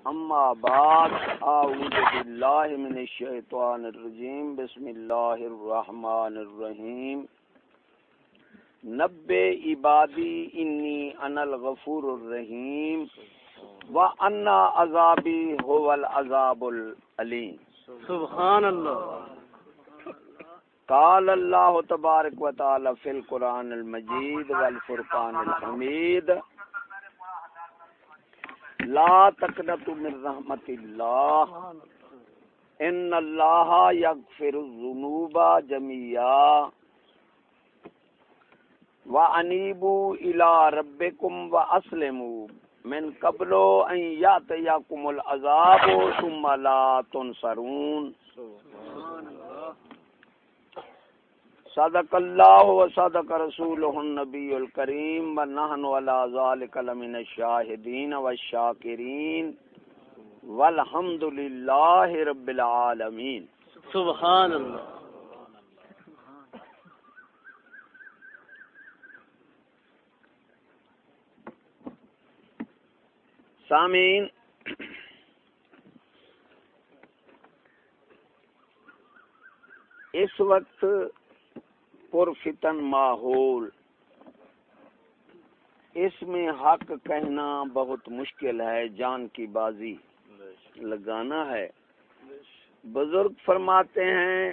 اما بعد اعوذ باللہ من الشیطان الرجیم بسم اللہ الرحمن الرحیم نبئ عبادی انی انا الغفور الرحیم وان عذابی هو العذاب العلیم۔ سبحان اللہ۔ قال اللہ تبارک و تعالی فی القرآن المجید والفرقان الحمید لا تقنطوا من رحمت اللہ ان اللہ یغفر الذنوب جميعا وانیبوا الی ربکم واسلموا من قبل ان یاتیکم العذاب ثم لا تنصرون۔ صدق اللہ و صدق رسولہ النبی الکریم ونحن علی ذلک لمن الشاہدین والشاکرین والحمد للہ رب العالمین۔ سبحان اللہ۔ سامعین، اس وقت پرفتن ماحول، اس میں حق کہنا بہت مشکل ہے، جان کی بازی لگانا ہے۔ بزرگ فرماتے ہیں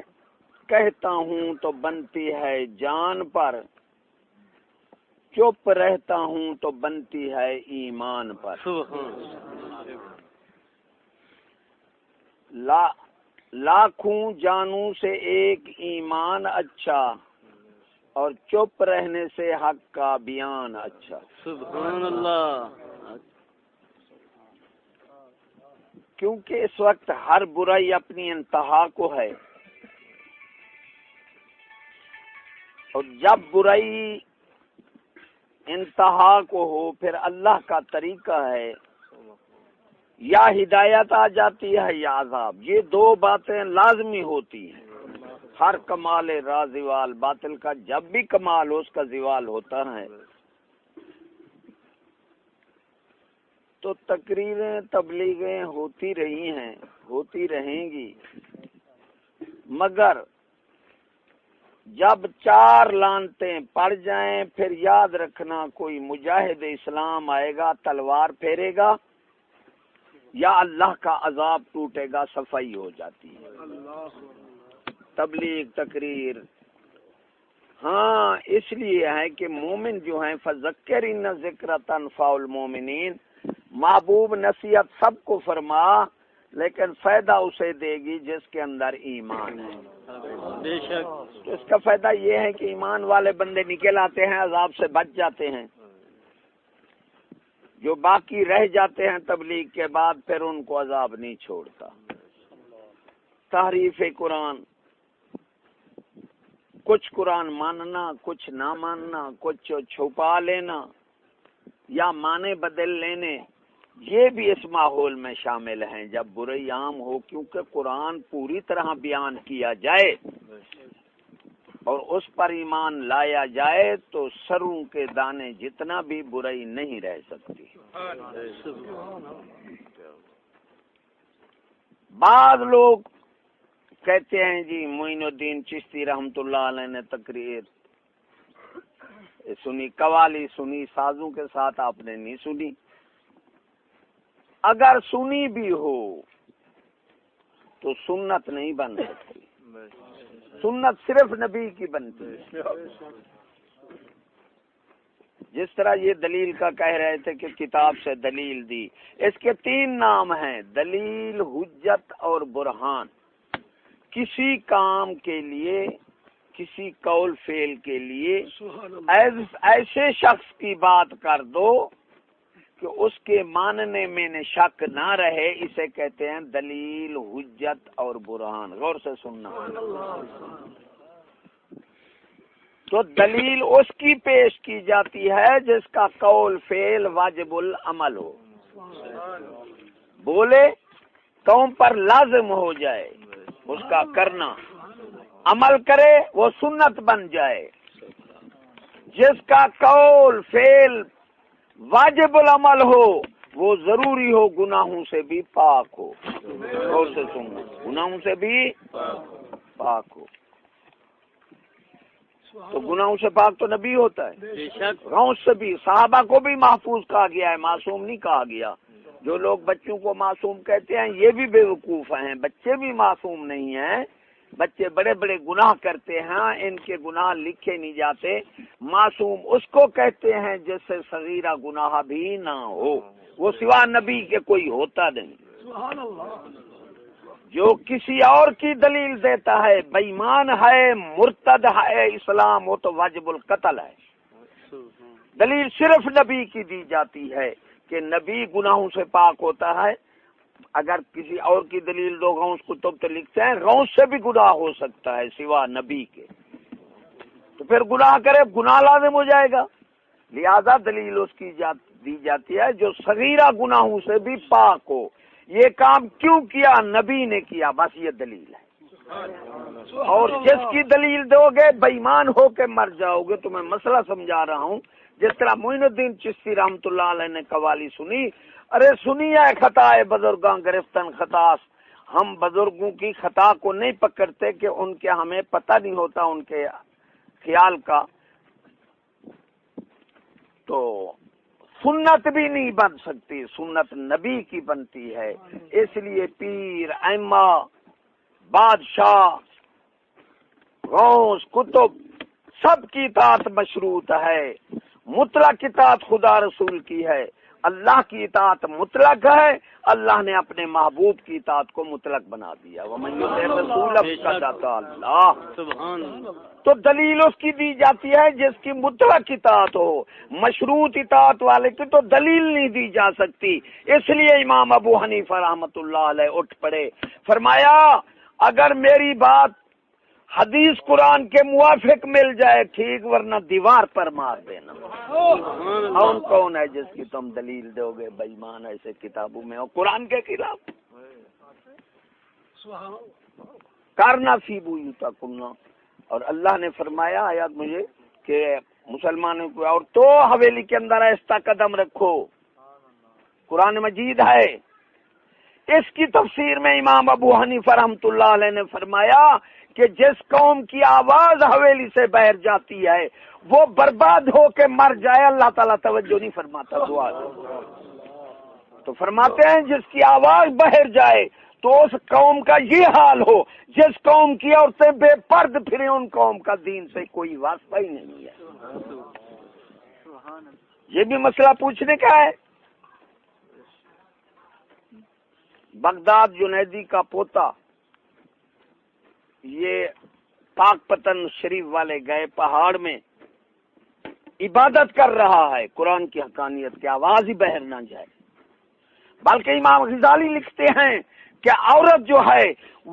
کہتا ہوں تو بنتی ہے جان پر، چپ رہتا ہوں تو بنتی ہے ایمان پر۔ لاکھوں جانوں سے ایک ایمان اچھا، اور چپ رہنے سے حق کا بیان اچھا۔ سبحان اللہ۔ کیونکہ اس وقت ہر برائی اپنی انتہا کو ہے، اور جب برائی انتہا کو ہو پھر اللہ کا طریقہ ہے، یا ہدایت آ جاتی ہے یا عذاب۔ یہ دو باتیں لازمی ہوتی ہیں۔ ہر کمال را زوال، باطل کا جب بھی کمال ہو اس کا زوال ہوتا ہے۔ تو تقریریں تبلیغیں ہوتی رہی ہیں، ہوتی رہیں گی، مگر جب چار لعنتیں پڑ جائیں پھر یاد رکھنا کوئی مجاہد اسلام آئے گا، تلوار پھیرے گا، یا اللہ کا عذاب ٹوٹے گا، صفائی ہو جاتی ہے۔ تبلیغ تقریر ہاں اس لیے ہے کہ مومن جو ہیں فذکر ان ذکر تنفع المومنین، محبوب نصیحت سب کو فرما، لیکن فائدہ اسے دے گی جس کے اندر ایمان ہے۔ بے شک۔ تو اس کا فائدہ یہ ہے کہ ایمان والے بندے نکل آتے ہیں، عذاب سے بچ جاتے ہیں۔ جو باقی رہ جاتے ہیں تبلیغ کے بعد پھر ان کو عذاب نہیں چھوڑتا۔ تحریف قرآن، کچھ قرآن ماننا، کچھ نہ ماننا، کچھ چھپا لینا یا معنی بدل لینے، یہ بھی اس ماحول میں شامل ہیں جب برائی عام ہو۔ کیونکہ قرآن پوری طرح بیان کیا جائے اور اس پر ایمان لایا جائے تو سروں کے دانے جتنا بھی برائی نہیں رہ سکتی۔ بعض لوگ کہتے ہیں جی معین الدین چشتی رحمت اللہ علیہ نے تقریر سنی، قوالی سنی، سازوں کے ساتھ آپ نے نہیں سنی۔ اگر سنی بھی ہو تو سنت نہیں بن سکتی، سنت صرف نبی کی بنتی ہے۔ جس طرح یہ دلیل کا کہہ رہے تھے کہ کتاب سے دلیل دی، اس کے تین نام ہیں: دلیل، حجت اور برہان۔ کسی کام کے لیے، کسی قول فعل کے لیے ایسے شخص کی بات کر دو کہ اس کے ماننے میں شک نہ رہے، اسے کہتے ہیں دلیل، حجت اور برہان۔ غور سے سننا۔ تو دلیل اس کی پیش کی جاتی ہے جس کا قول فعل واجب العمل ہو، بولے قوم پر لازم ہو جائے اس کا کرنا، عمل کرے وہ سنت بن جائے۔ جس کا قول فعل واجب العمل ہو وہ ضروری ہو گناہوں سے بھی پاک ہو. غور سے سننا, گناہوں سے بھی پاک ہو. تو گناہوں سے پاک تو نبی ہوتا ہے. غوث سے بھی, صحابہ کو بھی محفوظ کہا گیا ہے, معصوم نہیں کہا گیا. جو لوگ بچوں کو معصوم کہتے ہیں یہ بھی بے وقوف ہیں. بچے بھی معصوم نہیں ہیں. بچے بڑے بڑے گناہ کرتے ہیں, ان کے گناہ لکھے نہیں جاتے. معصوم اس کو کہتے ہیں جس سے صغیرہ گناہ بھی نہ ہو. وہ سوا نبی کے کوئی ہوتا نہیں. جو کسی اور کی دلیل دیتا ہے بےایمان ہے, مرتد ہے اسلام, وہ تو واجب القتل ہے. دلیل صرف نبی کی دی جاتی ہے کہ نبی گناہوں سے پاک ہوتا ہے. اگر کسی اور کی دلیل دو غوث کتب تو لکھتے ہیں غوث سے بھی گناہ ہو سکتا ہے سوا نبی کے, تو پھر گناہ کرے گناہ لازم ہو جائے گا. لہذا دلیل اس کی دی جاتی ہے جو صغیرہ گناہوں سے بھی پاک ہو. یہ کام کیوں کیا؟ نبی نے کیا, بس یہ دلیل ہے. اور جس کی دلیل دو گے بےایمان ہو کے مر جاؤ گے. تو میں مسئلہ سمجھا رہا ہوں. جس طرح معین الدین چشتی رحمۃ اللہ علیہ نے قوالی سنی, ارے سنی ہے خطا ہے بزرگاں گرفتن خطاس. ہم بزرگوں کی خطا کو نہیں پکڑتے کہ ان کے ہمیں پتہ نہیں ہوتا ان کے خیال کا. تو سنت بھی نہیں بن سکتی, سنت نبی کی بنتی ہے. اس لیے پیر, ائمہ, بادشاہ, غوث, کتب سب کی اطاعت مشروط ہے. مطلق اطاعت خدا رسول کی ہے, اللہ کی اطاعت مطلق ہے. اللہ نے اپنے محبوب کی اطاعت کو مطلق بنا دیا. وَمَن يُطِعِ الرَّسُولَ فَقَدْ أَطَاعَ اللَّهَ. سبحان اللہ. تو دلیل اس کی دی جاتی ہے جس کی مطلق اطاعت ہو. مشروط اطاعت والے کی تو دلیل نہیں دی جا سکتی. اس لیے امام ابو حنیفہ رحمۃ اللہ علیہ اٹھ پڑے, فرمایا اگر میری بات حدیث قرآن کے موافق مل جائے ٹھیک, ورنہ دیوار پر مار دینا. کون کون ہے جس کی تم دلیل دو گے بےایمان ایسے کتابوں میں اور قرآن کے خلاف؟ کرنا فی بیوتکم. اور اللہ نے فرمایا آیات مجھے کہ مسلمانوں کو اور تو حویلی کے اندر ایسا قدم رکھو. قرآن مجید ہے. اس کی تفسیر میں امام ابو حنیفہ رحمۃ اللہ علیہ نے فرمایا کہ جس قوم کی آواز حویلی سے باہر جاتی ہے وہ برباد ہو کے مر جائے, اللہ تعالیٰ توجہ نہیں فرماتا دعا. تو فرماتے ہیں جس کی آواز باہر جائے تو اس قوم کا یہ حال ہو. جس قوم کی عورتیں بے پرد پھریں ان قوم کا دین سے کوئی واسطہ ہی نہیں ہے. یہ بھی مسئلہ پوچھنے کا ہے. بغداد جنیدی کا پوتا یہ پاک پتن شریف والے گئے پہاڑ میں عبادت کر رہا ہے قرآن کی حقانیت کی آواز ہی باہر نہ جائے. بلکہ امام غزالی لکھتے ہیں کہ عورت جو ہے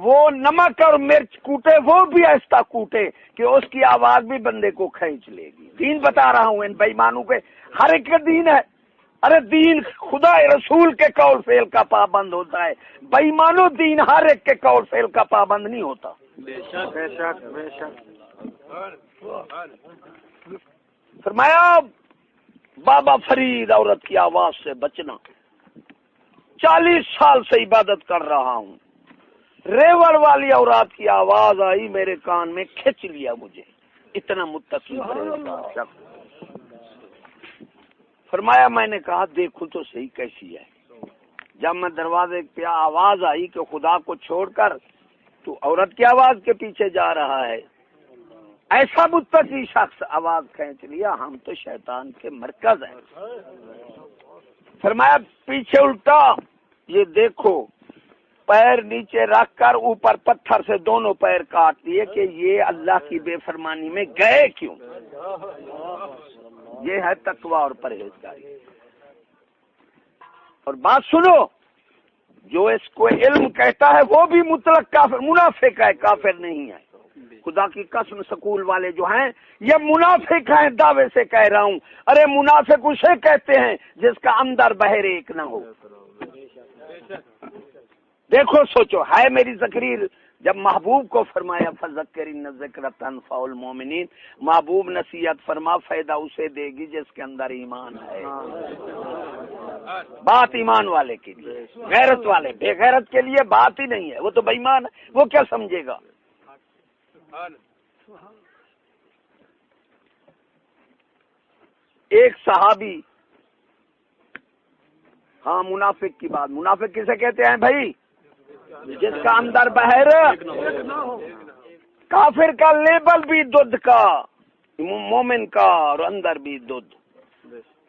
وہ نمک اور مرچ کوٹے وہ بھی ایسا کوٹے کہ اس کی آواز بھی بندے کو کھینچ لے گی. دین بتا رہا ہوں ان بےایمانوں کے. ہر ایک کا دین ہے. ارے دین خدا رسول کے قول فعل کا پابند ہوتا ہے. بےایمانوں دین ہر ایک کے قول فعل کا پابند نہیں ہوتا. بے شک بے شک بے شک. فرمایا بابا فرید عورت کی آواز سے بچنا. 40 سال سے عبادت کر رہا ہوں. ریوڑ والی عورت کی آواز آئی میرے کان میں, کھینچ لیا مجھے. اتنا متقی شخص. فرمایا میں نے کہا دیکھو تو صحیح کیسی ہے. جب میں دروازے پہ آواز آئی کہ خدا کو چھوڑ کر تو عورت کی آواز کے پیچھے جا رہا ہے, ایسا متقی شخص آواز کھینچ لیا. ہم تو شیطان کے مرکز ہیں. فرمایا پیچھے الٹا, یہ دیکھو پیر نیچے رکھ کر اوپر پتھر سے دونوں پیر کاٹ دیے کہ یہ اللہ کی بے فرمانی میں گئے کیوں. یہ ہے تقوی اور پرہیزگاری. اور بات سنو, جو اس کو علم کہتا ہے وہ بھی مطلق کافر منافق ہے, کافر نہیں ہے. خدا کی قسم سکول والے جو ہیں یہ منافق ہیں, دعوے سے کہہ رہا ہوں. ارے منافق اسے کہتے ہیں جس کا اندر بہر ایک نہ ہو. دیکھو سوچو, ہے میری تقریر جب محبوب کو فرمایا فذکر ان الذکر تنفع المؤمنین, محبوب نصیحت فرما فائدہ اسے دے گی جس کے اندر ایمان ہے. بات ایمان والے کے لیے، غیرت والے، بے غیرت کے لیے بات ہی نہیں ہے، وہ تو بے ایمان ہے، وہ کیا سمجھے گا؟ ایک صحابی، ہاں منافق کی بات، منافق کسے کہتے ہیں بھائی؟ جس کا اندر بہر، کافر کا لیبل بھی دودھ کا، مومن کا اور اندر بھی دودھ،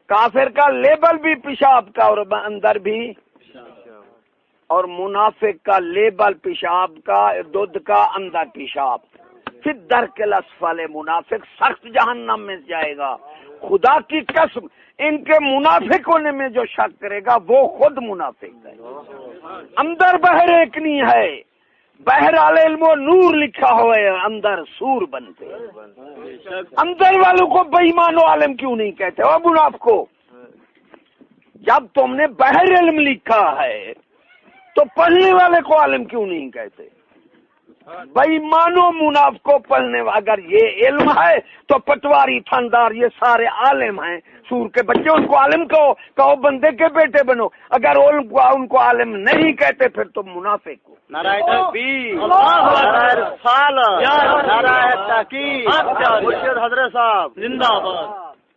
کافر کا لیبل بھی پیشاب کا اور اندر بھی، اور منافق کا لیبل پیشاب کا، دودھ کا، اندر پیشاب۔ پھر درک الاسفل، منافق سخت جہنم میں جائے گا۔ خدا کی قسم ان کے منافق ہونے میں جو شک کرے گا وہ خود منافق ہے۔ اندر بہر ایک نہیں ہے، بہر علم و نور لکھا ہوا ہے، اندر سور بنتے ہیں۔ اندر والوں کو بے ایمان و عالم کیوں نہیں کہتے ہو منافقو؟ جب تم نے بہر علم لکھا ہے تو پڑھنے والے کو عالم کیوں نہیں کہتے؟ بے ایمان و منافقو پڑھنے، اگر یہ علم ہے تو پٹواری، تھندار یہ سارے عالم ہیں، سور کے بچے، ان کو عالم کہو بندے کے بیٹے بنو۔ اگر ان کو عالم نہیں کہتے پھر تم منافق ہو۔ نعرہ تکبیر، نعرہ رسالت، نعرہ تحقیق، مرشد حضرت صاحب زندہ باد۔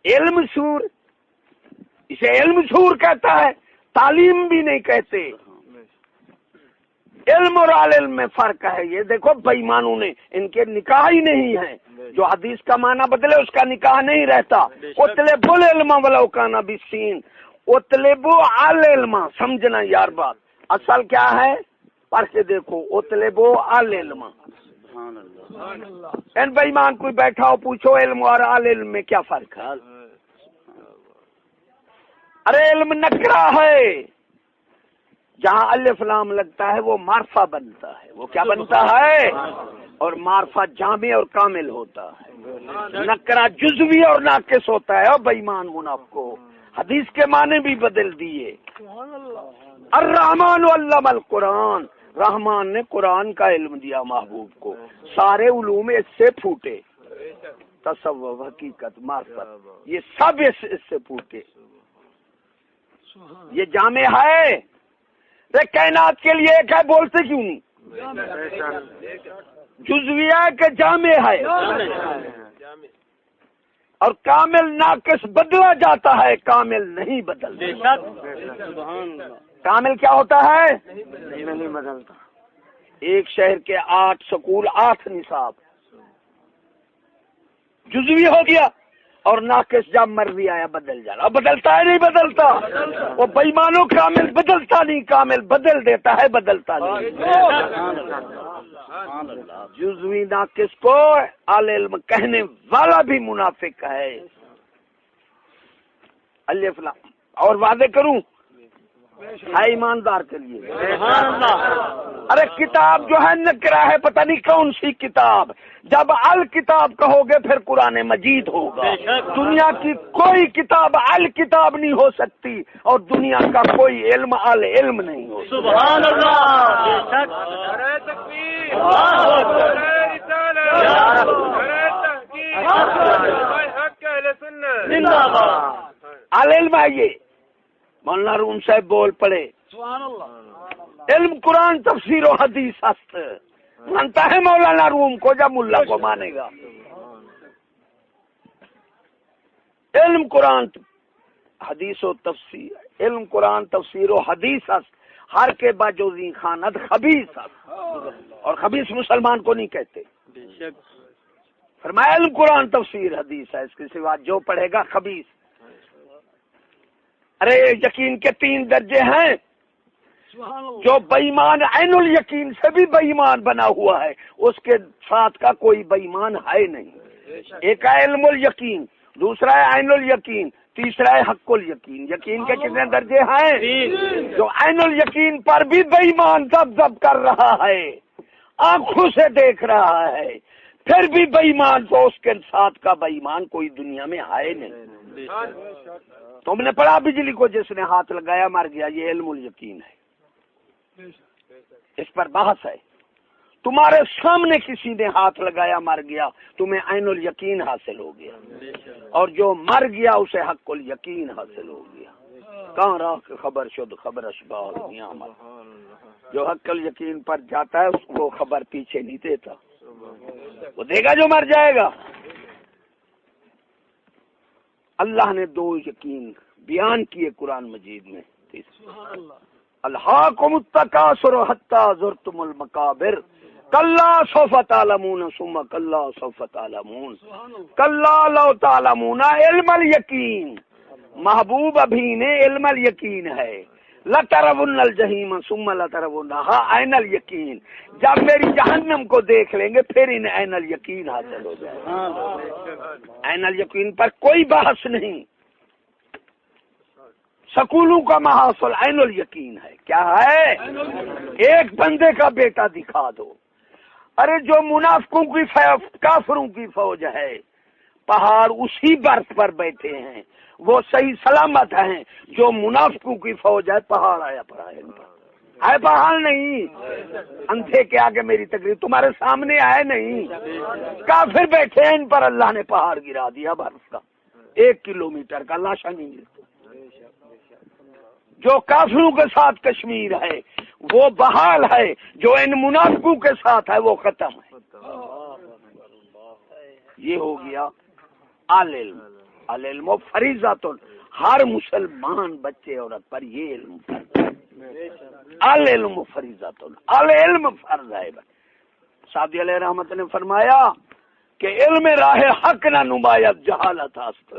علم سور، اسے علم سور کہتا ہے، تعلیم بھی نہیں کہتے۔ علم اور علم میں فرق ہے۔ یہ دیکھو بے ایمانوں نے، ان کے نکاح ہی نہیں ہے، جو حدیث کا معنی بدلے اس کا نکاح نہیں رہتا۔ اطلبوا العلم ولو کان بالسین، اطلبوا العلم، سمجھنا یار بات، اصل کیا ہے پڑھ کے دیکھو، اطلبوا العلم۔ ان بے ایمان کوئی بیٹھا ہو پوچھو علم اور علم میں کیا فرق ہے؟ ارے علم نکرہ ہے، جہاں الف لام لگتا ہے وہ معرفہ بنتا ہے۔ وہ کیا بنتا ہے؟ اور معرفہ جامع اور کامل ہوتا ہے۔ نکرہ جزوی اور ناقص ہوتا ہے۔ اور بے ایمان منافق کو حدیث کے معنی بھی بدل دیے۔ الرحمن علم القرآن، رحمان نے قرآن کا علم دیا محبوب کو، سارے علوم اس سے پھوٹے، تصوف، حقیقت، معرفت، یہ سب اس سے پھوٹے۔ یہ جامع ہے، کائنات کے لیے ایک ہے، بولتے کیوں نہیں؟ جزویہ کے جامع ہے، اور کامل ناقص بدلا جاتا ہے، کامل نہیں بدلتا۔ کامل کیا ہوتا ہے؟ نہیں بدلتا۔ ایک شہر کے 8 سکول، 8 نصاب، جزوی ہو گیا، اور ناقص جب مرضی آیا بدل جانا۔ اب بدلتا ہے نہیں بدلتا؟ وہ بے ایمانوں کامل بدلتا نہیں، کامل بدل دیتا ہے، بدلتا نہیں۔ جزوی ناقص کو علم کہنے والا بھی منافق ہے۔ الف لام، اور وعدے کروں ہے ایماندار کے لیے۔ ارے کتاب جو ہے نکرہ ہے، پتہ نہیں کون سی کتاب، جب الکتاب کہو گے پھر قرآن مجید ہوگا۔ دنیا کی کوئی کتاب الکتاب نہیں ہو سکتی، اور دنیا کا کوئی علم العلم نہیں ہو سکتا۔ سبحان اللہ۔ العلم ہے یہ۔ مولانا روم صاحب بول پڑے، علم قرآن تفسیر و حدیث است، مانتا ہے مولانا روم کو جب ملا کو مانے گا۔ علم قرآن حدیث و تفسیر، علم قرآن تفسیر و حدیث است، ہر کے باجوزی خاند خبیث است، اور خبیث مسلمان کو نہیں کہتے۔ فرمایا علم قرآن تفسیر حدیث ہے، اس کے سوا جو پڑھے گا خبیث۔ ارے یقین کے 3 درجے ہیں، جو بے ایمان عین الیقین سے بھی بے ایمان بنا ہوا ہے، اس کے ساتھ کا کوئی بے ایمان ہے نہیں۔ ایک ہے علم الیقین، دوسرا ہے عین الیقین، تیسرا ہے حق الیقین۔ یقین کے کتنے درجے ہیں؟ جو عین الیقین پر بھی بے ایمان دب دب کر رہا ہے، آنکھوں سے دیکھ رہا ہے، پھر بھی بے ایمان، تو اس کے ساتھ کا بے ایمان کوئی دنیا میں ہے نہیں۔ تم نے پڑھا بجلی کو جس نے ہاتھ لگایا مر گیا، یہ علم الیقین ہے، اس پر بحث ہے۔ تمہارے سامنے کسی نے ہاتھ لگایا مر گیا، تمہیں عین الیقین حاصل ہو گیا، اور جو مر گیا اسے حق الیقین حاصل ہو گیا۔ کہاں راہ کے خبر شد خبر اشباہ نیامت، جو حق یقین پر جاتا ہے اس کو خبر پیچھے نہیں دیتا، وہ دے گا جو مر جائے گا۔ اللہ نے دو یقین بیان کیے قرآن مجید میں، الہاکم التکاثر حتی زرتم المقابر کلا سوف تعلمون ثم کلا سوف تعلمون کلا لو تعلمون علم الیقین، محبوب ابھی نے علم الیقین ہے، لترون الجحیم ثم لترونها عین الیقین، جب میری جہنم کو دیکھ لیں گے پھر انہیں عین الیقین حاصل ہو جائے گا۔ عین الیقین پر کوئی بحث نہیں، سکولوں کا محاصل عین الیقین ہے۔ کیا ہے؟ ایک بندے کا بیٹا دکھا دو۔ ارے جو منافقوں کی کافروں کی فوج ہے، پہاڑ اسی برف پر بیٹھے ہیں، وہ صحیح سلامت ہیں۔ جو منافقوں کی فوج ہے پہاڑ آیا پڑا ہے، ہے پہاڑ نہیں، اندھے کے آگے میری تقریر تمہارے سامنے آئے نہیں، کافر بیٹھے ہیں، ان پر اللہ نے پہاڑ گرا دیا برف کا، 1 کلومیٹر کا، لاشا نہیں ملتا۔ جو کافروں کے ساتھ کشمیر ہے وہ بحال ہے، جو ان منافقوں کے ساتھ ہے وہ ختم ہے۔ یہ ہو گیا العلم، العلم فریضۃ، ہر مسلمان بچے عورت پر یہ علم فرض ہے، العلم فریضۃ، العلم فرض ہے۔ سعدی علیہ رحمت نے فرمایا کہ علم راہ حق نہ نمایت جہالت است،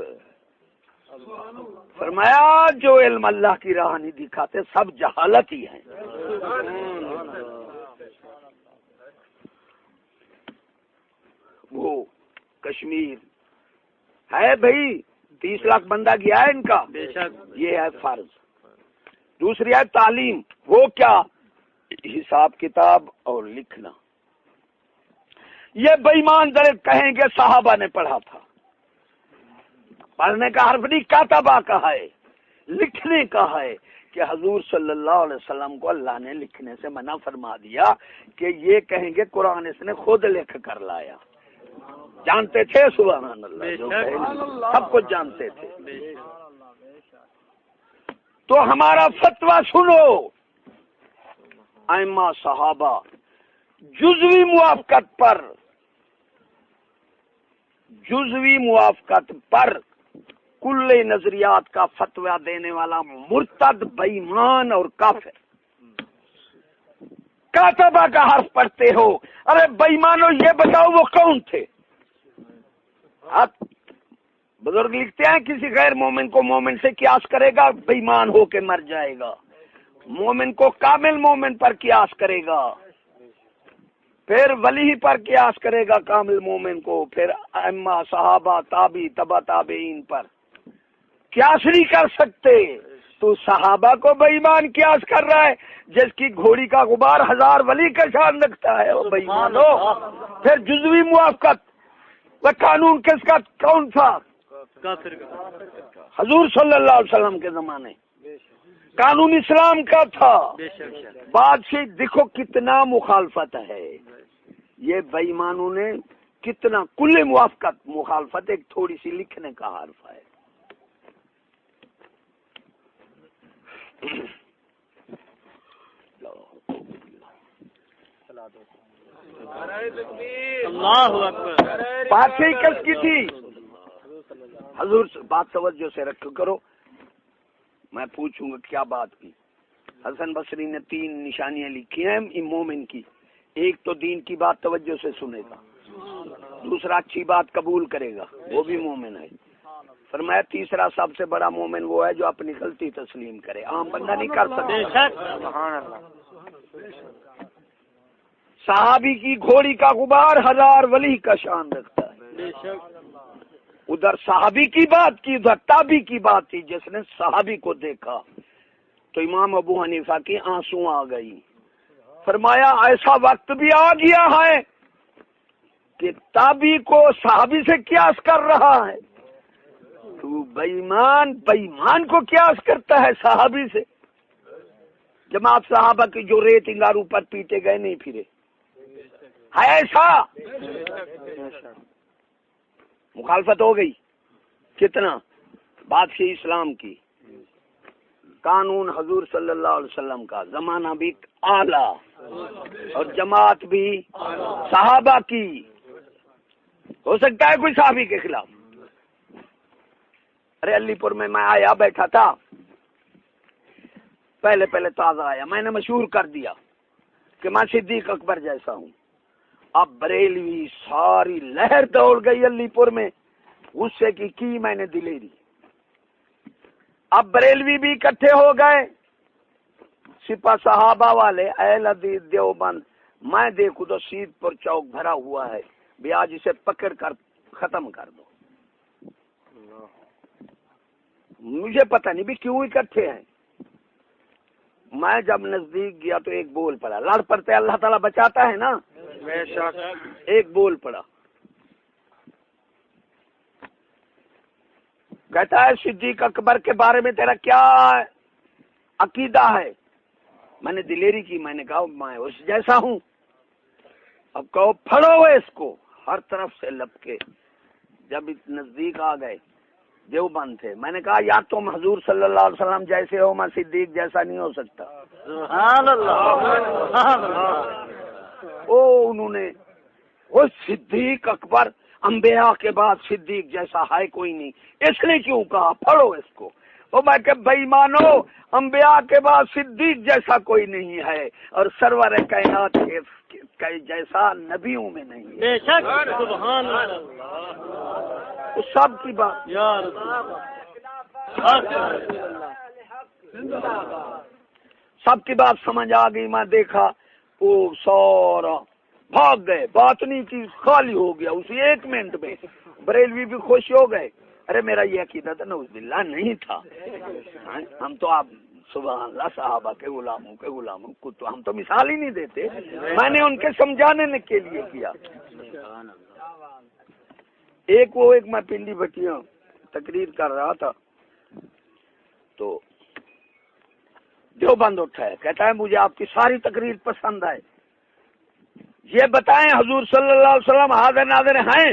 فرمایا جو علم اللہ کی راہ نہیں دکھاتے سب جہالت ہی ہیں۔ وہ کشمیر ہے بھائی، 30 لاکھ بندہ گیا ہے ان کا، یہ ہے فرض۔ دوسری ہے تعلیم، وہ کیا؟ حساب کتاب اور لکھنا۔ یہ بے ایمان درد کہیں گے صحابہ نے پڑھا تھا، پڑھنے کا حرف نہیں، کاتبہ کا ہے، لکھنے کا ہے، کہ حضور صلی اللہ علیہ وسلم کو اللہ نے لکھنے سے منع فرما دیا کہ یہ کہیں گے قرآن اس نے خود لکھ کر لایا۔ جانتے تھے سبحان اللہ، جو سب کچھ جانتے تھے۔ تو ہمارا فتویٰ سنو، ائمہ صحابہ جزوی موافقت پر کل نظریات کا فتویٰ دینے والا مرتد، بے ایمان اور کافر۔ کاتبہ کا حرف پڑھتے ہو، ارے بے ایمانو یہ بتاؤ وہ کون تھے؟ آپ بزرگ لکھتے ہیں کسی غیر مومن کو مومن سے قیاس کرے گا بے ایمان ہو کے مر جائے گا، مومن کو کامل مومن پر قیاس کرے گا، پھر ولی پر قیاس کرے گا کامل مومن کو، پھر ائمہ صحابہ تابعی تبع تابعین پر قیاس نہیں کر سکتے۔ تو صحابہ کو بے ایمان قیاس کر رہا ہے، جس کی گھوڑی کا غبار 1000 ولی کا شان رکھتا ہے، وہ بے ایمان ہو۔ پھر جزوی موافقت، وہ قانون کس کا کون تھا؟ حضور صلی اللہ علیہ وسلم کے زمانے قانون اسلام کا تھا۔ بعد سے دیکھو کتنا مخالفت ہے، یہ بے ایمانوں نے کتنا کل موافقت، مخالفت ایک تھوڑی سی لکھنے کا حرف ہے۔ اللہ اکبر۔ بات صحیح کس کی تھی؟ حضور بات توجہ سے رکھ کرو، میں پوچھوں گا کیا بات کی۔ حسن بصری نے 3 نشانیاں لکھی ہیں مومن کی، ایک تو دین کی بات توجہ سے سنے گا، دوسرا اچھی بات قبول کرے گا، وہ بھی مومن ہے، فرمایا تیسرا سب سے بڑا مومن وہ ہے جو اپنی غلطی تسلیم کرے، عام بندہ نہیں کر سکتا۔ سبحان اللہ۔ صحابی کی گھوڑی کا غبار 1000 ولی کا شان رکھتا ہے۔ ادھر صحابی کی بات کی، ادھر تابعی کی بات تھی، جس نے صحابی کو دیکھا تو امام ابو حنیفہ کی آنسو آ گئی، فرمایا ایسا وقت بھی آ گیا ہے کہ تابعی کو صحابی سے قیاس کر رہا ہے، تو بے ایمان کو قیاس کرتا ہے صحابی سے۔ جماعت صحابہ کی جو ریت انگاروں پر پیٹے گئے نہیں پھرے، ہے ایسا؟ مخالفت ہو گئی کتنا بادشاہ اسلام کی، قانون حضور صلی اللہ علیہ وسلم کا، زمانہ بھی اعلیٰ اور جماعت بھی صحابہ کی. ہو سکتا ہے کوئی صحابی کے خلاف. ارے علی پور میں آیا بیٹھا تھا، پہلے تازہ آیا، میں نے مشہور کر دیا کہ میں صدیق اکبر جیسا ہوں. اب بریلوی ساری لہر دوڑ گئی علی پور میں، غصے کی میں نے دلیری. اب بریلوی بھی اکٹھے ہو گئے، سپاہ صحابہ والے، اہل حدیث دیوبند. میں دیکھوں تو سید پر چوک بھرا ہوا ہے، بھی آج اسے پکڑ کر ختم کر دو. مجھے پتہ نہیں بھی کیوں اکٹھے ہیں. میں جب نزدیک گیا تو ایک بول پڑا، لڑ پڑتے اللہ تعالیٰ بچاتا ہے نا. ایک بول پڑا، کہتا ہے صدیق اکبر کے بارے میں تیرا کیا عقیدہ ہے؟ میں نے دلیری کی، میں نے کہا میں اس جیسا ہوں. اب کہو پھڑو اس کو ہر طرف سے لپکے. جب نزدیک آ گئے، دیوبند تھے، میں نے کہا یار تم حضور صلی اللہ علیہ وسلم جیسے ہو، میں صدیق جیسا نہیں ہو سکتا. سبحان اللہ. انہوں نے وہ صدیق اکبر انبیاء کے بعد صدیق جیسا ہے کوئی نہیں، اس نے کیوں کہا پڑھو اس کو. میں کہ بھائی مانو انبیاء کے بعد صدیق جیسا کوئی نہیں ہے، اور سرور کائنات کے جیسا نبیوں میں نہیں ہے. بے شک. سبحان اللہ. سب کی بات سب کی بات سمجھ آ گئی. میں دیکھا وہ سورا بھاگ گئے، بات نہیں کی، خالی ہو گیا اسی ایک منٹ میں. بریلوی بھی خوش ہو گئے. ارے میرا یہ عقیدہ تو نعوذ باللہ نہیں تھا. ہم تو آپ سبحان اللہ صحابہ کے غلاموں کو تو ہم تو مثال ہی نہیں دیتے. میں نے ان کے سمجھانے کے لیے کیا. ایک میں پنڈی بٹیاں تقریر کر رہا تھا تو دیوبند اٹھا ہے، کہتا ہے مجھے آپ کی ساری تقریر پسند ہے، یہ بتائیں حضور صلی اللہ علیہ وسلم حاضر ناظر ہیں؟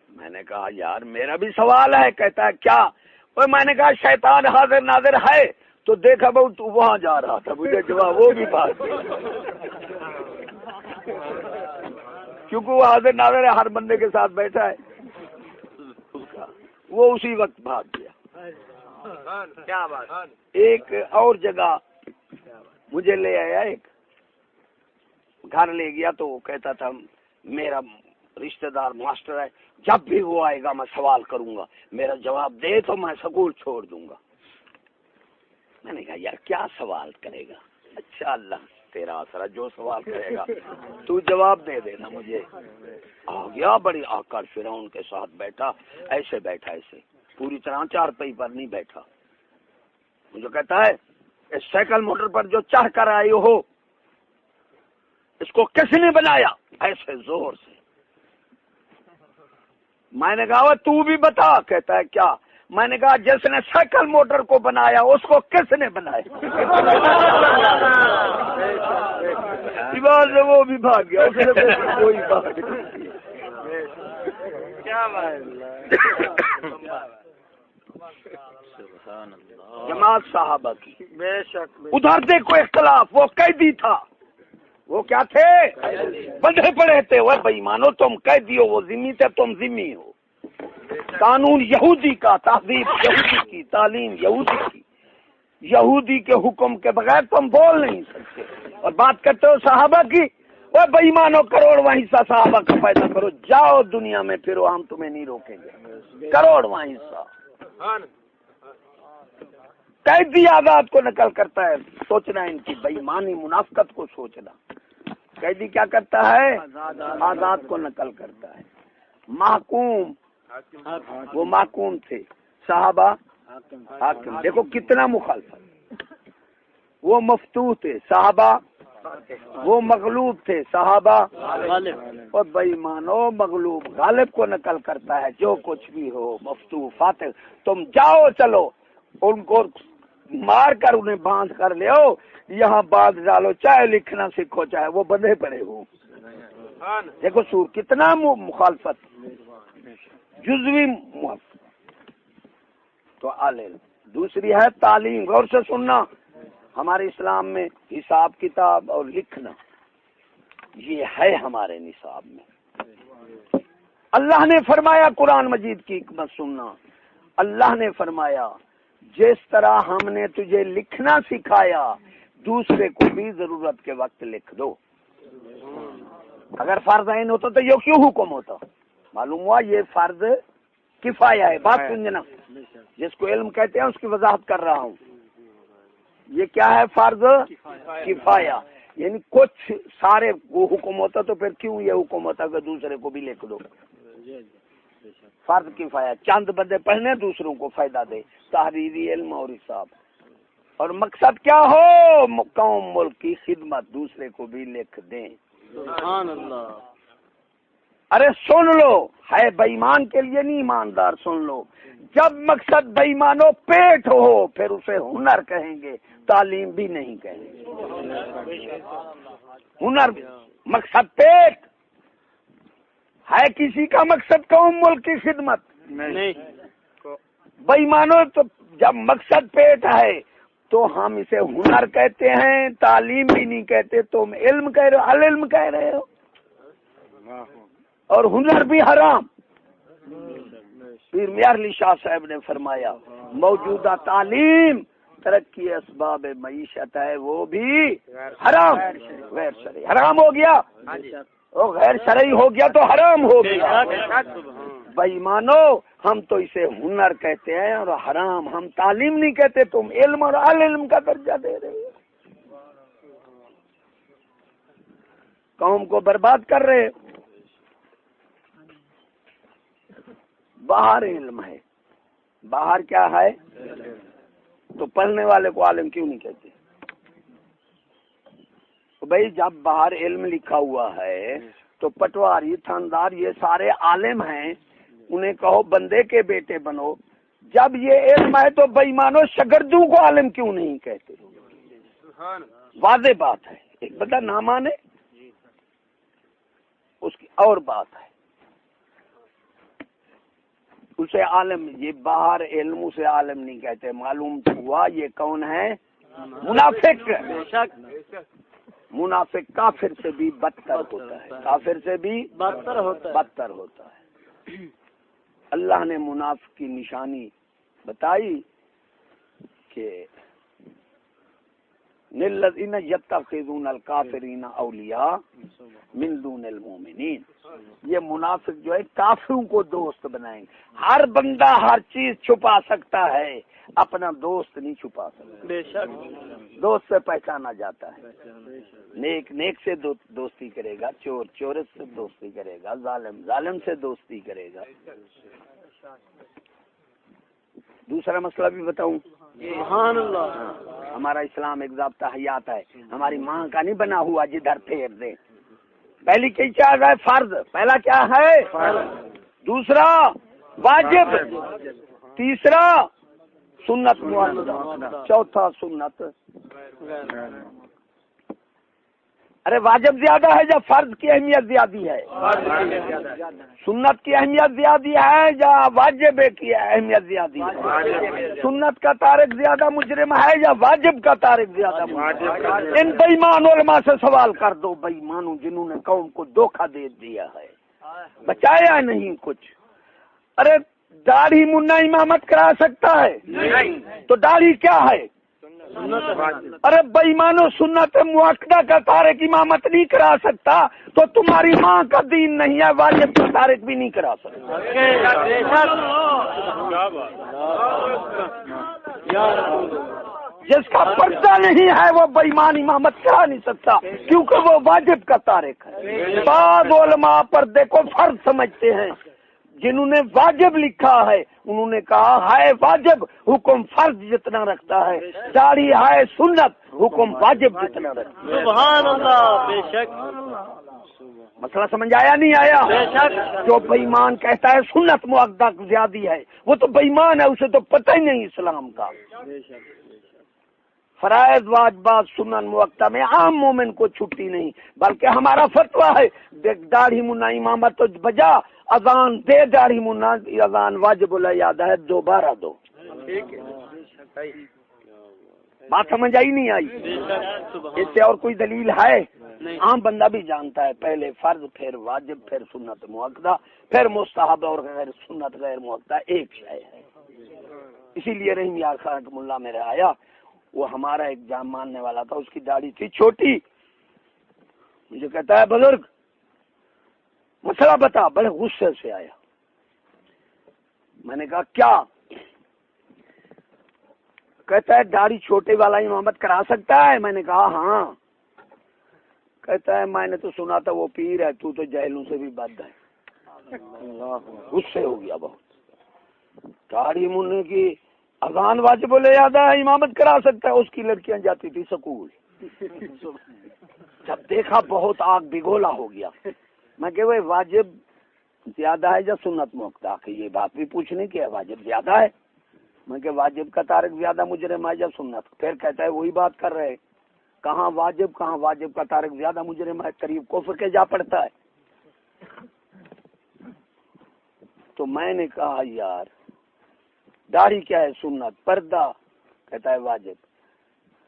میں نے کہا یار میرا بھی سوال ہے. کہتا ہے کیا؟ میں نے کہا شیطان حاضر ناظر ہے؟ تو دیکھا بہت وہاں جا رہا تھا، مجھے جواب وہ بھی بھاگ گیا، کیونکہ وہ حاضر ناظر ہے، ہر بندے کے ساتھ بیٹھا ہے، وہ اسی وقت بھاگ گیا. کیا بات. ایک اور جگہ مجھے لے آیا، ایک گھر لے گیا تو وہ کہتا تھا میرا رشتہ دار ماسٹر ہے، جب بھی وہ آئے گا میں سوال کروں گا، میرا جواب دے تو میں سکول چھوڑ دوں گا. میں نے کہا یار کیا سوال کرے گا؟ اچھا اللہ تیرا آسرا، جو سوال کرے گا تو جواب دے دینا. مجھے آ گیا بڑی آکر فرعون کے ساتھ بیٹھا، ایسے پوری طرح چار پئی پر نہیں بیٹھا. مجھے کہتا ہے اس سائیکل موٹر پر جو چڑھ کر آئی ہو اس کو کس نے بنایا؟ ایسے زور سے. میں نے کہا تو بھی بتا. کہتا ہے کیا؟ میں نے کہا جس نے سائیکل موٹر کو بنایا اس کو کس نے بنایا؟ وہ بھی بھاگ گیا، کوئی بات نہیں. جماعت صحابہ کی بے شک. ادھر دیکھو اختلاف، وہ قیدی تھا، وہ کیا تھے؟ بندھے پڑے تھے. وہ بھائی مانو تم قیدی ہو، وہ ذمہ تھے، تم ذمہ ہو. قانون یہودی کا، تہذیب یہودی کی، تعلیم یہودی کی، یہودی کے حکم کے بغیر تم بول نہیں سکتے. اور بات کرتے ہو صحابہ کی، وہ بھائی مانو کروڑواں حصہ صحابہ کا پیدا کرو، جاؤ دنیا میں پھرو، ہم تمہیں نہیں روکیں گے. کروڑواں حصہ قیدی آزاد کو نقل کرتا ہے. سوچنا ان کی بےایمانی منافقت کو سوچنا. قیدی کیا کرتا ہے؟ آزاد کو نقل کرتا ہے. محکوم، وہ محکوم تھے، صحابہ حاکم. دیکھو کتنا مخالفت. وہ مفتوح تھے، صحابہ وہ مغلوب تھے، صحابہ غالب. اور بےایمانو مغلوب غالب کو نقل کرتا ہے. جو کچھ بھی ہو مفتوح فاتح، تم جاؤ چلو ان کو مار کر انہیں باندھ کر لے آؤ، یہاں باندھ ڈالو، چاہے لکھنا سیکھو چاہے وہ بندھے پڑے ہو. دیکھو سور کتنا مخالفت، جزوی مخالفت. تو دوسری ہے تعلیم. غور سے سننا, ہمارے اسلام میں حساب کتاب اور لکھنا یہ ہے ہمارے نصاب میں. اللہ نے فرمایا قرآن مجید کی حکمت سننا, اللہ نے فرمایا جس طرح ہم نے تجھے لکھنا سکھایا دوسرے کو بھی ضرورت کے وقت لکھ دو. اگر فرض عین ہوتا تو یہ کیوں حکم ہوتا؟ معلوم ہوا یہ فرض کفایہ ہے. بات سمجھنا, جس کو علم کہتے ہیں اس کی وضاحت کر رہا ہوں. یہ کیا ہے؟ فرض کفایہ, یعنی کچھ سارے کو حکم ہوتا تو پھر کیوں یہ حکم ہوتا کہ دوسرے کو بھی لکھ دو. فرض کفایہ, چند بندے پڑھنے دوسروں کو فائدہ دے, تحریری علم اور حساب. اور مقصد کیا ہو؟ قوم ملک کی خدمت, دوسرے کو بھی لکھ دیں. سبحان اللہ. ارے سن لو, ہے بے ایمان کے لیے نہیں, ایماندار سن لو. جب مقصد بے ایمانوں پیٹ ہو پھر اسے ہنر کہیں گے, تعلیم بھی نہیں کہیں گے. ہنر مقصد پیٹ ہے, کسی کا مقصد قوم ملک کی خدمت نہیں. بے ایمانوں. تو جب مقصد پیٹ ہے تو ہم اسے ہنر کہتے ہیں, تعلیم بھی نہیں کہتے. تم علم کہہ رہے ہو, العلم کہہ رہے ہو, اور ہنر بھی حرام. پیر میاں علی شاہ صاحب نے فرمایا موجودہ تعلیم ترقی اسباب معیشت ہے, وہ بھی حرام, غیر شرعی حرام ہو گیا. وہ غیر شرعی ہو گیا تو حرام ہو گیا. بے ایمانو, ہم تو اسے ہنر کہتے ہیں اور حرام, ہم تعلیم نہیں کہتے. تم علم اور العلم کا درجہ دے رہے ہو, قوم کو برباد کر رہے. باہر علم ہے, باہر کیا ہے؟ تو پڑھنے والے کو عالم کیوں نہیں کہتے؟ تو بھائی جب باہر علم لکھا ہوا ہے تو پٹواری, تھندار, یہ سارے عالم ہیں, انہیں کہو بندے کے بیٹے بنو. جب یہ علم ہے تو بے ایمانو شاگردوں کو عالم کیوں نہیں کہتے؟ واضح بات ہے. ایک بندہ نہ مانے اس کی اور بات ہے, اسے عالم, یہ باہر علم اسے عالم نہیں کہتے. معلوم ہوا یہ کون ہے؟ منافق. منافق کافر سے بھی بدتر ہوتا ہے, کافر سے بھی بدتر ہوتا ہے. اللہ نے منافق کی نشانی بتائی کہ للذین یتخذون الکافرین اولیاء من دون المؤمنین. یہ منافق جو ہے کافروں کو دوست بنائیں گے. ہر بندہ ہر چیز چھپا سکتا ہے, اپنا دوست نہیں چھپا سکتا. بے شک دوست سے پہچانا جاتا ہے. نیک نیک سے دوستی کرے گا, چور چور سے دوستی کرے گا, ظالم ظالم سے دوستی کرے گا. دوسرا مسئلہ بھی بتاؤں. سبحان اللہ. ہمارا اسلام ایک ضابطہ حیات ہے, ہماری ماں کا نہیں بنا ہوا جدھر پھیر دے. پہلی کئی چیز ہے فرض, پہلا کیا ہے؟ دوسرا واجب, تیسرا سنت مؤکدہ, چوتھا سنت. ارے واجب زیادہ ہے یا فرض کی اہمیت زیادہ ہے؟ سنت کی اہمیت زیادہ ہے یا واجب کی اہمیت زیادہ ہے؟ سنت کا تارک زیادہ مجرم ہے یا واجب کا تارک زیادہ مجرم؟ ان بے ایمان علماء سے سوال کر دو, بے ایمانوں جنہوں نے قوم کو دھوکہ دے دیا ہے, بچایا نہیں کچھ. ارے داڑھی منا امامت کرا سکتا ہے تو داڑھی کیا ہے؟ ارے بے ایمانو, سنت مؤکدہ کا تارک امامت نہیں کرا سکتا تو تمہاری ماں کا دین نہیں ہے, واجب کا تارک بھی نہیں کرا سکتا. جس کا پردہ نہیں ہے وہ بے ایمان امامت کرا نہیں سکتا کیونکہ وہ واجب کا تارک ہے. بعض علماء پردے کو فرض سمجھتے ہیں, جنہوں نے واجب لکھا ہے انہوں نے کہا ہے واجب حکم فرض جتنا رکھتا ہے, داڑھی ہے سنت حکم واجب جتنا رکھتا ہے. سبحان اللہ. بے شک. مسئلہ سمجھ آیا نہیں آیا؟ بے شک. جو بے ایمان کہتا ہے سنت مؤکدہ زیادہ ہے وہ تو بے ایمان ہے, اسے تو پتہ ہی نہیں اسلام کا. فرائض واجبات سنن مؤکدہ میں عام مومن کو چھٹی نہیں, بلکہ ہمارا فتویٰ ہے داڑھی منا امامت تو بجا, اذان دے داڑھی منا, اذان واجب الیاد ہے, دوبارہ دو. بات سمجھ آئی نہیں آئی؟ اس سے اور کوئی دلیل ہے؟ عام بندہ بھی جانتا ہے، پہلے فرض، پھر واجب، پھر سنت مؤکدہ، پھر مستحب اور غیر سنت غیر مؤکدہ ایک شے ہے۔ اسی لیے رحیم یار خان کا ملا میرے آیا، وہ ہمارا ایک جام ماننے والا تھا، اس کی داڑھی تھی چھوٹی، مجھے کہتا ہے بزرگ مسئلہ بتا، بڑے غصے سے آیا۔ میں نے کہا کیا؟ کہتا ہے داڑھی چھوٹے والا امامت کرا سکتا ہے؟ میں نے کہا ہاں۔ کہتا ہے میں نے تو سنا تھا وہ پیر ہے، تو جہلوں سے بھی بد ہے۔ غصے ہو گیا بہت۔ داڑھی منہ کی اذان واجب لے آتا ہے، امامت کرا سکتا ہے؟ اس کی لڑکیاں جاتی تھی سکول۔ جب دیکھا بہت آگ بگولا ہو گیا۔ میں کہ وہ واجب زیادہ ہے یا سنت مؤکدہ؟ کہ یہ بات بھی پوچھنے کی ہے، واجب زیادہ ہے۔ میں کہ واجب کا تارک زیادہ مجرم ہے یا سنت؟ پھر کہتا ہے وہی بات کر رہے، کہاں واجب کا تارک زیادہ مجرم ہے، قریب کفر کے جا پڑتا ہے۔ تو میں نے کہا یار داڑھی کیا ہے؟ سنت۔ پردہ؟ کہتا ہے واجب۔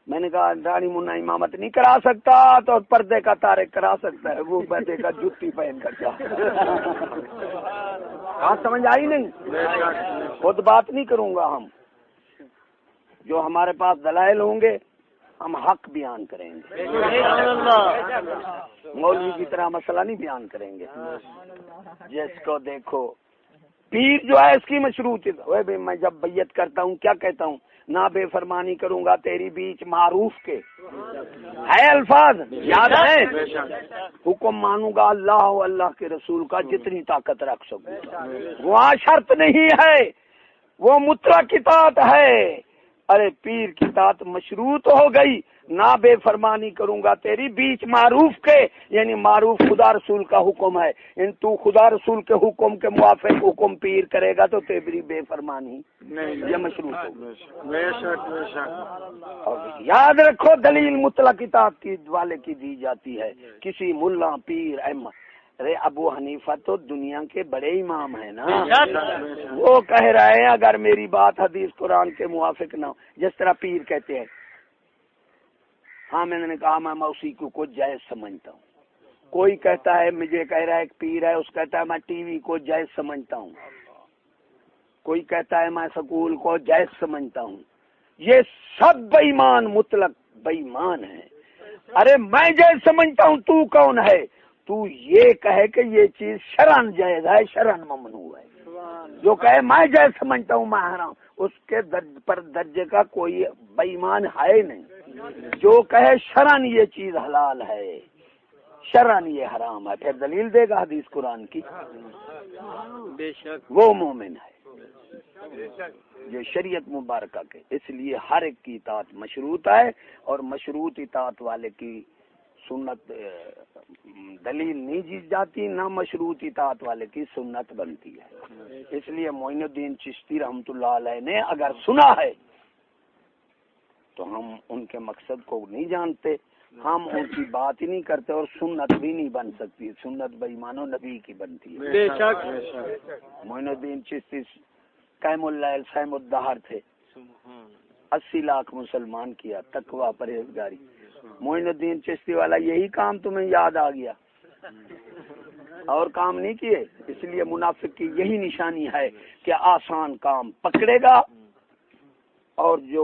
میں نے کہا داڑھی منا امامت نہیں کرا سکتا تو پردے کا تارک کرا سکتا ہے، وہ پردے کا جوتی پہن کر جا۔ بات سمجھ آئی نہیں؟ خود بات نہیں کروں گا، ہم جو ہمارے پاس دلائل ہوں گے ہم حق بیان کریں گے، مولوی کی طرح مسئلہ نہیں بیان کریں گے۔ جس کو دیکھو پیر جو ہے اس کی مشروط ہے، میں جب بیعت کرتا ہوں کیا کہتا ہوں؟ نہ بے فرمانی کروں گا تیری بیچ معروف کے، ہے الفاظ یاد ہے؟ حکم مانوں گا اللہ و اللہ کے رسول کا جتنی طاقت رکھ سکوں، وہاں شرط نہیں ہے، وہ مطلق اطاعت ہے۔ ارے پیر کی اطاعت مشروط ہو گئی، نہ بے فرمانی کروں گا تیری بیچ معروف کے، یعنی معروف خدا رسول کا حکم ہے، ان تو خدا رسول کے حکم کے موافق حکم پیر کرے گا تو تیری بے فرمانی یہ مشروط ہوگی۔ یاد رکھو دلیل مطلق اطاعت کی والے کی دی جاتی ہے، کسی ملا پیر احمد۔ ارے ابو حنیفہ تو دنیا کے بڑے امام ہیں نا، وہ کہہ رہے ہیں اگر میری بات حدیث قرآن کے موافق نہ ہو، جس طرح پیر کہتے ہیں۔ ہاں میں نے کہا میں موسیقی کو جائز سمجھتا ہوں، کوئی کہتا ہے مجھے کہہ رہا ہے ایک پیر ہے، اس کہتا ہے میں ٹی وی کو جائز سمجھتا ہوں، کوئی کہتا ہے میں سکول کو جائز سمجھتا ہوں، یہ سب بے ایمان مطلق بے ایمان ہے۔ ارے میں جائز سمجھتا ہوں، تو کون ہے؟ تو یہ کہے کہ یہ چیز شرعن جائز ہے، شرعن ممنوع ہے۔ جو کہے میں جائز سمجھتا ہوں میں حرام، اس کے پر درجے کا کوئی بے ایمان ہے نہیں۔ جو کہے شرعن یہ چیز حلال ہے، شرعن یہ حرام ہے، پھر دلیل دے گا حدیث قرآن کی، بے شک وہ مومن ہے یہ شریعت مبارکہ کے۔ اس لیے ہر ایک کی اطاعت مشروط ہے، اور مشروط اطاعت والے کی سنت دلیل نہیں جیت جاتی، نہ مشروط اطاعت والے کی سنت بنتی ہے۔ اس لیے معین الدین چشتی رحمۃ اللہ علیہ نے اگر سنا ہے تو ہم ان کے مقصد کو نہیں جانتے، ہم ان کی بات ہی نہیں کرتے، اور سنت بھی نہیں بن سکتی، سنت بے ایمان و نبی کی بنتی ہے۔ بے شک معین الدین چشتی قائم اللیل صائم الدہر تھے، 80 لاکھ مسلمان کیا، تقوی پرہیزگاری۔ معین الدین چشتی والا یہی کام تمہیں یاد آ گیا، اور کام نہیں کیے؟ اس لیے منافق کی یہی نشانی ہے کہ آسان کام پکڑے گا اور جو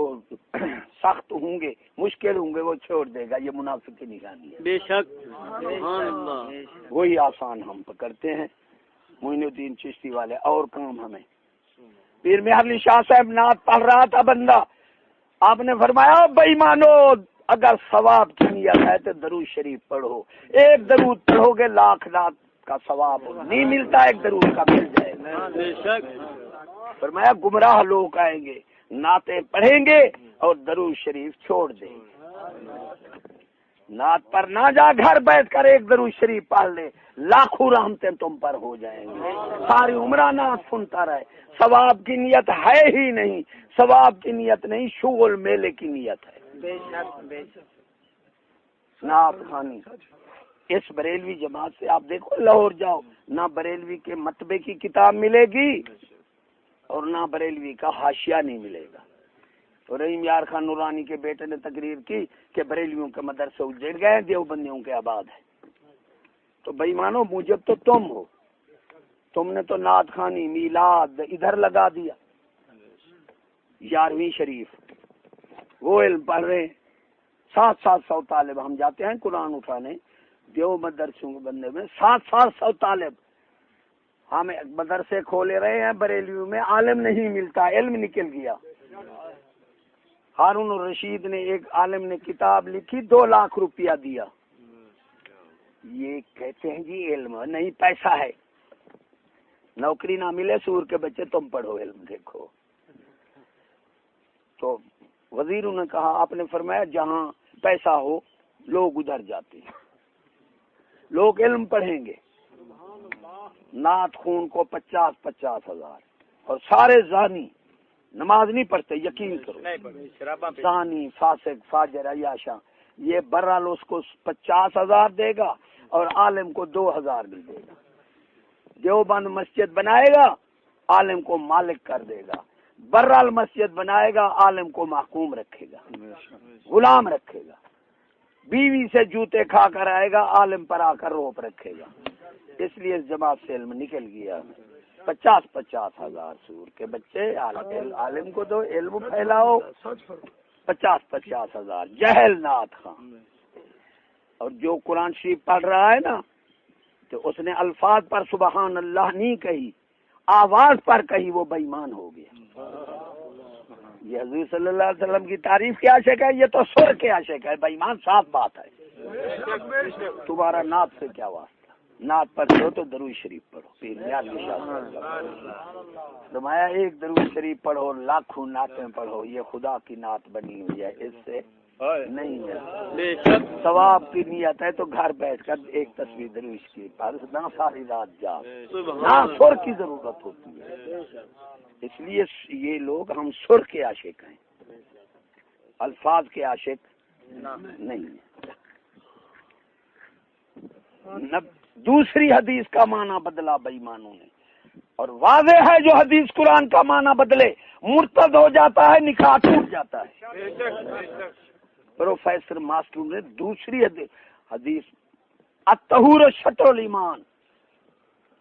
سخت ہوں گے مشکل ہوں گے وہ چھوڑ دے گا، یہ منافق کی نشانی ہے۔ بے شک سبحان اللہ، وہی آسان ہم پکڑتے ہیں معین الدین چشتی والے، اور کام ہمیں۔ پیر مہر علی شاہ صاحب نعت پڑھ رہا تھا بندہ، آپ نے فرمایا بے ایمانو اگر ثواب کی نیت ہے تو درود شریف پڑھو، ایک درود پڑھو گے لاکھ نعت کا ثواب نہیں ملتا، ایک درود کا مل جائے گا۔ بے شک فرمایا گمراہ لوگ آئیں گے، نعتیں پڑھیں گے اور درود شریف چھوڑ دیں گے۔ نعت پر نہ جا، گھر بیٹھ کر ایک درود شریف پڑھ لے، لاکھوں رحمتیں تم پر ہو جائیں گے، ساری عمرہ نعت سنتا رہے۔ ثواب کی نیت ہے ہی نہیں، ثواب کی نیت نہیں، شغل میلے کی نیت ہے۔ نعت خانی اس بریلوی جماعت سے آپ دیکھو، لاہور جاؤ نہ بریلوی کے مطبع کی کتاب ملے گی اور نہ بریلوی کا حاشیہ نہیں ملے گا، رحیم یار خان نورانی کے بیٹے نے تقریر کی کہ بریلیوں کے مدرسے اجڑ گئے، دیوبندیوں کے آباد ہے. تو بھائی مانو موجب تو تم ہو، تم نے تو نعت خوانی میلاد ادھر لگا دیا. 11ویں شریف وہ علم پڑھ رہے ہیں، 700 طالب. ہم جاتے ہیں قرآن اٹھانے دیو مدرسوں کے بندے میں 700 طالب. ہم مدرسے کھولے رہے ہیں بریلیوں میں، عالم نہیں ملتا، علم نکل گیا. ہارون الرشید نے ایک عالم نے کتاب لکھی 2 لاکھ روپیہ دیا. یہ کہتے ہیں جی علم نہیں پیسہ ہے. نوکری نہ ملے سور کے بچے تم پڑھو علم دیکھو. تو وزیروں نے کہا، آپ نے فرمایا جہاں پیسہ ہو لوگ ادھر جاتے ہیں، لوگ علم پڑھیں گے. نعت خون کو 50 ہزار اور سارے زانی نماز نہیں پڑھتے، یقین کرو، زانی فاسق فاجر عیاشا. یہ برال اس کو 50,000 دے گا اور عالم کو 2,000 بھی دے گا. دیوبند مسجد بنائے گا، عالم کو مالک کر دے گا. برال مسجد بنائے گا، عالم کو محکوم رکھے گا، غلام رکھے گا. بیوی سے جوتے کھا کر آئے گا، عالم پر آ کر روپ رکھے گا. اس لیے اس جماعت سے علم نکل گیا. 50 ہزار سور کے بچے عالم کو دو، علم پھیلاؤ. 50 ہزار جہل نعت خان. اور جو قرآن شریف پڑھ رہا ہے نا تو اس نے الفاظ پر سبحان اللہ نہیں کہی، آواز پر کہی، وہ بے ایمان ہو گیا. یہ حضور صلی اللہ علیہ وسلم کی تعریف کے عاشق ہے، یہ تو سر کے عاشق ہے. بے ایمان صاف بات ہے. تمہارا نعت سے کیا واسطہ؟ نعت پڑھو تو درود شریف پڑھو. پیر میاں کی شان فرمایا ایک درود شریف پڑھو لاکھوں نعتیں پڑھو. یہ خدا کی نعت بنی ہوئی ہے، اس سے نہیں ہے. ثواب کی نیت ہے تو گھر بیٹھ کر ایک تصویر درود کی پڑھ نہ ساری رات جا، نہ سر کی ضرورت ہوتی ہے. اس لیے یہ لوگ ہم سر کے عاشق ہیں، الفاظ کے عاشق نہیں ہیں. دوسری حدیث کا معنی بدلا بے ایمانوں نے، اور واضح ہے جو حدیث قرآن کا معنی بدلے مرتد ہو جاتا ہے، نکاح ٹوٹ جاتا ہے. پروفیسر ماسٹر نے دوسری حدیث الطہور شطر الایمان،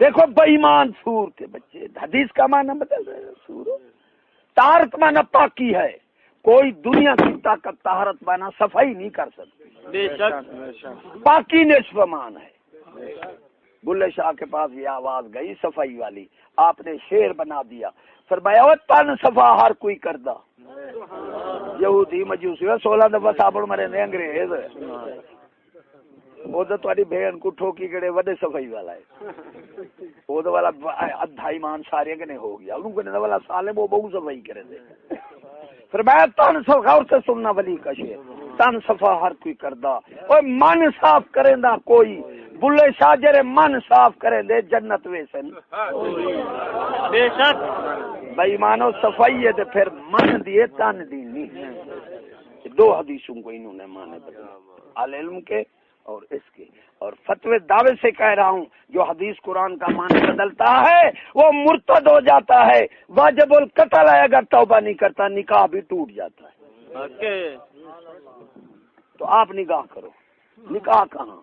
دیکھو بے ایمان سور کے بچے حدیث کا معنی بدل رہے ہیں. سور طہارت معنی پاکی ہے، کوئی دنیا کی طاقت طہارت معنی صفائی نہیں کر سکتی. پاکی نصف مان ہے. بلے شاہ کے پاس یہ آواز گئی صفائی والی، آپ نے شعر بنا دیا. فرمایا وہ تن صفا ہر کوئی کردہ. یہودی مجوسی 16 دفعہ صابن مرے نے انگریز، وہ تو تاری بہن کو ٹھوکی گڑے وڈے صفائی والا ہے. وہ تو والا ادھا ایمان سارے کنے ہو گیا، انہوں کنے والا سالم وہ بہت صفائی کرے دے. فرمایا تن صفا، غور سے سننا ولی کا شعر، تن صفا ہر کوئی کردہ. اوے من صاف کریں دا کوئی، بلے شاہ جرے من صاف کریں دے جنت ویسن. بے شک بے ایمانو صفائی ہے تے پھر من دیے تن دی نہیں. 2 حدیثوں کو انہوں نے مانے بدلے، علم کے اور اس کے. اور فتوی دعوے سے کہہ رہا ہوں جو حدیث قرآن کا معنی بدلتا ہے وہ مرتد ہو جاتا ہے. واجب القتل ہے، اگر توبہ نہیں کرتا نکاح بھی ٹوٹ جاتا ہے. تو آپ نکاح کرو. نکاح کہاں؟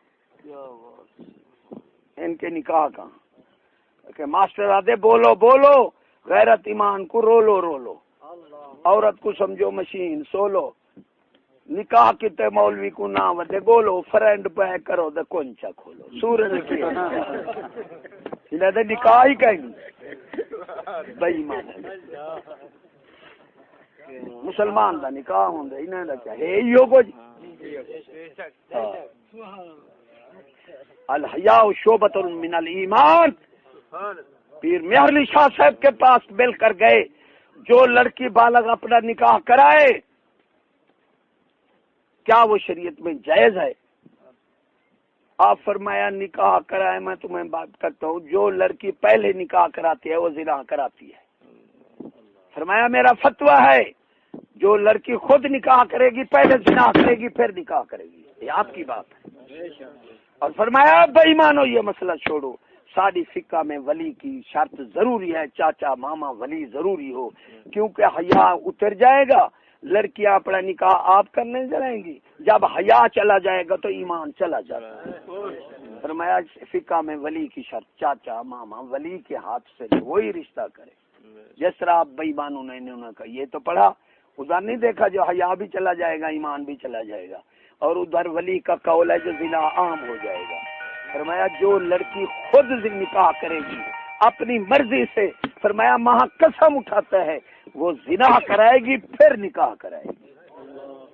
ان کے نکاح کہاں کہ ماسٹر آدھے بولو بولو، غیرت ایمان کو رولو رولو، عورت کو سمجھو مشین سولو. نکاح کتے مولوی کو نہ ودے گولو، فرینڈ پہ کرو دے کونچا کھولو. سورج کی انہیں دے نکاح ہی کہیں بے ایمان ہے. مسلمان دا نکاح ہوں دے انہیں دا کیا ہے یہ کچھ. الحیاء شعبۃ من الایمان. پیر میاں علی شاہ صاحب کے پاس مل کر گئے، جو لڑکی بالغ اپنا نکاح کرائے کیا وہ شریعت میں جائز ہے؟ آپ فرمایا نکاح کرائے، میں تمہیں بات کرتا ہوں جو لڑکی پہلے نکاح کراتی ہے وہ زنا کراتی ہے. فرمایا میرا فتویٰ ہے جو لڑکی خود نکاح کرے گی پہلے زنا کرے گی پھر نکاح کرے گی. یہ آپ کی بات ہے. اور فرمایا بے ایمانو یہ مسئلہ چھوڑو، ساری فقہ میں ولی کی شرط ضروری ہے، چاچا ماما ولی ضروری ہو، کیونکہ حیا اتر جائے گا لڑکیاں اپنا نکاح آپ کرنے جائیں گی، جب حیا چلا جائے گا تو ایمان چلا جاتا ہے۔ فرمایا فقہ میں ولی کی شرط چاچا ماما ولی کے ہاتھ سے وہی رشتہ کرے، جس طرح آپ بےایمانوں نے انہوں نے کہا یہ تو پڑھا، ادھر نہیں دیکھا جو حیا بھی چلا جائے گا ایمان بھی چلا جائے گا، اور ادھر ولی کا قول ہے جو زنا عام ہو جائے گا۔ فرمایا جو لڑکی خود نکاح کرے گی اپنی مرضی سے، فرمایا ماں قسم اٹھاتا ہے وہ زنا کرائے گی پھر نکاح کرائے گی۔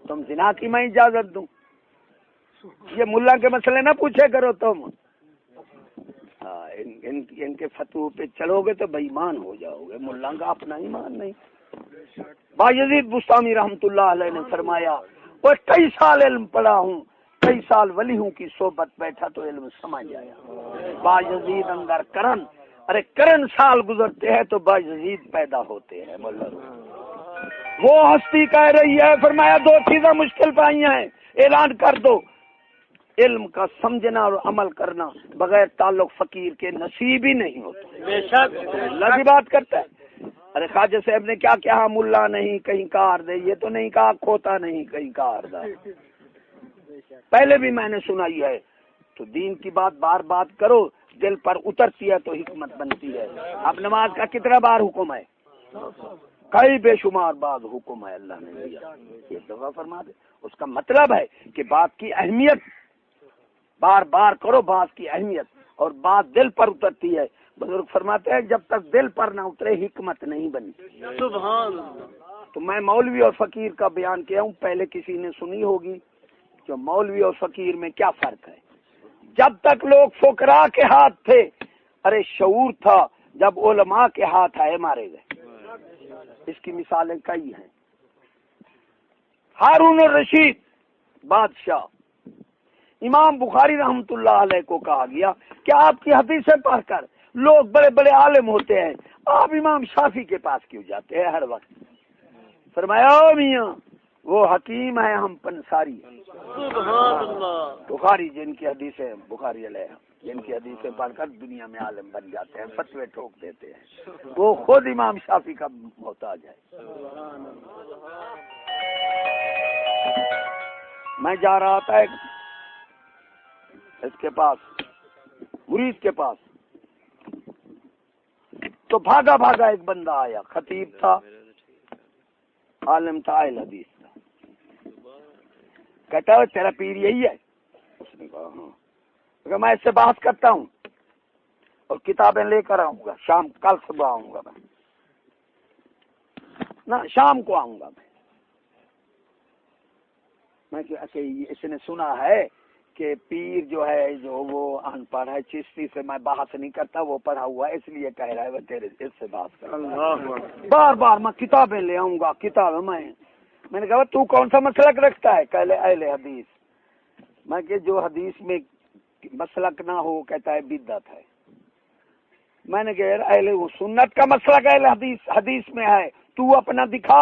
تم زنا کی میں اجازت دوں؟ یہ ملا کے مسئلے نہ پوچھے کرو تم، ان کے فتوی پہ چلو گے تو بے ایمان ہو جاؤ گے، ملا کا اپنا ایمان نہیں۔ باجزید بستامی رحمت اللہ علیہ نے فرمایا وہ کئی سال علم پڑھا ہوں، کئی سال ولیوں کی صحبت بیٹھا تو علم سمجھ آیا۔ باجزید اندر کرن، ارے کرن سال گزرتے ہیں تو باجزید پیدا ہوتے ہیں۔ وہ ہستی کہہ رہی ہے، فرمایا دو چیزیں مشکل پائی ہیں، اعلان کر دو، علم کا سمجھنا اور عمل کرنا بغیر تعلق فقیر کے نصیب ہی نہیں ہوتا۔ بے شک اللہ کی بات کرتا ہے۔ ارے خواجہ صاحب نے کیا کہا، ملا نہیں کہیں کار دے، یہ تو نہیں کہا کھوتا نہیں کہیں کار دا، پہلے بھی میں نے سنائی ہے۔ تو دین کی بات بار بات کرو، دل پر اترتی ہے تو حکمت بنتی ہے۔ اب نماز کا کتنا بار حکم ہے؟ کئی بے شمار بعد حکم ہے اللہ نے دیا، ایک دفعہ فرما دے۔ اس کا مطلب ہے کہ بات کی اہمیت بار بار کرو، بات کی اہمیت، اور بات دل پر اترتی ہے۔ بزرگ فرماتے ہیں جب تک دل پر نہ اترے حکمت نہیں بنی۔ سبحان اللہ۔ تو میں مولوی اور فقیر کا بیان کیا ہوں، پہلے کسی نے سنی ہوگی جو مولوی اور فقیر میں کیا فرق ہے۔ جب تک لوگ فقراء کے ہاتھ تھے ارے شعور تھا، جب علماء کے ہاتھ آئے مارے گئے۔ اس کی مثالیں کئی ہیں۔ ہارون الرشید بادشاہ، امام بخاری رحمت اللہ علیہ کو کہا گیا کہ آپ کی حدیثیں پڑھ کر لوگ بڑے بڑے عالم ہوتے ہیں، آپ امام شافعی کے پاس کیوں جاتے ہیں ہر وقت؟ فرمایا او میاں وہ حکیم ہے، ہم پنساری ہیں۔ سبحان اللہ۔ بخاری جن کی حدیثیں بخاری علیہ جن کی حدیثیں پڑھ کر دنیا میں عالم بن جاتے ہیں، فتوے ٹھوک دیتے ہیں، وہ خود امام شافعی کا محتاج ہے۔ میں جا رہا تھا ایک اس کے پاس مرید کے پاس، تو بھاگا بھاگا ایک بندہ آیا، خطیب تھا، عالم تھا، اہل حدیث تھا۔ کہتا ہے تیرا پیر یہی ہے؟ اس نے کہا ہاں۔ کہ میں اس سے بحث کرتا ہوں اور کتابیں لے کر آؤں گا، شام کل صبح آؤں گا، میں نہ شام کو آؤں گا۔ میں کہ اچھا اس نے سنا ہے کہ پیر جو ہے جو وہ ان پڑھ ہے، چشتی سے میں بحث نہیں کرتا، وہ پڑھا ہوا ہے، اس لیے کہہ رہا ہے وہ تیرے اس سے بحث کر۔ بار بار میں کتابیں لے آؤں گا، کتابیں میں نے کہا تو کون سا مسلک رکھتا ہے؟ کہ اہل حدیث۔ میں کہ جو حدیث میں مسلک نہ ہو کہتا ہے بدعت ہے۔ میں نے کہا اہل سنت کا مسلک اہل حدیث میں ہے، تو اپنا دکھا۔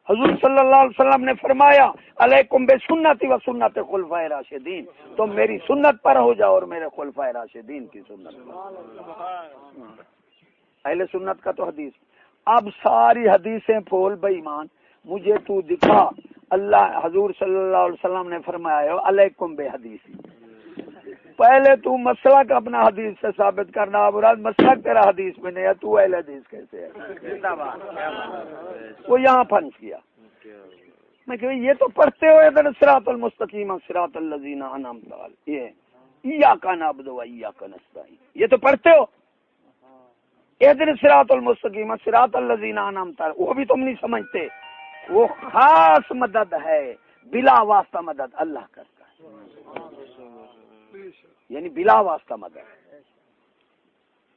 حضور صلی اللہ علیہ وسلم نے فرمایا علیکم بسنتی و سنت خلفائے راشدین، تم میری سنت پر ہو جاؤ اور میرے خلفائے راشدین کی سنت پر۔ اہل سنت کا تو حدیث۔ اب ساری حدیثیں پھول بے ایمان، مجھے تو دکھا اللہ حضور صلی اللہ علیہ وسلم نے فرمایا علیکم بے حدیث۔ پہلے تو مسلک اپنا حدیث سے ثابت کرنا، اب مسلک تیرا حدیث میں نہیں ہے، تو اہل حدیث کیسے ہے؟ وہ یہاں پھنس گیا۔ میں کہ یہ تو پڑھتے ہو ادھر صراط المستقیم صراط الذین انعمت علیہم، یہ ایاک نعبد و ایاک نستعین، یہ تو پڑھتے ہو ادھر صراط المستقیم صراط الذین انعمت علیہم، وہ بھی تم نہیں سمجھتے۔ وہ خاص مدد ہے، بلا واسطہ مدد اللہ کرتا ہے، یعنی بلا واسطہ مدد،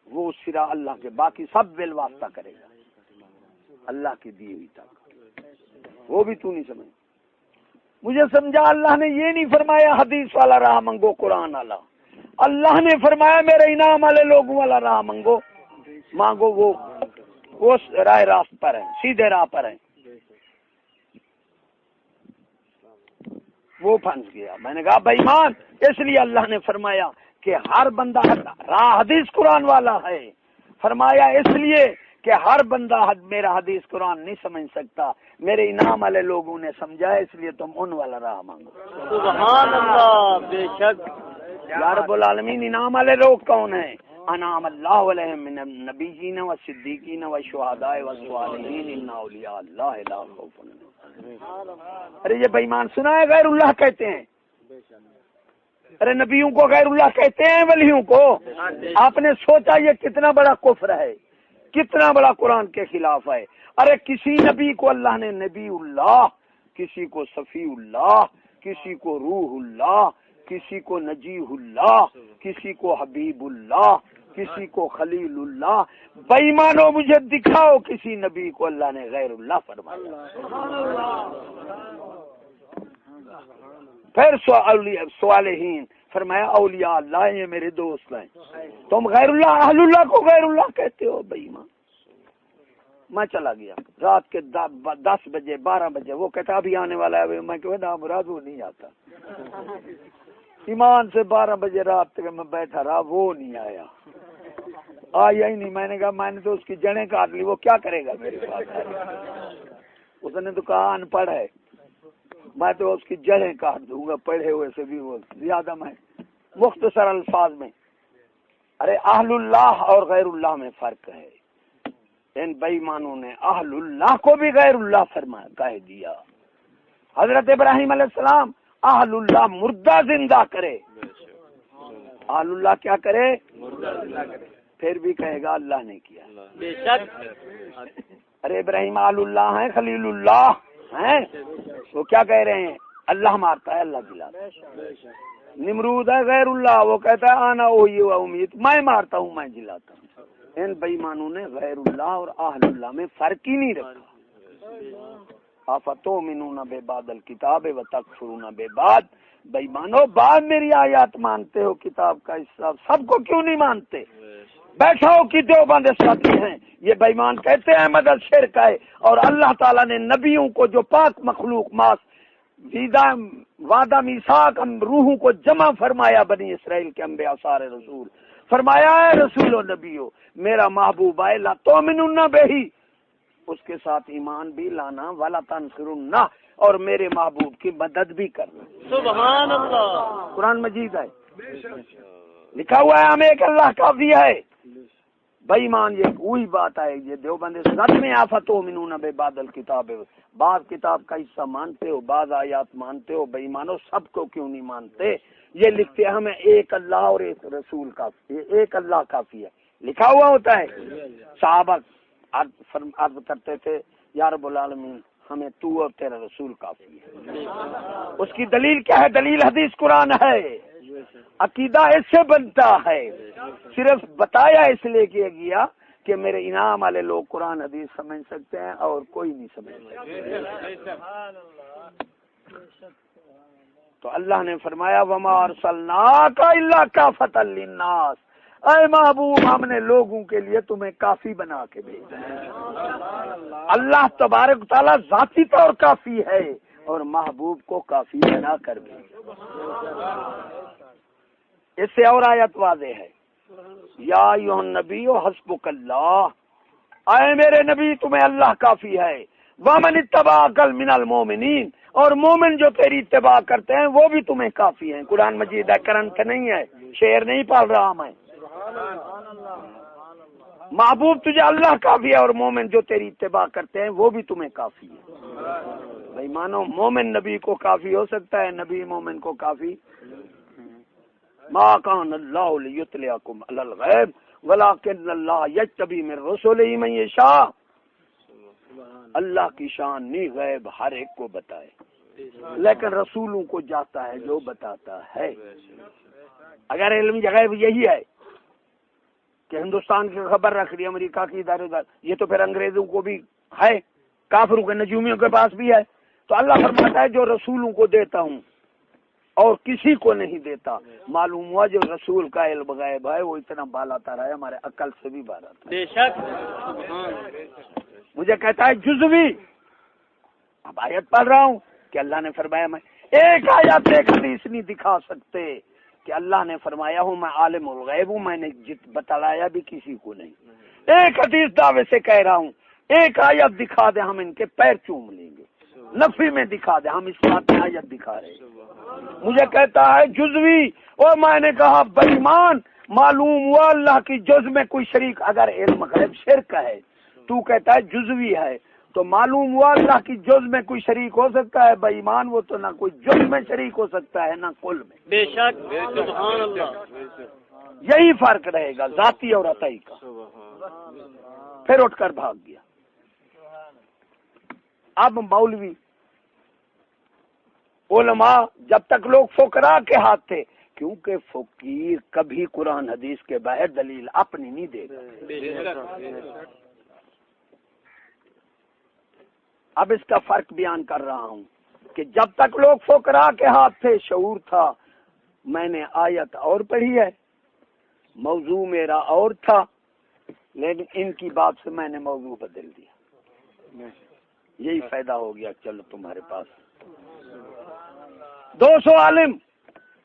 وہ سرا اللہ کے، باقی سب بل واسطہ کرے گا اللہ کی دی ہوئی طاقت، وہ بھی تو نہیں سمجھ۔ مجھے سمجھا اللہ نے یہ نہیں فرمایا حدیث والا راہ منگو قرآن والا، اللہ نے فرمایا میرے انعام والے لوگوں والا راہ مانگو، وہ راہ راست پر ہیں، سیدھے راہ پر ہیں۔ وہ پھنس گیا۔ میں نے کہا بھائی ایمان، اس لیے اللہ نے فرمایا کہ ہر بندہ راہ حدیث قرآن والا ہے، فرمایا اس لیے کہ ہر بندہ میرا حدیث قرآن نہیں سمجھ سکتا، میرے انعام والے لوگوں نے سمجھا ہے، اس لیے تم ان والا راہ مانگو۔ سبحان اللہ، بے شک یا رب العالمین، انعام والے لوگ کون ہیں؟ انعام اللہ علیہم من النبیین والصدیقین والشہداء والصالحین ان اولیاء اللہ لا خوف علیہم۔ ارے یہ بے ایمان سنا ہے غیر اللہ کہتے ہیں، ارے نبیوں کو غیر اللہ کہتے ہیں، ولیوں کو۔ آپ نے سوچا یہ کتنا بڑا کفر ہے، کتنا بڑا قرآن کے خلاف ہے۔ ارے کسی نبی کو اللہ نے نبی اللہ، کسی کو صفی اللہ، کسی کو روح اللہ، کسی کو نجیح اللہ، کسی کو حبیب اللہ، کسی کو خلیل اللہ۔ بے ایمانو مجھے دکھاؤ کسی نبی کو اللہ نے غیر اللہ فرمایا۔ پھر صالحین فرمایا اولیاء اللہ، یہ میرے دوست ہیں۔ تم غیر اللہ، اہل اللہ کو غیر اللہ کہتے ہو، بے ایمان۔ میں چلا گیا رات کے 10 بجے 12 بجے، وہ کہتا ابھی آنے والا ہے، میں کہ نا مراد وہ نہیں آتا۔ ایمان سے 12 بجے رات تک میں بیٹھا رہا، وہ نہیں آیا ہی نہیں۔ میں نے کہا میں نے تو اس کی جڑیں کاٹ لی، وہ کیا کرے گا میرے پاس؟ اس نے تو کہا ان پڑھ ہے، میں تو اس کی جڑیں کاٹ دوں گا، پڑھے ہوئے سے بھی وہ زیادہ۔ میں مختصر الفاظ میں، ارے اہل اللہ اور غیر اللہ میں فرق ہے۔ ان بے ایمانوں نے اہل اللہ کو بھی غیر اللہ فرمایا، کہہ دیا۔ حضرت ابراہیم علیہ السلام اہل اللہ مردہ زندہ کرے، اہل اللہ کیا کرے؟ مردہ زندہ کرے، پھر بھی کہے گا اللہ نے کیا۔ بے شک ارے ابراہیم اہل اللہ ہیں، خلیل اللہ ہیں، وہ کیا کہہ رہے ہیں؟ اللہ مارتا ہے، اللہ دلاتا ہے۔ نمرود ہے غیر اللہ، وہ کہتا ہے آنا وہی امید، میں مارتا ہوں میں جلاتا ہوں۔ ان بے ایمانوں نے غیر اللہ اور اہل اللہ میں فرق ہی نہیں رکھا۔ افتؤمنون ببعض الکتاب وتکفرون ببعض، بے ایمانو بعض میری آیات مانتے ہو، کتاب کا حصہ سب کو کیوں نہیں مانتے؟ بیٹھا ہو کہ دیوبند ساتھی ہیں، یہ بے ایمان کہتے ہیں مدد شرک ہے، اور اللہ تعالیٰ نے نبیوں کو جو پاک مخلوق ماس وعدہ میثاق روحوں کو جمع فرمایا، بنی اسرائیل کے انبیاء سارے رسول، فرمایا ہے رسول و نبیو میرا محبوب ہے، لا تؤمنون بہی، اس کے ساتھ ایمان بھی لانا، ولا تنصرون، اور میرے محبوب کی مدد بھی کرنا۔ سبحان اللہ، قرآن مجید ہے، لکھا ہوا ہے ہمیں ایک اللہ کافی ہے۔ بے ایمان یہ وہی بات ہے، یہ دیوبند سچ میں افتؤمنون ببعض الکتاب، بعض کتاب کا حصہ مانتے ہو، بعض آیات مانتے ہو، بے ایمانو سب کو کیوں نہیں مانتے؟ یہ لکھتے ہیں ہمیں ایک اللہ اور ایک رسول کافی ہے، ایک اللہ کافی ہے، لکھا ہوا ہوتا ہے۔ صحابہ عرض کرتے تھے یا رب العالمین ہمیں تو اور تیرا رسول کافی ہے۔ اس کی دلیل کیا ہے؟ دلیل حدیث قرآن ہے، عقیدہ اس سے بنتا ہے۔ صرف بتایا اس لیے کیا گیا کہ میرے انعام والے لوگ قرآن حدیث سمجھ سکتے ہیں اور کوئی نہیں سمجھ سکتا۔ تو اللہ نے فرمایا وما ارسلناک الا کافۃ للناس، اے محبوب ہم نے لوگوں کے لیے تمہیں کافی بنا کے بھیجا ہے۔ اللہ تبارک تعالیٰ ذاتی طور کافی ہے اور محبوب کو کافی بنا کر بھیجا۔ اس سے اور آیت واضح ہے، یا ایھا النبی حسبک اللہ، اے میرے نبی تمہیں اللہ کافی ہے، ومن اتبعک من المؤمنین، اور مومن جو تیری اتباع کرتے ہیں وہ بھی تمہیں کافی ہیں۔ قرآن مجید ہے، کرنٹ نہیں ہے، شعر نہیں پال رہا میں۔ محبوب تجھے اللہ کافی ہے اور مومن جو تیری اتباع کرتے ہیں وہ بھی تمہیں کافی ہے۔ بھائی مانو مومن نبی کو کافی ہو سکتا ہے، نبی مومن کو کافی۔ ما کان اللہ لیطلعکم علی الغیب ولکن اللہ یجتبی من رسلہ من یشاء، اللہ کی شان نہیں غیب ہر ایک کو بتائے، لیکن رسولوں کو جاتا ہے جو بتاتا ہے۔ اگر علم غیب یہی ہے کہ ہندوستان کی خبر رکھ رہی ہے امریکہ کی ادھر ادھر، یہ تو پھر انگریزوں کو بھی ہے، کافروں کے نجومیوں کے پاس بھی ہے۔ تو اللہ فرماتا ہے جو رسولوں کو دیتا ہوں اور کسی کو نہیں دیتا۔ معلوم ہوا جو رسول کا علم غیب ہے وہ اتنا بالا تر ہے، ہمارے عقل سے بھی بالا تر۔ بے شک مجھے کہتا ہے جزوی، اب آیت پڑھ رہا ہوں کہ اللہ نے فرمایا میں ایک آیت ایک حدیث نہیں دکھا سکتے کہ اللہ نے فرمایا ہوں میں عالم الغیب ہوں، میں نے بتلایا بھی کسی کو نہیں۔ ایک حدیث دعوے سے کہہ رہا ہوں، ایک آیت دکھا دے ہم ان کے پیر چوم لیں گے، نفی میں دکھا دے ہم اس بات میں آیت دکھا رہے ہیں۔ مجھے کہتا ہے جزوی، اور میں نے کہا بے ایمان، معلوم ہوا اللہ کی جز میں کوئی شریک، اگر علم غیب شرک ہے تو کہتا ہے جزوی ہے، تو معلوم ہوا اللہ کی جز میں کوئی شریک ہو سکتا ہے؟ بے ایمان، وہ تو نہ کوئی جز میں شریک ہو سکتا ہے نہ کل میں۔ بے شک، سبحان اللہ۔ یہی فرق رہے گا ذاتی اور عطائی کا۔ پھر اٹھ کر بھاگ گیا۔ اب مولوی علماء جب تک لوگ فقراء کے ہاتھ تھے، کیونکہ فقیر کبھی قرآن حدیث کے باہر دلیل اپنی نہیں دے گا۔ اب اس کا فرق بیان کر رہا ہوں کہ جب تک لوگ فقراء کے ہاتھ تھے شعور تھا، میں نے آیت اور پڑھی ہے، موضوع میرا اور تھا، لیکن ان کی بات سے میں نے موضوع بدل دیا، یہی فائدہ ہو گیا۔ چلو تمہارے پاس 200 عالم،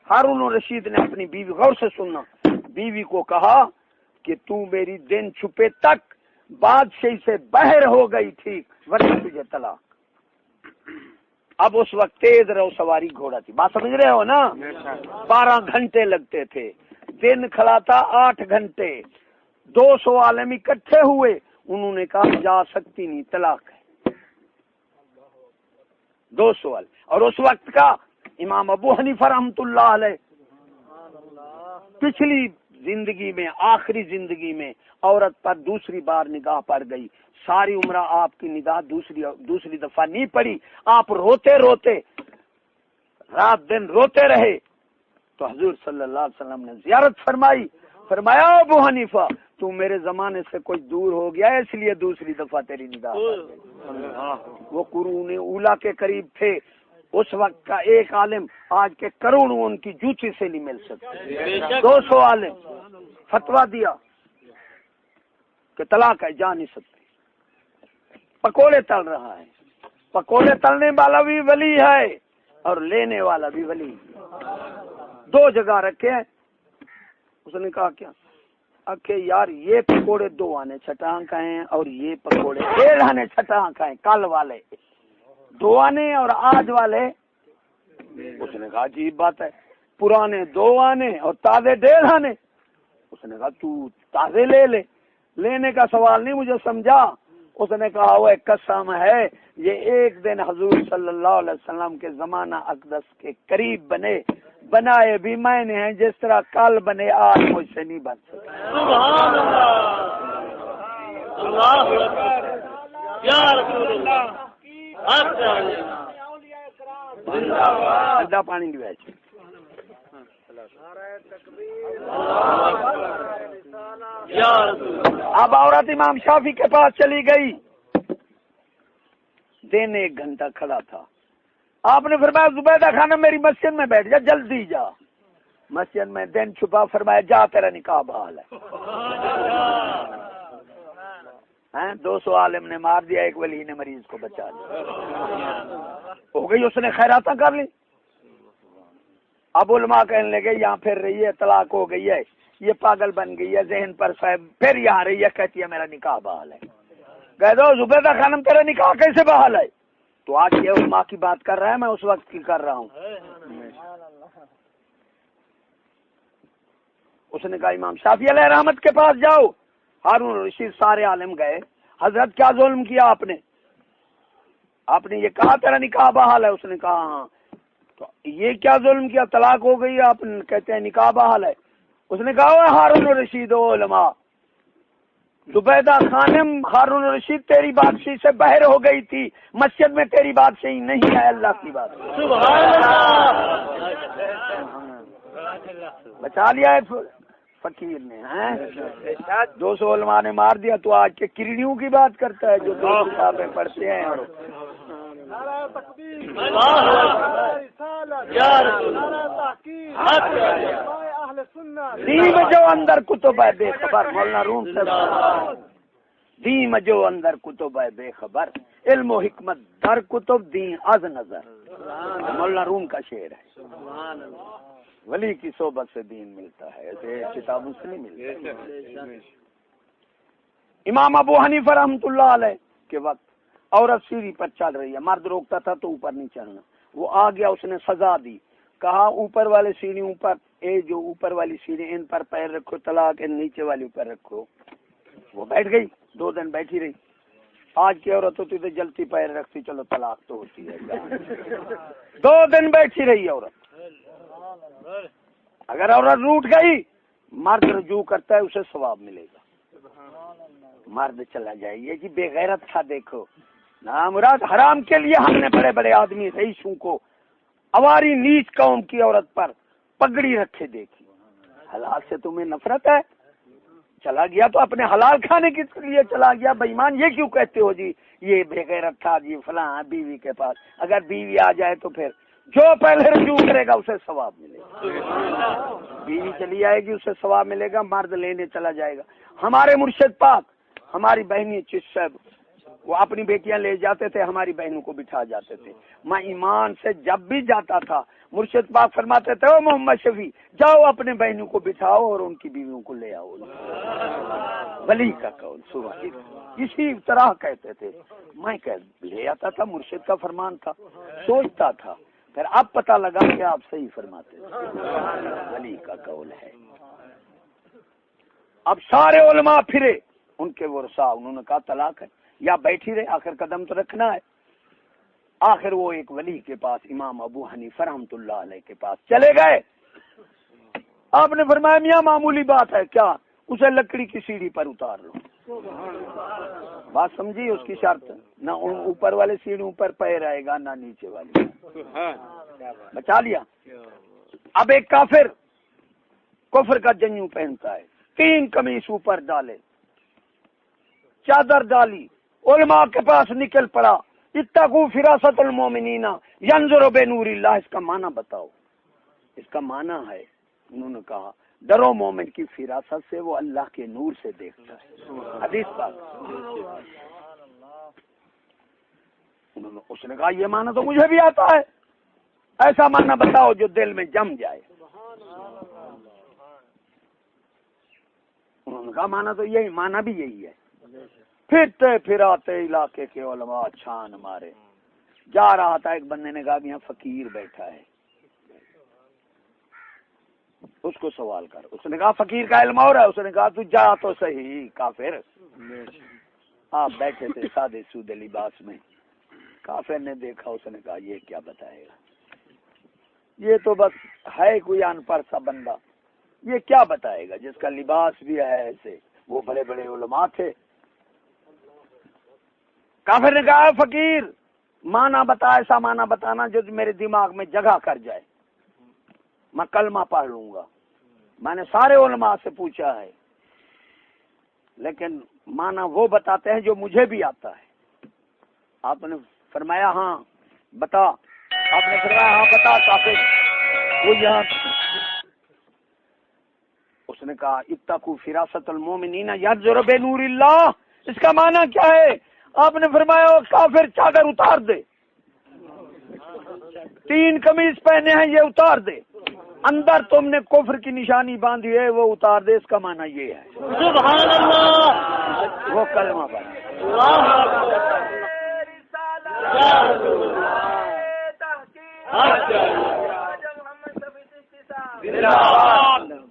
ہارون الرشید نے اپنی بیوی، غور سے سننا، بیوی کو کہا کہ تو میری دن چھپے تک بادشاہی سے باہر ہو گئی تھی، ورنہ تجھے طلاق۔ اب اس وقت تیز رہو سواری گھوڑا تھی، بات سمجھ رہے ہو نا؟ 12 گھنٹے لگتے تھے، دن کھلا تھا 8 گھنٹے۔ 200 عالم اکٹھے ہوئے، انہوں نے کہا جا سکتی نہیں، طلاق ہے۔ 200 عالم، اور اس وقت کا امام ابو حنیفہ رحمۃ اللہ علیہ پچھلی زندگی میں، آخری زندگی میں عورت پر دوسری بار نگاہ پڑ گئی، ساری عمرہ آپ کی نگاہ دوسری دفعہ نہیں پڑی، آپ روتے روتے رات دن روتے رہے، تو حضور صلی اللہ علیہ وسلم نے زیارت فرمائی، فرمایا ابو حنیفہ تو میرے زمانے سے کچھ دور ہو گیا ہے، اس لیے دوسری دفعہ تیری نگاہ پڑ گئی۔ وہ قرون اولا کے قریب تھے، اس وقت کا ایک عالم آج کے کروڑوں ان کی جوتی سے نہیں مل سکتے۔ 200 عالم فتویٰ دیا کہ طلاق ہے، جا نہیں سکتے۔ پکوڑے تل رہا ہے، پکوڑے تلنے والا بھی ولی ہے اور لینے والا بھی ولی، 2 جگہ رکھے ہیں۔ اس نے کہا کیا؟ کہ یار یہ پکوڑے 2 آنے چھٹاں کھائیں اور یہ پکوڑے 1.5 آنے چھٹاں کھائیں، کل والے 2 آنے اور آج والے۔ اس نے کہا عجیب بات ہے، پرانے 2 آنے اور تازے 1.5 آنے۔ اس نے کہا تو تازے لے لے، لینے کا سوال نہیں مجھے سمجھا۔ اس نے کہا وہ ایک قسم ہے، یہ ایک دن حضور صلی اللہ علیہ وسلم کے زمانہ اقدس کے قریب بنائے بھی میں نے ہیں، جس طرح کل بنے آج مجھ سے نہیں بن سکتے۔ سبحان اللہ، اللہ یا رسول اللہ، زندہ پانی کی وجہ۔ اب عورت امام شافعی کے پاس چلی گئی، دن 1 گھنٹہ کھڑا تھا، آپ نے فرمایا زبیدہ خانم میری مسجد میں بیٹھ جا، جلدی جا۔ مسجد میں دن چھپا، فرمایا جا تیرا نکاح بحال ہے۔ 200 عالم نے مار دیا، ایک ولی نے مریض کو بچا دیا، ہو گئی، اس نے خیراتیں کر لی۔ اب علماء کہنے لگے یہاں پھر رہی ہے، طلاق ہو گئی ہے، یہ پاگل بن گئی ہے، ذہن پر صاحب، پھر یہاں رہی ہے، کہتی ہے میرا نکاح بحال ہے۔ کہہ دو زبیدہ خانم تیرا نکاح کیسے بحال ہے؟ تو آج یہ علماء کی بات کر رہا ہے، میں اس وقت کی کر رہا ہوں۔ اس نے کہا امام شافعی علیہ رحمت کے پاس جاؤ۔ ہارون الرشید سارے عالم گئے، حضرت کیا ظلم کیا آپ نے یہ کہا تیرا نکاح بحال ہے؟ اس نے کہا ہاں۔ تو یہ کیا ظلم کیا، طلاق ہو گئی، آپ کہتے ہیں نکاح بحال ہے؟ اس نے کہا ہارون الرشید و علماء، زبیدہ خانم ہارون الرشید تیری بادشاہی سے باہر ہو گئی تھی، مسجد میں تیری بادشاہی نہیں ہے، اللہ کی بات۔ سبحان اللہ، بچا لیا ہے فقیر نے، 200 علماء نے مار دیا، تو آج کے کرڑیوں کی بات کرتا ہے جو 2 کتابیں پڑھتے ہیں۔ دیم جو اندر کتب ہے بے خبر، مولانا روم سے دیم جو اندر کتب ہے بے خبر، علم و حکمت در کتب دین از نظر، مولانا روم کا شعر ہے۔ ولی کی صحبت سے دین ملتا ہے، ایسے کتابوں سے نہیں ملتا۔ امام ابو حنیفہ رحمۃ اللہ علیہ کے وقت عورت سیڑھی پر چل رہی ہے، مرد روکتا تھا تو اوپر نہیں چڑھنا، وہ آ گیا، اس نے سزا دی، کہا اوپر والے سیڑھیوں پر، جو اوپر والی سیڑھی ان پر پیر رکھو، طلاق ان نیچے والی اوپر رکھو۔ وہ بیٹھ گئی، 2 دن بیٹھی رہی۔ آج کی عورت ہوتی تو جلتی پیر رکھتی، چلو طلاق تو ہوتی ہے، 2 دن بیٹھی رہی عورت۔ اگر عورت روٹ گئی، مرد رجوع کرتا ہے، اسے ثواب ملے گا۔ مرد چلا جائے، یہ جی بے غیرت تھا، دیکھو نا مراد، حرام کے لیے ہم نے بڑے بڑے آدمی رئیسوں کو اواری نیچ قوم کی عورت پر پگڑی رکھے دیکھی۔ حلال سے تمہیں نفرت ہے؟ چلا گیا تو اپنے حلال کھانے کے لیے چلا گیا، بے ایمان یہ کیوں کہتے ہو جی یہ بے غیرت تھا جی فلاں بیوی کے پاس؟ اگر بیوی آ جائے تو پھر جو پہلے رجوع کرے گا اسے ثواب ملے گا، بیوی چلی آئے گی اسے ثواب ملے گا، مرد لینے چلا جائے گا۔ ہمارے مرشد پاک، ہماری بہنی چش صاحب، وہ اپنی بیٹیاں لے جاتے تھے، ہماری بہنوں کو بٹھا جاتے تھے۔ میں ایمان سے جب بھی جاتا تھا، مرشد پاک فرماتے تھے، او محمد شفیع جاؤ اپنے بہنوں کو بٹھاؤ اور ان کی بیویوں کو لے آؤ۔ ولی کا قول سبحان، اسی طرح کہتے تھے۔ میں لے آتا تھا، مرشد کا فرمان تھا، سوچتا تھا، پھر اب پتہ لگا کہ آپ صحیح فرماتے تھے، ولی کا قول ہے۔ اب سارے علماء پھرے، ان کے ورثاء، انہوں نے کہا طلاق ہے، یا بیٹھی رہے، آخر قدم تو رکھنا ہے۔ آخر وہ ایک ولی کے پاس، امام ابو حنیفہ رحمۃ اللہ علیہ کے پاس چلے گئے۔ آپ نے فرمایا میاں معمولی بات ہے، کیا؟ اسے لکڑی کی سیڑھی پر اتار لو۔ بات سمجھی؟ اس کی شرط نہ اوپر والے سیڑھیوں پر پیر آئے گا، نہ نیچے والی۔ بچا لیا۔ اب ایک کافر کفر کا جنیوں پہنتا ہے، 3 قمیص اوپر ڈالے، چادر ڈالی، علماء کے پاس نکل پڑا، اتقوا فراست المومنین ینظر بنور اللہ۔ اس کا معنی بتاؤ، اس کا معنی ہے، انہوں نے کہا ڈرو مومن کی فراست سے، وہ اللہ کے نور سے دیکھتا ہے، حدیث پاک۔ اس نے کہا یہ معنی تو مجھے بھی آتا ہے، ایسا معنی بتاؤ جو دل میں جم جائے۔ انہوں نے کہا معنی تو یہی، معنی بھی یہی ہے۔ پھرتے پھراتے علاقے کے علماء چھان مارے، جا رہا تھا، ایک بندے نے کہا کہ یہاں فقیر بیٹھا ہے، اس کو سوال کر۔ اس نے کہا فقیر کا علم اور ہے؟ اس نے کہا تو جا تو صحیح کافر۔ آپ بیٹھے تھے سادے سودے لباس میں، کافر نے دیکھا، اس نے کہا یہ کیا بتائے گا، یہ تو بس ہے کوئی ان پڑھ سا بندہ، یہ کیا بتائے گا جس کا لباس بھی ہے ایسے؟ وہ بڑے بڑے علماء تھے۔ کافر نے کہا فقیر معنی بتا، ایسا معنی بتانا جو میرے دماغ میں جگہ کر جائے، میں کلمہ پڑھ لوں گا۔ میں نے سارے علماء سے پوچھا ہے، لیکن معنی وہ بتاتے ہیں جو مجھے بھی آتا ہے۔ آپ نے فرمایا ہاں بتا، آپ نے فرمایا ہاں بتا کافر۔ وہ یہاں اس نے کہا اتقوا فراست المومنین ینظر بنور اللہ، اس کا معنی کیا ہے؟ آپ نے فرمایا کافر چادر اتار دے، 3 قمیص پہنے ہیں یہ اتار دے، اندر تم نے کفر کی نشانی باندھی ہے وہ اتار دے، اس کا معنی یہ ہے۔ سبحان اللہ، وہ کلمہ پڑھ۔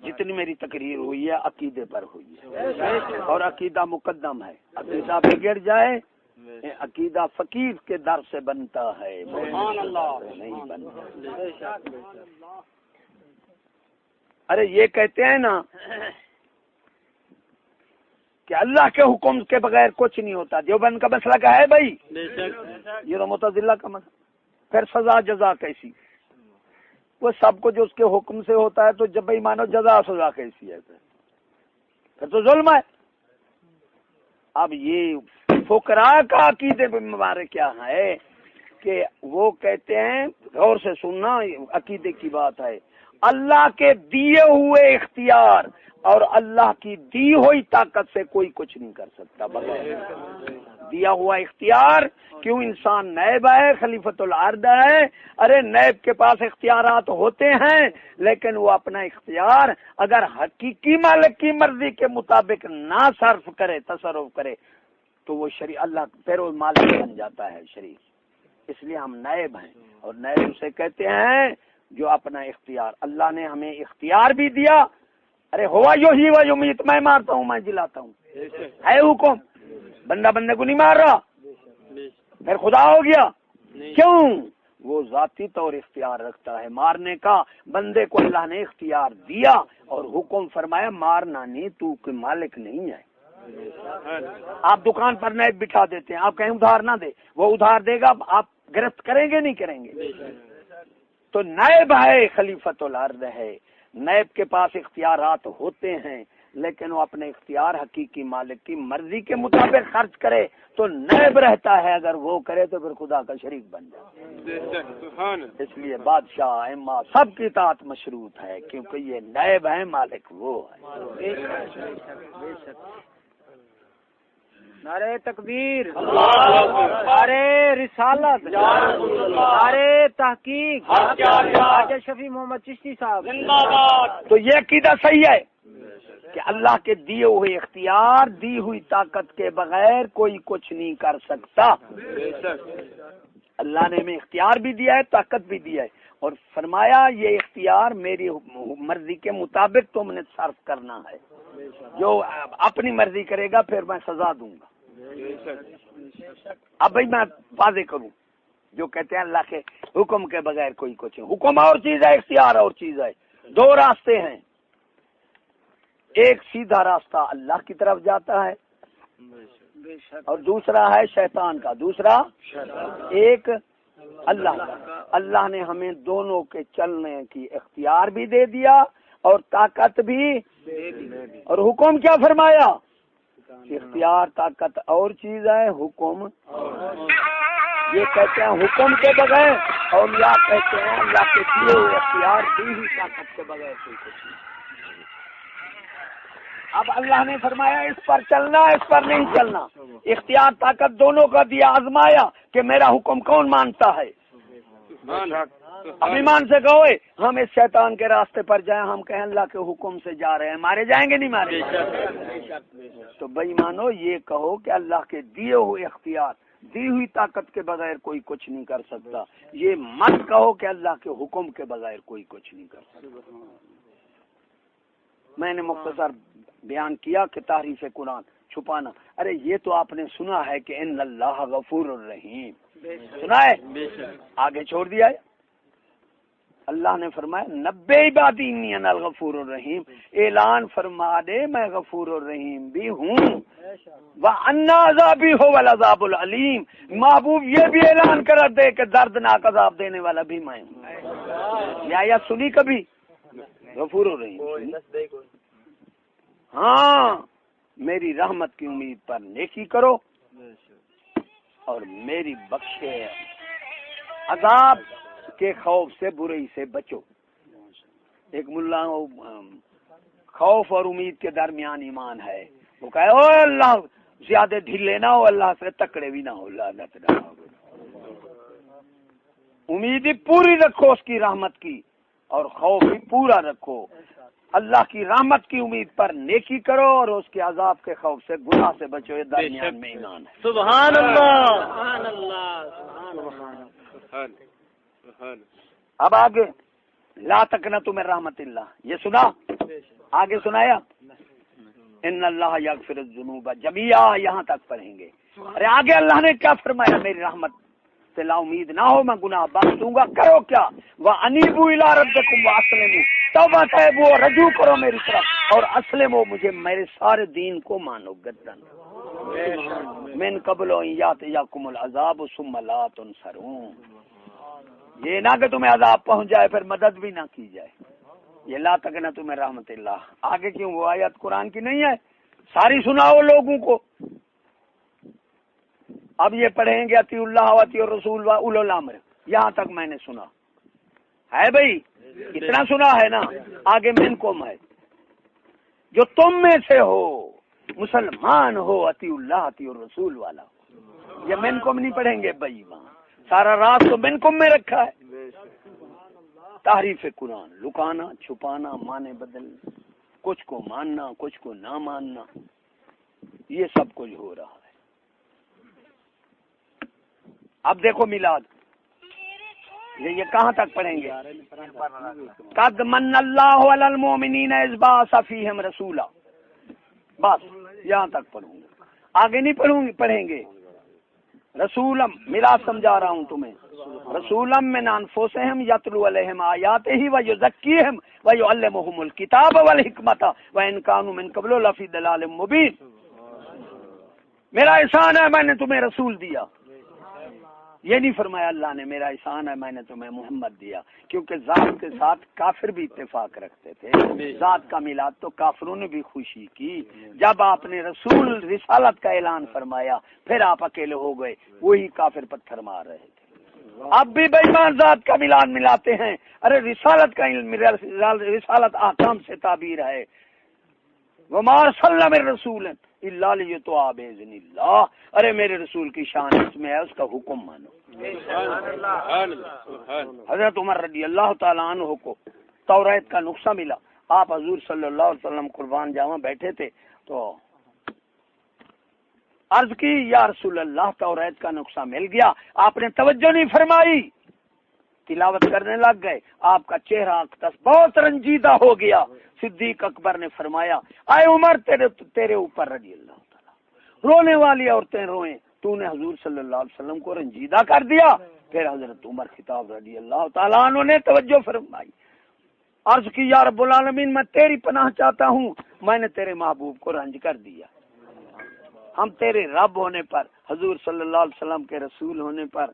جتنی میری تقریر ہوئی ہے عقیدے پر ہوئی ہے، اور عقیدہ مقدم ہے۔ عقیدہ بگڑ جائے، عقیدہ فقیر کے در سے بنتا ہے، نہیں بنتا۔ ارے یہ کہتے ہیں نا کہ اللہ کے حکم کے بغیر کچھ نہیں ہوتا، دیوبند کا مسئلہ کیا ہے بھائی؟ یہ تو معتزلہ کا مسئلہ۔ پھر سزا جزا کیسی؟ وہ سب کو جو اس کے حکم سے ہوتا ہے تو جب بھائی مانو جزا سزا کیسی ہے؟ پھر تو ظلم ہے۔ اب یہ فقراء کا عقیدے پہ ہمارے کیا ہے کہ وہ کہتے ہیں، غور سے سننا، عقیدے کی بات ہے، اللہ کے دیے ہوئے اختیار اور اللہ کی دی ہوئی طاقت سے کوئی کچھ نہیں کر سکتا بغیر دیا ہوا اختیار. کیوں انسان نیب ہے, خلیفۃ الارض ہے. ارے نیب کے پاس اختیارات ہوتے ہیں, لیکن وہ اپنا اختیار اگر حقیقی مالک کی مرضی کے مطابق نہ صرف کرے, تصرف کرے, تو وہ شریع اللہ پھر وہ مالک بن جاتا ہے شریف. اس لیے ہم نیب ہیں, اور نیب اسے کہتے ہیں جو اپنا اختیار, اللہ نے ہمیں اختیار بھی دیا. ارے ہوا یحیی و یمیت, میں مارتا ہوں میں جلاتا ہوں, ہے حکم. بندہ بندے کو نہیں مار رہا, پھر خدا ہو گیا. کیوں؟ وہ ذاتی طور اختیار رکھتا ہے مارنے کا. بندے کو اللہ نے اختیار دیا اور حکم فرمایا مارنا نہیں, تو کوئی مالک نہیں ہے. آپ دکان پر نیب بٹھا دیتے ہیں, آپ کہیں ادھار نہ دے, وہ ادھار دے گا, آپ گرفت کریں گے نہیں کریں گے؟ تو نیب ہے, خلیفۃ الارض ہے. نیب کے پاس اختیارات ہوتے ہیں, لیکن وہ اپنے اختیار حقیقی مالک کی مرضی کے مطابق خرچ کرے تو نیب رہتا ہے, اگر وہ کرے تو پھر خدا کا شریک بن جائے. اس لیے بادشاہ ائمہ سب کی اطاعت مشروط ہے, کیونکہ یہ نیب ہے, مالک وہ ہے. نعرہ تکبیر, نعرہ رسالت, نعرہ تحقیق, خواجہ شفیع محمد چشتی صاحب. تو یہ عقیدہ صحیح ہے کہ اللہ کے دیے ہوئے اختیار, دی ہوئی طاقت کے بغیر کوئی کچھ نہیں کر سکتا. اللہ نے ہمیں اختیار بھی دیا ہے, طاقت بھی دیا ہے, اور فرمایا یہ اختیار میری مرضی کے مطابق تم نے صرف کرنا ہے. جو اپنی مرضی کرے گا پھر میں سزا دوں گا. اب بھائی میں واضح کروں, جو کہتے ہیں اللہ کے حکم کے بغیر کوئی کچھ ہے. حکم اور چیز ہے, اختیار اور چیز ہے. دو راستے ہیں, ایک سیدھا راستہ اللہ کی طرف جاتا ہے اور دوسرا ہے شیطان کا. دوسرا ایک اللہ کا. اللہ نے ہمیں دونوں کے چلنے کی اختیار بھی دے دیا اور طاقت بھی, اور حکم کیا فرمایا؟ اختیار طاقت اور چیز ہے, حکم. یہ کہتے ہیں حکم کے بغیر, اور یا کہتے ہیں اللہ کے دیے ہوئے اختیار دی ہی طاقت کے بغیر کوئی کچھ نہیں. اب اللہ نے فرمایا اس پر چلنا, اس پر نہیں چلنا. اختیار طاقت دونوں کا دیا, آزمایا کہ میرا حکم کون مانتا ہے. اب ایمان سے کہو ہم اس شیطان کے راستے پر جائیں, ہم کہیں اللہ کے حکم سے جا رہے ہیں, مارے جائیں گے نہیں مارے جائیں؟ تو بے ایمانو یہ کہو کہ اللہ کے دیے ہوئے اختیار, دی ہوئی طاقت کے بغیر کوئی کچھ نہیں کر سکتا. یہ مت کہو کہ اللہ کے حکم کے بغیر کوئی کچھ نہیں کر سکتا. میں نے مختصر بیان کیا کہ تحریف قرآن چھپانا. ارے یہ تو آپ نے سنا ہے کہ ان اللہ غفور الرحیم, سنا ہے, آگے چھوڑ دیا ہے. اللہ نے فرمایا نبے عبادی انی انا الغفور الرحیم, اعلان فرما دے میں غفور الرحیم بھی ہوں, وان عذابی هو العذاب العلیم. محبوب یہ بھی اعلان کر دے کہ دردناک عذاب دینے والا بھی میں ہوں. یا سنی کبھی غفور الرحیم؟ ہاں, میری رحمت کی امید پر نیکی کرو اور میری بخشے عذاب کے خوف سے, برائی سے بچو. ایک ملا خوف اور امید کے درمیان ایمان ہے, وہ کہے او اللہ زیادہ ڈھیلے نہ ہو, اللہ سے تکڑے بھی نہ ہو, لعنت نہ ہو. امید پوری رکھو اس کی رحمت کی, اور خوف بھی پورا رکھو. اللہ کی رحمت کی امید پر نیکی کرو اور اس کے عذاب کے خوف سے, گناہ سے بچو. یہ درمیان میں ایمان ہے. سبحان اللہ, سبحان اللہ, سبحان. اب آگے لا تقنطوا من رحمت اللہ, یہ سنا, آگے سنایا ان اللہ یغفر الذنوب جميعا, یہاں تک پڑھیں گے. ارے آگے اللہ نے کیا فرمایا؟ میری رحمت سے لا امید نہ ہو, میں گناہ بخش دوں گا. کرو کیا؟ وانیبوا الی ربکم واسلموا, توبہ طیبو, رجوع کرو میری طرف, اور اسلموا, مجھے میرے سارے دین کو مانو. گردن من قبل ان یاتیکم العذاب ثم لا تنصرون. یہ نہ کہ تمہیں عذاب پہنچ جائے پھر مدد بھی نہ کی جائے. یہ لا تقنطوا من رحمت اللہ. آگے کیوں وہ آیت قرآن کی نہیں ہے؟ ساری سناؤ لوگوں کو. اب یہ پڑھیں گے اطیعوا اللہ واطیعوا الرسول واولو الامر, یہاں تک میں نے سنا ہے. بھائی اتنا سنا ہے نا. آگے منکم ہے, جو تم میں سے ہو, مسلمان ہو, اطیعوا اللہ اطیعوا الرسول والا. یہ منکم نہیں پڑھیں گے بھائی، وہاں سارا راز تو منکم میں رکھا ہے. تحریف قرآن، لکانا چھپانا، معنی بدلنا، کچھ کو ماننا کچھ کو نہ ماننا، یہ سب کچھ ہو رہا ہے. اب دیکھو میلاد، یہ کہاں تک پڑھیں گے؟ قد من اللہ علی المؤمنین اذ بعث فیہم رسولا، بس یہاں تک پڑھوں گے، آگے نہیں پڑھیں گے. رسولم، میلاد سمجھا رہا ہوں تمہیں، رسولم من انفسہم یتلو علیہم آیاتہ ویزکیہم ویعلمہم الکتاب والحکمۃ وان کانوا من قبل لفی ضلال مبین. میرا احسان ہے میں نے تمہیں رسول دیا. یہ نہیں فرمایا اللہ نے میرا احسان ہے میں نے تمہیں محمد دیا، کیونکہ ذات کے ساتھ کافر بھی اتفاق رکھتے تھے. ذات کا میلاد تو کافروں نے بھی خوشی کی. جب آپ نے رسول رسالت کا اعلان فرمایا پھر آپ اکیلے ہو گئے، وہی کافر پتھر مار رہے تھے. اب بھی بے ایمان ذات کا میلاد ملاتے ہیں. ارے رسالت کا رسالت احکام سے تعبیر ہے. وما ارسلنا من رسول الا لیطاع باذن اللہ. ارے میرے رسول کی شان اس میں ہے، اس کا حکم مانو. حضرت عمر رضی اللہ تعالیٰ عنہ کو توریت کا نسخہ ملا. آپ حضور صلی اللہ علیہ وسلم قربان جاواں بیٹھے تھے تو عرض کی یا رسول اللہ توریت کا نسخہ مل گیا. آپ نے توجہ نہیں فرمائی، تلاوت کرنے لگ گئے. آپ کا چہرہ بہت رنجیدہ ہو گیا. صدیق اکبر نے فرمایا اے عمر تیرے اوپر رضی اللہ تعالیٰ، رونے والی عورتیں روئیں، تو نے حضور صلی اللہ علیہ وسلم کو رنجیدہ کر دیا. پھر حضرت عمر خطاب رضی اللہ تعالیٰ عنہ نے توجہ فرمائی. عرض کی یا رب العالمین میں تیری پناہ چاہتا ہوں، میں نے تیرے محبوب کو رنج کر دیا. ہم تیرے رب ہونے پر، حضور صلی اللہ علیہ وسلم کے رسول ہونے پر،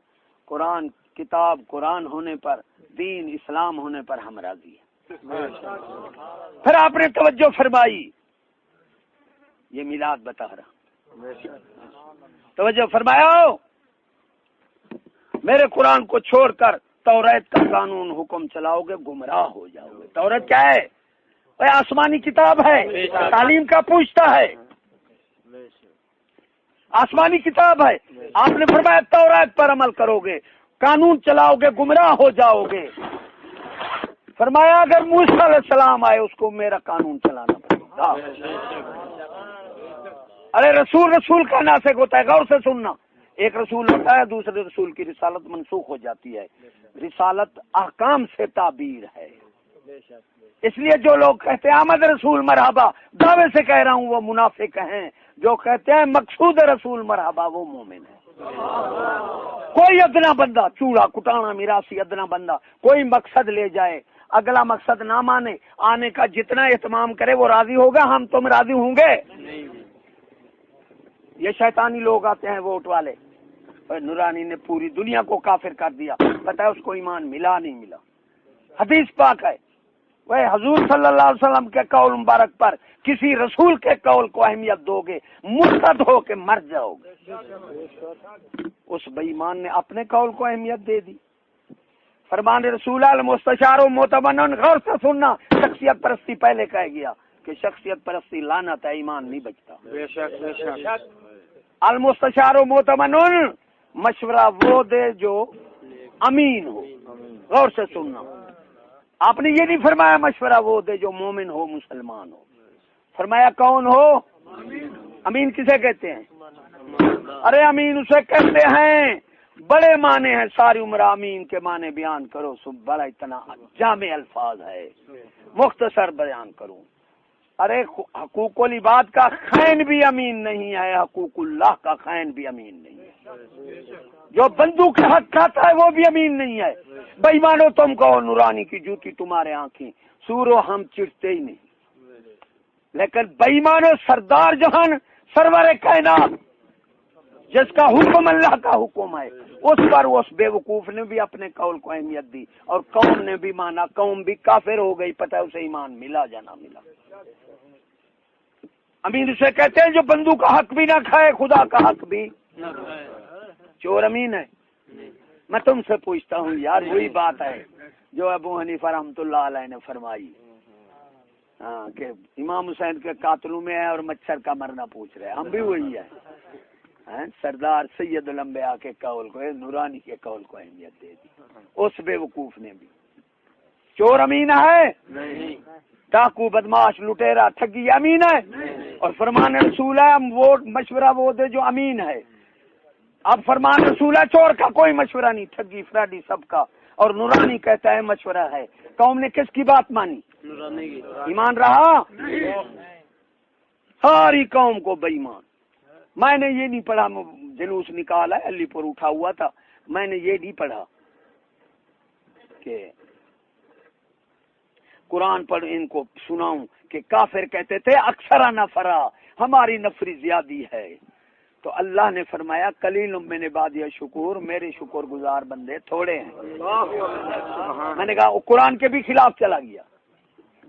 قرآن کتاب قرآن ہونے پر، دین اسلام ہونے پر ہم راضی ہیں. پھر آپ نے توجہ فرمائی. یہ میلاد بتا رہا، توجہ فرمایا. میرے قرآن کو چھوڑ کر توریت کا قانون حکم چلاؤ گے گمراہ ہو جاؤ گے. توریت کیا ہے؟ وہ آسمانی کتاب ہے، تعلیم کا پوچھتا ہے، آسمانی کتاب ہے. آپ نے فرمایا توریت پر عمل کرو گے، قانون چلاؤ گے گمراہ ہو جاؤ گے. فرمایا اگر موسیٰ علیہ السلام آئے اس کو میرا قانون چلانا پڑے گا. ارے رسول کا ناسخ ہوتا ہے، غور سے سننا. ایک رسول ہوتا ہے، دوسرے رسول کی رسالت منسوخ ہو جاتی ہے. رسالت احکام سے تعبیر ہے. اس لیے جو لوگ کہتے ہیں آمد رسول مرحبا، دعوے سے کہہ رہا ہوں وہ منافق ہیں. جو کہتے ہیں مقصود رسول مرحبا وہ مومن ہے. کوئی ادنا بندہ، چوڑا کٹانا میراثی ادنا بندہ کوئی مقصد لے جائے، اگلا مقصد نہ مانے، آنے کا جتنا اہتمام کرے وہ راضی ہوگا؟ ہم تم راضی ہوں گے؟ یہ شیطانی لوگ آتے ہیں ووٹ والے. نورانی نے پوری دنیا کو کافر کر دیا، پتہ ہے اس کو ایمان ملا نہیں ملا. حدیث پاک ہے، وہ حضور صلی اللہ علیہ وسلم کے قول مبارک پر کسی رسول کے قول کو اہمیت دو گے مرتد ہو کے مر جاؤ گے. اس بے ایمان نے اپنے قول کو اہمیت دے دی. فرمان رسول المستشار و معتمن. غور سے سننا، شخصیت پرستی پہلے کہہ گیا کہ شخصیت پرستی لعنت ہے، ایمان نہیں بچتا. بے شک. المستشار و معتمن، مشورہ وہ دے جو امین ہو. غور سے سننا، آپ نے یہ نہیں فرمایا مشورہ وہ دے جو مومن ہو مسلمان ہو. فرمایا کون ہو؟ امین کسے کہتے ہیں؟ ارے امین اسے کہتے ہیں، بڑے معنی ہیں، ساری عمر امین کے معنی بیان کرو، سب بڑا اتنا جامع الفاظ ہے، مختصر بیان کروں. ارے حقوق العباد کا خائن بھی امین نہیں ہے، حقوق اللہ کا خائن بھی امین نہیں ہے. جو بندوق کا حق کھاتا ہے وہ بھی امین نہیں ہے. بے ایمانو تم کہو نورانی کی جوتی تمہارے آنکھیں، سورو ہم چڑھتے ہی نہیں. لیکن بے ایمانو سردار جہان سرور کائنات جس کا حکم اللہ کا حکم ہے، اس پر اس بے وقوف نے بھی اپنے قول کو اہمیت دی اور قوم نے بھی مانا، قوم بھی کافر ہو گئی. پتہ ہے اسے ایمان ملا یا نہ ملا. امین اسے کہتے ہیں جو بندو کا حق بھی نہ کھائے، خدا کا حق بھی. چور امین ہے؟ میں تم سے پوچھتا ہوں یار، وہی بات ہے جو ابو حنیفہ رحمۃ اللہ علیہ نے فرمائی، ہاں، کہ امام حسین کے قاتلوں میں ہے اور مچھر کا مرنا پوچھ رہے. ہم بھی وہی ہے. سردار سید الانبیاء کے قول کو، نورانی کے قول کو اہمیت دے دی. اس بے وقوف نے بھی. چور امین ہے نہیں، ڈاکو بدماش لٹیرا ٹھگی امین ہے، اور فرمان رسول ہے وہ مشورہ وہ دے جو امین ہے. اب فرمان رسول ہے چور کا کوئی مشورہ نہیں، ٹھگی فراڈی سب کا، اور نورانی کہتا ہے مشورہ ہے. قوم نے کس کی بات مانی؟ ایمان رہا؟ ساری قوم کو بے ایمان. میں نے یہ نہیں پڑھا، جلوس نکالا ہے علی پور اٹھا ہوا تھا، میں نے یہ نہیں پڑھا کہ قرآن پڑھ ان کو سناؤں کہ کافر کہتے تھے اکثر نفرا، ہماری نفری زیادی ہے. تو اللہ نے فرمایا قلیل من عبادی شکور، میرے شکر گزار بندے تھوڑے ہیں. میں نے کہا قرآن کے بھی خلاف چلا گیا،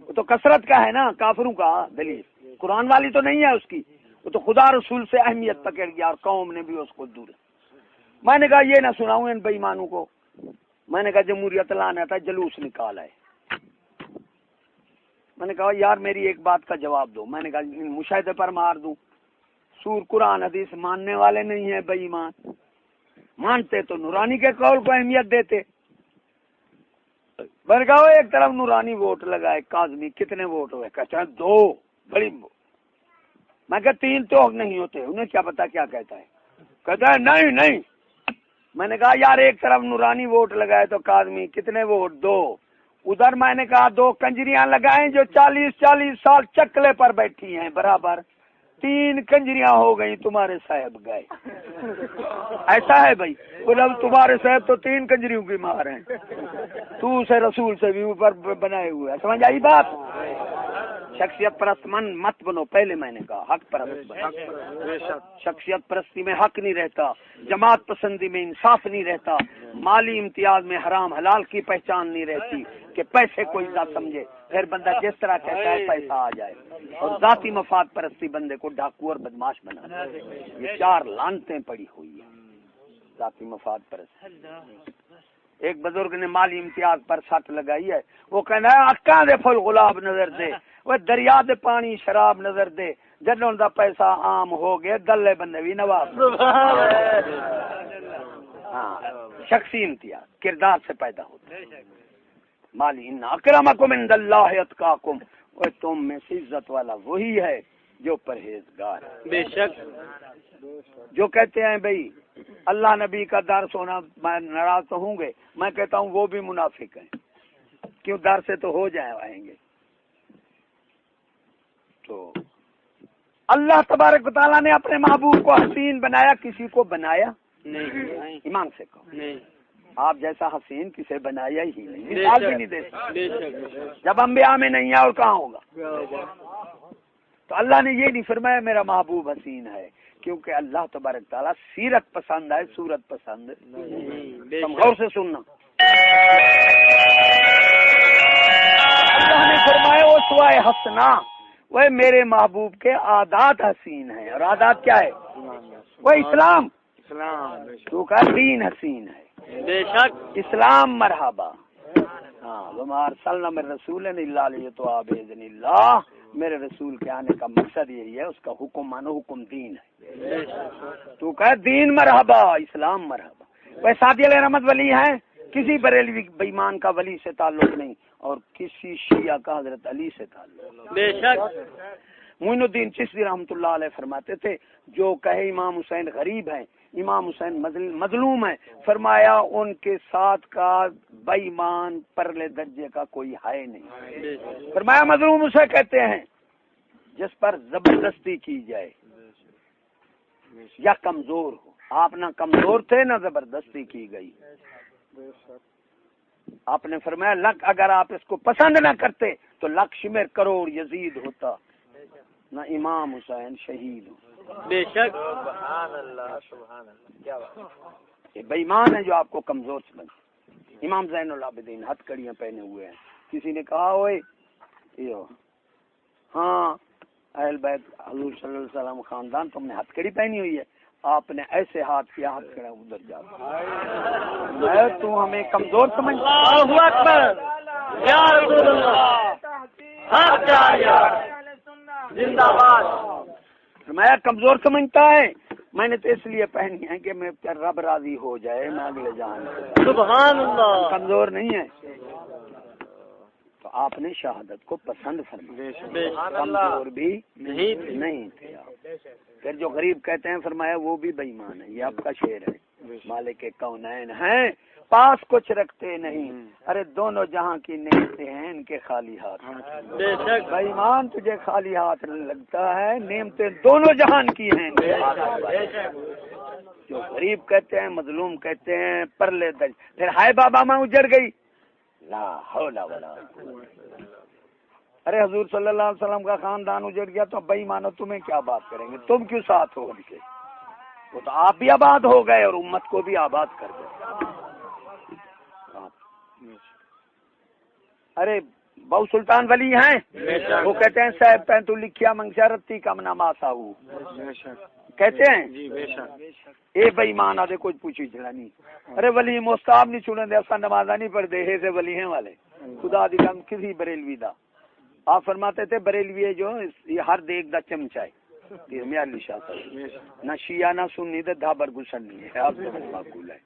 وہ تو کثرت کا ہے نا کافروں کا دلیل، قرآن والی تو نہیں ہے اس کی. وہ تو خدا رسول سے اہمیت پکڑ گیا اور قوم نے بھی اس کو دور. میں نے کہا یہ نہ سناؤں ان بے ایمانوں کو. میں نے کہا جمہوریت لانا تھا، جلوس نکالا ہے. میں نے کہا یار میری ایک بات کا جواب دو. میں نے کہا مشاہدے پر مار دوں. سور قرآن حدیث ماننے والے نہیں ہیں بے ایمان، مانتے تو نورانی کے قول کو اہمیت دیتے. میں نے کہا ایک طرف نورانی ووٹ لگائے، کاظمی کتنے ووٹ ہوئے؟ کہتے ہیں 2. بڑی میں کہا 3 تو نہیں ہوتے، انہیں کیا پتا کیا کہتا ہے. کہتا ہے نہیں. میں نے کہا یار ایک طرف نورانی ووٹ لگائے تو کاظمی کتنے ووٹ؟ 2. ادھر میں نے کہا 2 کنجریاں لگائیں جو 40 سال چکلے پر بیٹھی ہیں برابر. 3 کنجریاں ہو گئی، تمہارے صاحب گئے. ایسا ہے بھائی، تمہارے صاحب تو 3 کنجریوں کی مار ہیں، تو اسے رسول سے بھی اوپر بنائے ہوئے. سمجھ آئی بات؟ شخصیت پرست من مت بنو. پہلے میں نے کہا حق پرست بنو. شخصیت پرستی میں حق نہیں رہتا، جماعت پسندی میں انصاف نہیں رہتا، مالی امتیاز میں حرام حلال کی پہچان نہیں رہتی کہ پیسے کو عزت سمجھے. پھر بندہ جس طرح کہتا ہے پیسہ آ جائے، اور ذاتی مفاد پرستی بندے کو ڈاکو اور بدماش بنا. یہ 4 لعنتیں پڑی ہوئی ہیں ذاتی مفاد پرستی. ایک بزرگ نے مالی امتیاز پر سٹ لگائی ہے، وہ کہنا ہے اکاں دے پھل گلاب نظر دے، وہ دریا دے پانی شراب نظر دے، جدوں دا پیسہ عام ہو گئے دلے بندے بھی نواب. ہاں شخصی امتیاز کردار سے پیدا ہوتا ہے. مالی ان اکرمکم عند اللہ اتقاکم، اور تم میں سے عزت والا وہی ہے جو پرہیزگار ہے. بے شک جو کہتے ہیں بھئی اللہ نبی کا درس ہونا، میں ناراض تو ہوں گے، میں کہتا ہوں وہ بھی منافق ہیں. کیوں؟ در سے تو ہو آئیں گے. تو اللہ تبارک و تعالیٰ نے اپنے محبوب کو حسین بنایا، کسی کو بنایا نہیں. ایمان سے کہو نہیں، آپ جیسا حسین کسے بنایا ہی نہیں، مثال بھی نہیں دے سکتے. جب انبیاء میں نہیں ہے اور کہاں ہوگا؟ تو اللہ نے یہ نہیں فرمایا میرا محبوب حسین ہے، کیونکہ اللہ تبارک تعالیٰ سیرت پسند ہے، صورت پسند. تم غور سے سننا، اللہ نے فرمایا اسوہ حسنہ، وہ میرے محبوب کے عادات حسین ہیں. اور عادات کیا ہے؟ وہ اسلام. تو کا دین حسین ہے. بے شک اسلام مرحبا. ہاں وما ارسلنا من رسول الا لیطاع باذن اللہ، میرے رسول کے آنے کا مقصد یہی ہے، اس کا حکم مانو، حکم دین ہے. تو کہ دین مرحبا، اسلام مرحبا. وہ سعدی علیہ رحمت ولی ہیں، کسی بریلوی بے ایمان کا ولی سے تعلق نہیں، اور کسی شیعہ کا حضرت علی سے تعلق. بے شک معین الدین چشتی رحمۃ اللہ علیہ فرماتے تھے جو کہے امام حسین غریب ہیں، امام حسین مظلوم ہیں، فرمایا ان کے ساتھ کا بے ایمان پرلے درجے کا کوئی ہے نہیں. فرمایا مظلوم اسے کہتے ہیں جس پر زبردستی کی جائے یا کمزور ہو. آپ نہ کمزور تھے نہ زبردستی کی گئی. آپ نے فرمایا لک اگر آپ اس کو پسند نہ کرتے تو لک شمر کروڑ یزید ہوتا، نہ امام حسین شہید ہو. بے شک سبحان اللہ سبحان اللہ. کیا بات، یہ بے ایمان ہے جو آپ کو کمزور سمجھے. امام زین العابدین ہتھ کڑیاں پہنے ہوئے ہیں. کسی نے کہا اوئے ہاں اہل بیت حضور صلی اللہ علیہ وسلم خاندان تم نے ہتھ کڑی پہنی ہوئی ہے. آپ نے ایسے ہاتھ کیا، ہاتھ کڑا ادھر جاتا. تو ہمیں کمزور سمجھتا؟ اللہ اکبر یا رسول اللہ، حق جاری زندہ باد. میں کمزور سمجھتا ہے. میں نے تو اس لیے پہنی ہے کہ میں رب راضی ہو جائے، میں اگلے جان سبحان اللہ، کمزور نہیں ہے، تو آپ نے شہادت کو پسند فرمایا، کمزور بھی نہیں تھے آپ۔ پھر جو غریب کہتے ہیں فرمایا وہ بھی بے ایمان ہے، یہ آپ کا شعر ہے، مالک کونین ہیں پاس کچھ رکھتے نہیں، ارے دونوں جہاں کی نعمتیں ہیں ان کے خالی ہاتھ، بے ایمان تجھے خالی ہاتھ لگتا ہے، نعمتیں دونوں جہان کی ہیں ان کے ہاتھ۔ جو غریب کہتے ہیں، مظلوم کہتے ہیں، پرلے درج، پھر ہائے بابا ماں اجڑ گئی، لا حول ولا قوت۔ ارے حضور صلی اللہ علیہ وسلم کا خاندان اجڑ گیا تو بھائی مانو تمہیں کیا بات کریں گے، تم کیوں ساتھ ہو ان کے؟ وہ تو آپ بھی آباد ہو گئے اور امت کو بھی آباد کر گئے۔ ارے بہو سلطان ولی ہیں، وہ کہتے ہیں صاحب پہ تو لکھیا منگشا رتی کم نماسا ہوں، کہتے ہیں اے بے ایمان آدھے کچھ پوچھی چلا نہیں، ارے ولی مستاب نہیں چھوڑیں دے، اصلا نمازہ نہیں پڑھ دے، سے ولی ہیں والے خدا دی کم کسی بریلوی دا۔ آپ فرماتے تھے بریلوی جو یہ ہر دیکھ دا چمچہ ہے، میاں علی شاہ صاحب، نہ شیعہ نہ سنی دے دھابر گسن نہیں ہے، آپ کو معقول ہے۔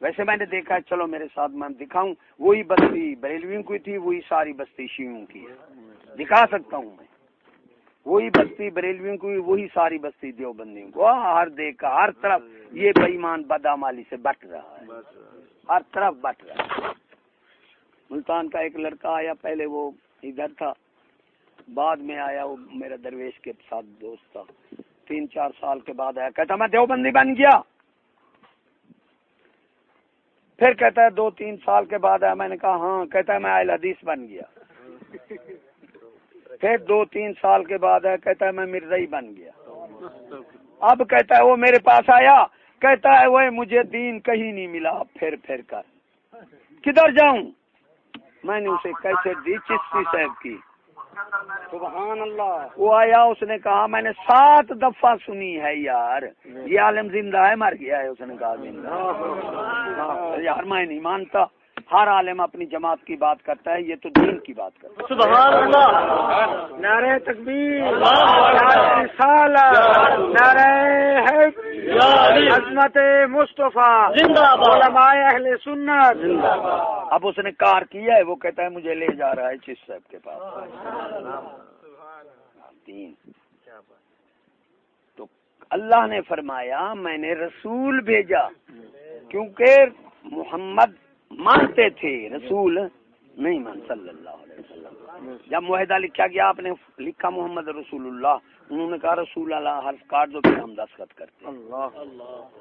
ویسے میں نے دیکھا، چلو میرے ساتھ میں دکھاؤں، وہی بستی بریلویوں کی تھی، وہی ساری بستی شیعوں کی ہے، دکھا سکتا ہوں میں، وہی بستی بریلویوں کی، وہی ساری بستی دیوبندیوں کو، ہر دیکھ ہر طرف یہ بے ایمان بدعمالی سے بٹ رہا ہے، ہر طرف بٹ رہا ہے۔ ملتان کا ایک لڑکا آیا، پہلے وہ ادھر تھا، بعد میں آیا، وہ میرا درویش کے ساتھ دوست تھا، 3-4 سال کے بعد آیا، کہتا میں دیوبندی بن گیا، پھر کہتا ہے 2-3 سال کے بعد آیا، میں نے کہا ہاں، کہتا ہے میں اہل حدیث بن گیا، پھر 2-3 سال کے بعد آیا، کہتا ہے میں مرزائی بن گیا، اب کہتا ہے وہ میرے پاس آیا، کہتا ہے وہ مجھے دین کہیں نہیں ملا، پھر کر کدھر جاؤں؟ میں نے اسے کیسے دی، چشتی صاحب کی، سبحان اللہ۔ وہ آیا، اس نے کہا میں نے 7 دفعہ سنی ہے یار، یہ عالم زندہ ہے مر گیا ہے، اس نے کہا زندہ، یار میں نہیں مانتا، ہر عالم اپنی جماعت کی بات کرتا ہے، یہ تو دین کی بات کرتا ہے۔ سبحان اللہ، نعرہ تکبیر، نعرہ رسالت، نعرہ عظمت مصطفیٰ، علماء اہل سنت۔ اب اس نے کار کیا ہے، وہ کہتا ہے مجھے لے جا رہا ہے چشتی صاحب کے پاس، دین۔ تو اللہ نے فرمایا میں نے رسول بھیجا، کیونکہ محمد مانتے تھے، رسول نہیں مان صلی اللہ علیہ وسلم۔ جب معاہدہ لکھا گیا، آپ نے لکھا محمد رسول اللہ، انہوں نے کہا رسول اللہ حرف کاٹ دو، پھر ہم دستخط کرتے ہیں۔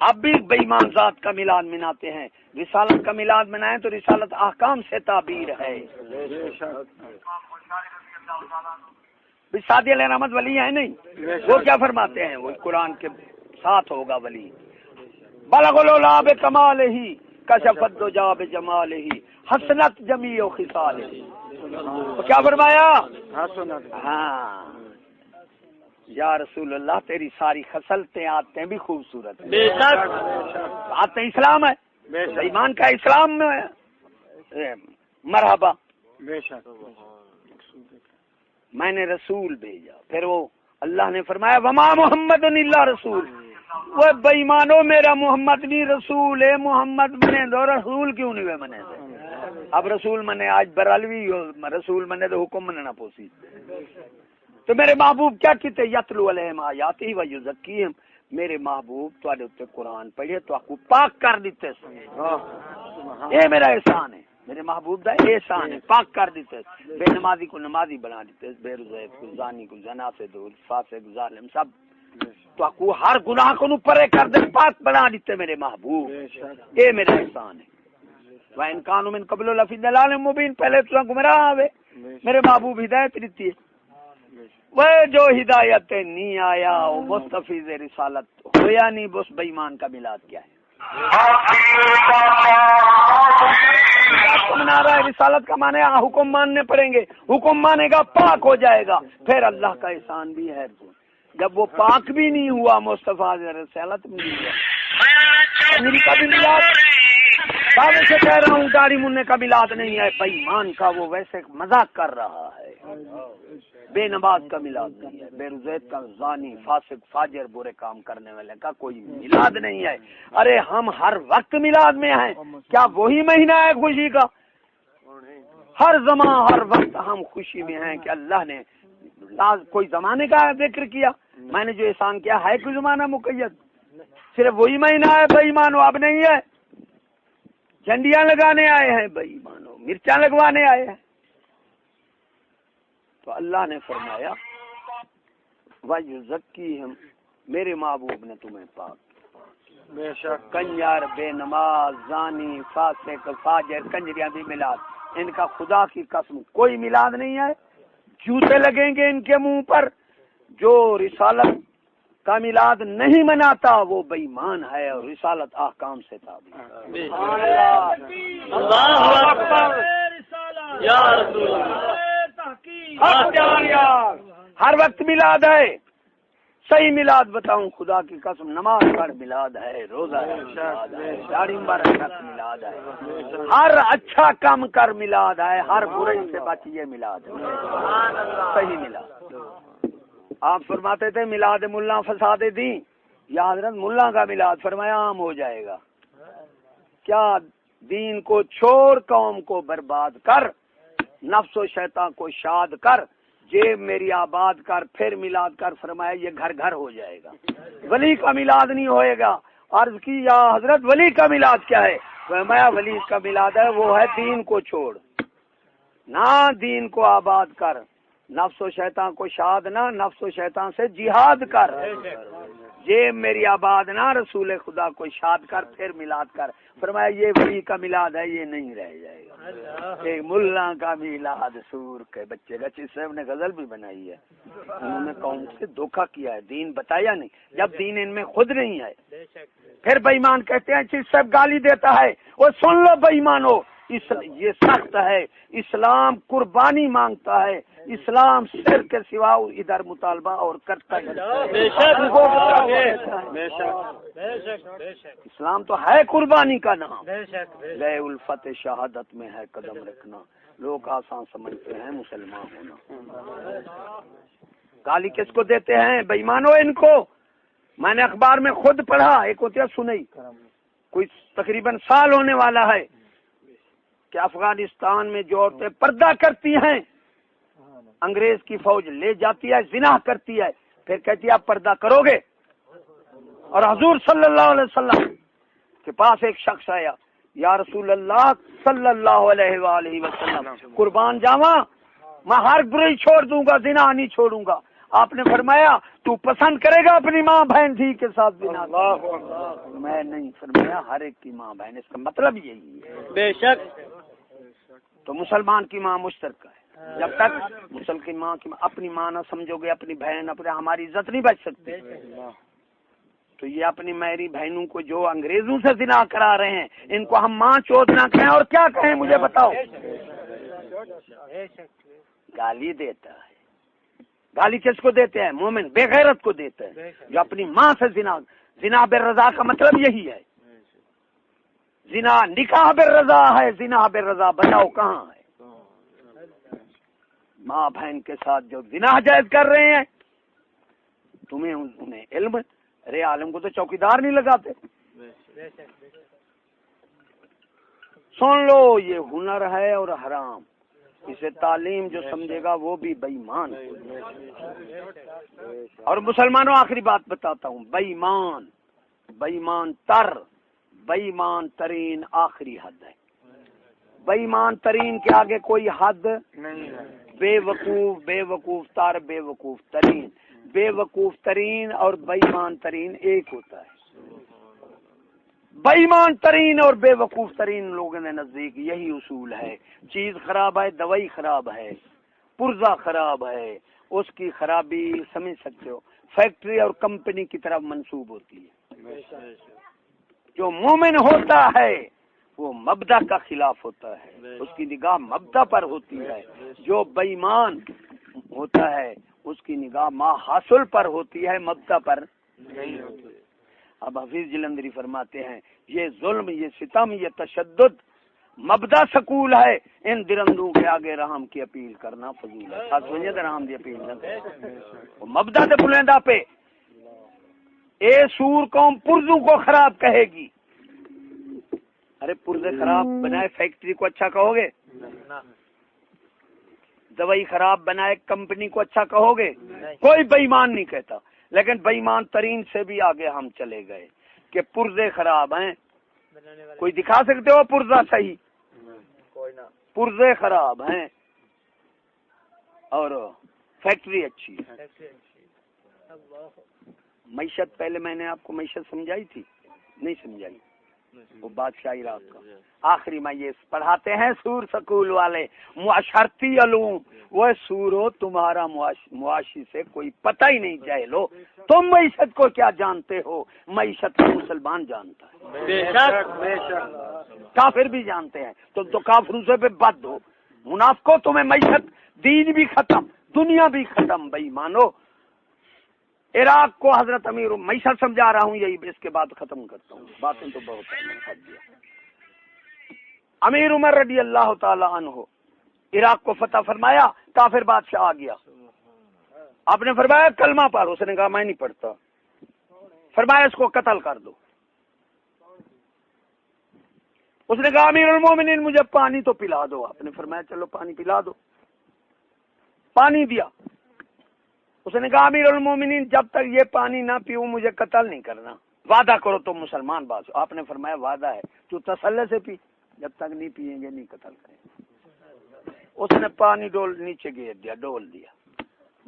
اب بھی بے ایمان ذات کا میلاد مناتے ہیں، رسالت کا میلاد منائیں تو رسالت احکام سے تعبیر ہے۔ سعدی علیہ رحمت ولی ہیں نہیں، وہ کیا فرماتے ہیں، وہ قرآن کے ساتھ ہوگا ولی، بلغ العلا بکمالہ کشف الدجا بجمالہ حسنت جمیع خصالہ، تو کیا فرمایا؟ ہاں یا رسول اللہ تیری ساری خصلتیں عادتیں بھی خوبصورت ہیں، بے شک عادتیں اسلام ہے، ایمان کا اسلام میں مرحبا، بے شک میں نے رسول بھیجا۔ پھر وہ اللہ نے فرمایا وما محمد الا رسول، وہ بے ایمانو میرا محمد نہیں رسول ہے، محمد بنے دو، رسول کیوں نہیں ہوئے منے دے؟ اب رسول منے آج برالوی رسول منے تو حکم منے نہ پوسی، تو میرے محبوب کیا کہتے یتلو علیہم آیاتہ و یزکیہم، میرے محبوب تواڈے اوتے قرآن پڑھے تو آپ کو پاک کر دیتے، یہ میرا احسان ہے، میرے محبوب دا احسان ہے، پاک کر دیتے، بے نمازی کو نمازی بنا دیتے، بے روزے کو زانی کو زنا سے دور، فاسق ظالم سب تو آپ کو ہر گناہ کو پرے کر دے، پاک بنا دیتے میرے محبوب، یہ میرا احسان ہے۔ وَإِن كَانُوا مِن قَبْلُ لَفِي ضَلَالٍ مُبِينٍ، پہلے تو گمراہ آوے، میرے محبوب ہدایت دیتی ہے، وہ جو ہدایت نہیں آیا وہ مستفیض رسالت ہویا نہیں، بس بے ایمان کا میلاد کیا ہے؟ منا رہا ہے رسالت کا معنی حکم ماننے پڑیں گے، حکم مانے گا پاک ہو جائے گا، پھر اللہ کا احسان بھی ہے، جب وہ پاک بھی نہیں ہوا مصطفیٰ رسالت بھی نہیں ہوا، میری کا بھی میلاد دعوے سے کہہ رہا ہوں داڑھی مننے کا میلاد نہیں ہے، بے ایمان کا وہ ویسے مذاق کر رہا ہے، بے نماز کا میلاد نہیں ہے، بے روزیت کا، زانی، فاسق، فاجر، برے کام کرنے والے کا کوئی میلاد نہیں ہے۔ ارے ہم ہر وقت میلاد میں ہیں، کیا وہی مہینہ ہے خوشی کا؟ ہر زمان ہر وقت ہم خوشی میں ہیں کہ اللہ نے کوئی زمانے کا ذکر کیا، میں نے جو احسان کیا ہے کوئی زمانہ مقید؟ صرف وہی مہینہ ہے بے ایمانو، اب نہیں ہے۔ جھنڈیاں لگانے آئے ہیں بے ایمانو، مرچاں لگوانے آئے ہیں۔ تو اللہ نے فرمایا وَيُزَكِّيهِمْ، میرے محبوب نے تمہیں پاک کیا۔ بے شک کنجر، بے نماز، زانی، فاسق، فاجر، کنجریاں بھی میلاد، ان کا خدا کی قسم کوئی میلاد نہیں ہے۔ جوتے لگیں گے ان کے منہ پر۔ جو رسالت کا میلاد نہیں مناتا وہ بے ایمان ہے اور رسالت احکام سے تابع ہے۔ اللہ اکبر، یا رسول اللہ، ہر وقت میلاد ہے۔ صحیح میلاد بتاؤں خدا کی قسم، نماز پڑھ میلاد ہے، روزہ میلاد ہے، داڑھی مبارک رکھ میلاد ہے، ہر اچھا کام کر میلاد ہے، ہر برائی سے بچیے میلاد ہے، صحیح میلاد۔ آپ فرماتے تھے میلاد ملا فساد دین، یا حضرت ملا کا میلاد فرمایا عام ہو جائے گا۔ کیا دین کو چھوڑ قوم کو برباد کر، نفس و شیطان کو شاد کر، جیب میری آباد کر، پھر میلاد کر، فرمایا یہ گھر گھر ہو جائے گا۔ ولی کا میلاد نہیں ہوئے گا۔ عرض کی یا حضرت ولی کا میلاد کیا ہے؟ فرمایا ولی کا میلاد ہے وہ ہے دین کو چھوڑ، نہ دین کو آباد کر، نفس و شیطان کو شاد نہ، نفس و شیطان سے جہاد کر، جیب میری آباد نہ، رسول خدا کو شاد کر، پھر میلاد کر۔ فرمایا یہ ولی کا میلاد ہے، یہ نہیں رہ جائے گا۔ ایک ملا کا میلاد سور کے بچے کا، چیز صاحب نے غزل بھی بنائی ہے، انہوں نے قوم سے دھوکہ کیا ہے، دین بتایا نہیں، جب دین ان میں خود نہیں ہے۔ پھر بے ایمان کہتے ہیں چیز صاحب گالی دیتا ہے، وہ سن لو بے ایمانو، یہ سخت ہے، اسلام قربانی مانگتا ہے، اسلام سر کے سوا ادھر مطالبہ اور کرتا ہے۔ اسلام تو ہے قربانی کا نام، لے الفت شہادت میں ہے قدم رکھنا، لوگ آسان سمجھتے ہیں مسلمان ہونا۔ گالی کس کو دیتے ہیں؟ بے ایمانو ان کو میں نے اخبار میں خود پڑھا، ایک ہوتی ہے سنئی، کوئی تقریباً سال ہونے والا ہے کہ افغانستان میں جو عورتیں پردہ کرتی ہیں انگریز کی فوج لے جاتی ہے، زنا کرتی ہے، پھر کہتی ہے آپ پردہ کرو گے؟ اور حضور صلی اللہ علیہ وسلم کے پاس ایک شخص آیا، یا رسول اللہ صلی اللہ علیہ وآلہ وسلم قربان جاواں، میں ہر برائی چھوڑ دوں گا، زنا نہیں چھوڑوں گا۔ آپ نے فرمایا تو پسند کرے گا اپنی ماں بہن تھی کے ساتھ زنا؟ میں نہیں، فرمایا ہر ایک کی ماں بہن، اس کا مطلب یہی ہے۔ بے شک تو مسلمان کی ماں مشترکہ ہے، جب تک مسلمان کی ماں کی اپنی ماں نہ سمجھو گے، اپنی بہن، اپنے ہماری عزت نہیں بچ سکتی۔ تو یہ اپنی میری بہنوں کو جو انگریزوں سے زنا کرا رہے ہیں، ان کو ہم ماں چوت نہ کہیں اور کیا کہیں مجھے بتاؤ؟ گالی دیتا ہے، گالی کس کو دیتے ہیں؟ مومن بے غیرت کو دیتا ہے جو اپنی ماں سے زنا بے رضا کا مطلب یہی ہے۔ زنا نکاح بے رضا ہے، زنا بے رضا بتاؤ کہاں ہے؟ ماں بہن کے ساتھ جو زنا جائز کر رہے ہیں، تمہیں انہیں علم؟ ارے عالم کو تو چوکیدار نہیں لگاتے۔ سن لو یہ ہنر ہے اور حرام، اسے تعلیم جو سمجھے گا وہ بھی بے ایمان ہے۔ اور مسلمانوں آخری بات بتاتا ہوں، بے ایمان ترین آخری حد ہے۔ بے ایمان ترین کے آگے کوئی حد نہیں ہے۔ بے وقوف ترین اور بے ایمان ترین ایک ہوتا ہے۔ بے ایمان ترین اور بے وقوف ترین لوگوں نے نزدیک یہی اصول ہے، چیز خراب ہے، دوائی خراب ہے، پرزہ خراب ہے، اس کی خرابی سمجھ سکتے ہو فیکٹری اور کمپنی کی طرف منسوب ہوتی ہے۔ جو مومن ہوتا ہے وہ مبدا کا خلاف ہوتا ہے، اس کی نگاہ مبدا پر ہوتی ہے۔ جو بے ایمان ہوتا ہے اس کی نگاہ ما حاصل پر ہوتی ہے، مبدا پر نہیں ہوتی۔ اب حفیظ جلندری فرماتے ہیں یہ ظلم، یہ ستم، یہ تشدد مبدا سکول ہے، ان درندوں کے آگے رحم کی اپیل کرنا فضول ہے. خاص وجہ رحم دی اپیل نہ وہ مبدا تے بلندا پہ اے سور قوم پرزوں کو خراب کہے گی. ارے پرزے خراب بنائے فیکٹری کو اچھا کہو گے؟ دوائی خراب بنائے کمپنی کو اچھا کہو گے؟ کوئی بے ایمان نہیں کہتا. لیکن بے ایمان ترین سے بھی آگے ہم چلے گئے کہ پرزے خراب ہیں. کوئی دکھا سکتے ہو پرزہ صحیح؟ پرزے خراب ہیں اور فیکٹری اچھی ہے. معیشت پہلے میں نے آپ کو معیشت سمجھائی تھی؟ نہیں سمجھائی. وہ بادشاہ عراق کا آخری میں یہ پڑھاتے ہیں سور سکول والے معاشرتی علوم. وہ سور ہو تمہارا معاشی سے کوئی پتہ ہی نہیں جاہلو. تم معیشت کو کیا جانتے ہو؟ معیشت کو مسلمان جانتا ہے، بے شک کافر بھی جانتے ہیں. تم تو کافروں سے بھی بد ہو. منافقوں تمہیں معیشت، دین بھی ختم دنیا بھی ختم. بھائی مانو عراق کو حضرت امیر معیشت سمجھا رہا ہوں، یہی اس کے بعد ختم کرتا ہوں. باتیں تو بہت ہیں. امیر عمر رضی اللہ تعالی عنہ عراق کو فتح فرمایا، کافر بادشاہ آ گیا. آپ نے فرمایا کلمہ پڑھ. اس نے کہا میں نہیں پڑھتا. فرمایا اس کو قتل کر دو. اس نے کہا امیر المومنین مجھے پانی تو پلا دو. آپ نے فرمایا چلو پانی پلا دو. پانی دیا. اس نے کہا امیر المومنین جب تک یہ پانی نہ پیوں مجھے قتل نہیں کرنا. وعدہ کرو تم مسلمان باز. آپ نے فرمایا وعدہ ہے، تو تسلی سے پی، جب تک نہیں پیئیں گے نہیں قتل کریں گے. اس نے پانی ڈول نیچے گر دیا، ڈول دیا.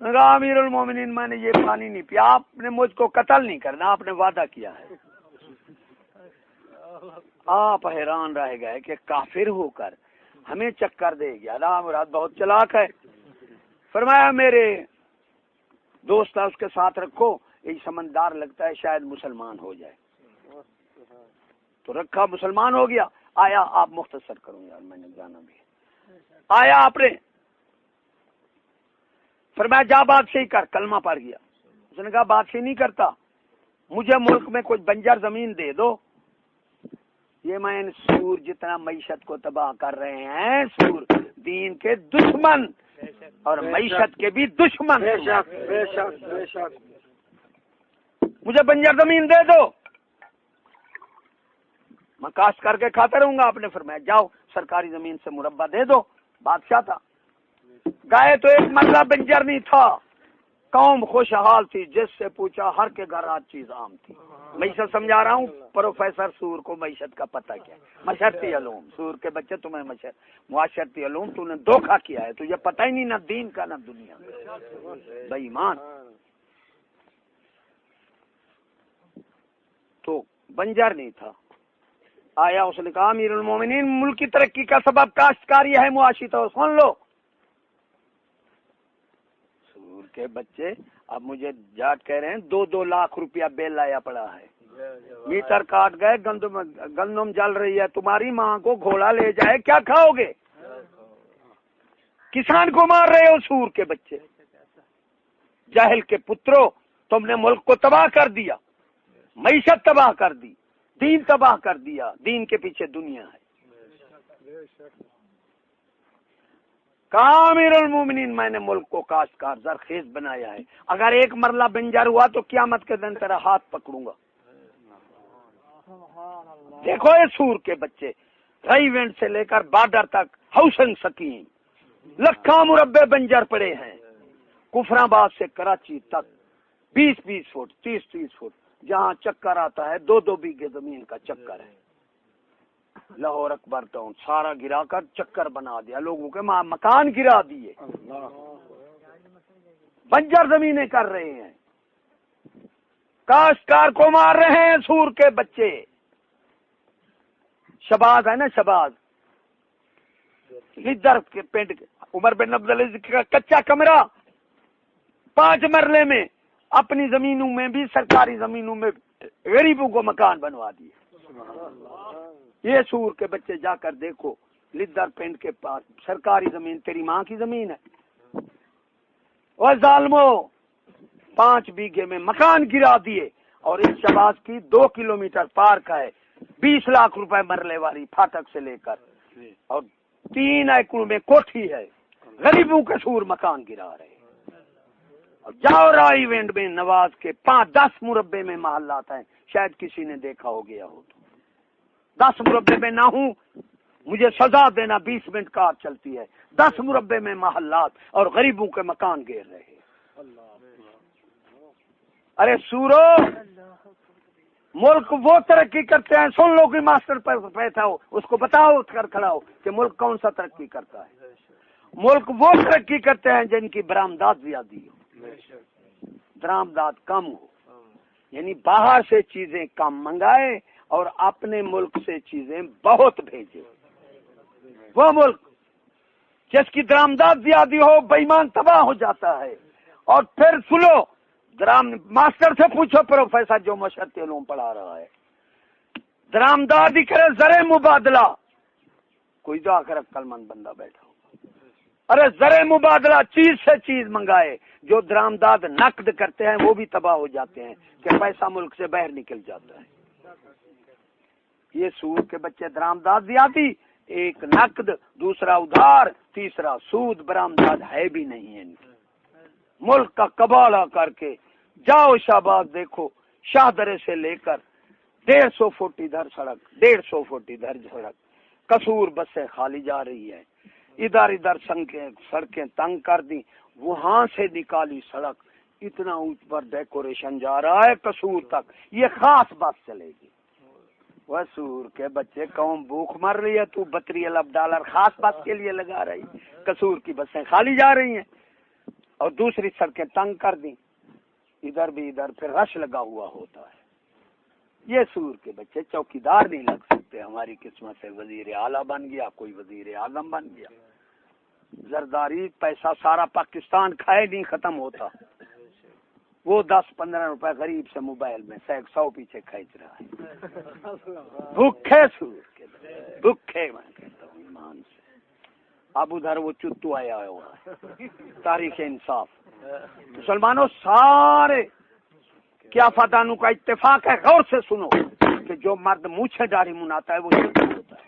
میں نے کہا امیر المومنین میں نے یہ پانی نہیں پیا، آپ نے مجھ کو قتل نہیں کرنا، آپ نے وعدہ کیا ہے. آپ حیران رہ گئے کہ کافر ہو کر ہمیں چکر دے گیا. رام مراد بہت چلاک ہے. فرمایا میرے دوست اس کے ساتھ رکھو، یہ سمندار لگتا ہے شاید مسلمان ہو جائے. تو رکھا، مسلمان ہو گیا. آیا، آپ مختصر کروں یار میں نے جانا بھی. آیا آپ نے فرمایا جا بادشاہی کر. کلمہ پڑھ گیا. اس نے کہا بادشاہی نہیں کرتا، مجھے ملک میں کچھ بنجر زمین دے دو. یہ میں ان سور جتنا معیشت کو تباہ کر رہے ہیں، سور دین کے دشمن اور معیشت کے بھی دشمن. بے شک بے شک بے شک. مجھے بنجر زمین دے دو، میں کاشت کر کے کھاتا رہوں گا. آپ نے فرمایا جاؤ سرکاری زمین سے مربع دے دو. بادشاہ تھا، گائے تو ایک مرلہ بنجر نہیں تھا. قوم خوشحال تھی، جس سے پوچھا ہر کے گھر ہر چیز عام تھی. معیشت سمجھا رہا ہوں. پروفیسر سور کو معیشت کا پتہ کیا؟ معاشرتی علوم. سور کے بچے تمہیں معاشرتی علوم تو نے دھوکہ کیا ہے. تجھے پتہ ہی نہیں نہ دین کا نہ دنیا کا. بے ایمان. تو بنجر نہیں تھا. آیا اس نے کہا امیر المومنین ملک کی ترقی کا سبب کاشتکاری ہے، معاشی تو سن لو. سور کے بچے اب مجھے جاٹ کہہ رہے ہیں 2-2 لاکھ روپیہ بیل لایا پڑا ہے. میٹر کاٹ گئے، گندم جل رہی ہے. تمہاری ماں کو گھوڑا لے جائے کیا کھاؤ گے؟ کسان کو مار رہے ہو سور کے بچے. جاہل کے پترو، تم نے ملک کو تباہ کر دیا، معیشت تباہ کر دی، دین تباہ کر دیا. دین کے پیچھے دنیا ہے. کہا امیر المومنین میں نے ملک کو کاشتکار زرخیز بنایا ہے. اگر ایک مرلہ بنجر ہوا تو قیامت کے دن تیرا ہاتھ پکڑوں گا. دیکھو یہ سور کے بچے ری وینڈ سے لے کر بارڈر تک ہاؤسنگ سکیم لکھاں مربع بنجر پڑے ہیں. کفرآباد سے کراچی تک 20-20 فٹ 30-30 فٹ جہاں چکر آتا ہے 2-2 بیگھے زمین کا چکر ہے. لاہور اکبر ٹاؤن سارا گرا کر چکر بنا دیا، لوگوں کے مکان گرا دیے، بنجر زمینیں کر رہے ہیں. کاشتکار کو مار رہے ہیں سور کے بچے. شباز ہے نا، شباز لیدر کے پینٹ عمر بن عبدالعزیز کا کچا کمرہ 5 مرلے میں اپنی زمینوں میں بھی سرکاری زمینوں میں غریبوں کو مکان بنوا دیے. یہ سور کے بچے جا کر دیکھو لیدر پینٹ کے پاس سرکاری زمین تیری ماں کی زمین ہے. وہ ظالمو 5 بیگھے میں مکان گرا دیے اور اس شہباز کی 2 کلومیٹر پارک ہے، 20 لاکھ روپے مرلے والی پھاٹک سے لے کر، اور 3 ایکڑ میں کوٹھی ہے، غریبوں کے سور مکان گرا رہے ہیں۔ اور جاؤ رائے ایونٹ میں نواز کے 5-10 مربع میں محلات ہیں، شاید کسی نے دیکھا ہو گیا ہو تو 10 مربع میں نہ ہوں مجھے سزا دینا، 20 منٹ کار چلتی ہے، 10 مربع میں محلات اور غریبوں کے مکان گر رہے ہیں۔ ارے سورو، ملک وہ ترقی کرتے ہیں، سن لو کہ ماسٹر پر بیٹھا ہو اس کو بتاؤ اٹھ کر کھڑا ہو کہ ملک کون سا ترقی کرتا ہے۔ ملک وہ ترقی کرتے ہیں جن کی برآمدات زیادہ ہو، درآمدات کم ہو، یعنی باہر سے چیزیں کم منگائے اور اپنے ملک سے چیزیں بہت بھیجے۔ وہ ملک جس کی درآمدات زیادہ ہو بے ایمان تباہ ہو جاتا ہے۔ اور پھر سنو، ماسٹر سے پوچھو پروفیسر جو مشرقی علوم پڑھا رہا ہے، درآمدات ہی کرے زر مبادلہ، کوئی جو آ کر عقل مند بندہ بیٹھا ہو، ارے زر مبادلہ چیز سے چیز منگائے، جو درآمدات نقد کرتے ہیں وہ بھی تباہ ہو جاتے ہیں کہ پیسہ ملک سے باہر نکل جاتا ہے۔ یہ سود کے بچے درآمدات زیادہ، ایک نقد، دوسرا ادھار، تیسرا سود، برآمدات ہے بھی نہیں ہے۔ ملک کا کباڑہ کر کے جاؤ شہباز دیکھو، شاہدرے سے لے کر 150 فٹ ادھر سڑک، 150 فٹ ادھر سڑک، قصور بسیں خالی جا رہی ہے، ادھر سڑکیں تنگ کر دی، وہاں سے نکالی سڑک، اتنا اونچ پر ڈیکوریشن جا رہا ہے قصور تک، یہ خاص بس چلے گی۔ وہ سور کے بچے، قوم بھوک مر رہی ہے، تو 32 ارب ڈالر خاص بس کے لیے لگا رہی، قصور کی بسیں خالی جا رہی ہیں اور دوسری سڑکیں تنگ کر دیں، ادھر بھی ادھر پھر رش لگا ہوا ہوتا ہے۔ یہ سور کے بچے چوکیدار نہیں لگ سکتے، ہماری قسمت سے وزیر اعلیٰ بن گیا، کوئی وزیر اعظم بن گیا، زرداری پیسہ سارا پاکستان کھائے نہیں ختم ہوتا، وہ 10-15 روپے غریب سے موبائل میں 100 پیچھے کھینچ رہا ہے۔ بھوکھے سور کے بھوکھے، میں کہتا ہوں ایمان سے۔ اب ادھر وہ چتو آیا ہوا ہے، تاریخ انصاف، مسلمانوں سارے کیا فادانوں کا اتفاق ہے، غور سے سنو کہ جو مرد مونچھے داڑھی مناتا ہے وہ چتو ہوتا ہے،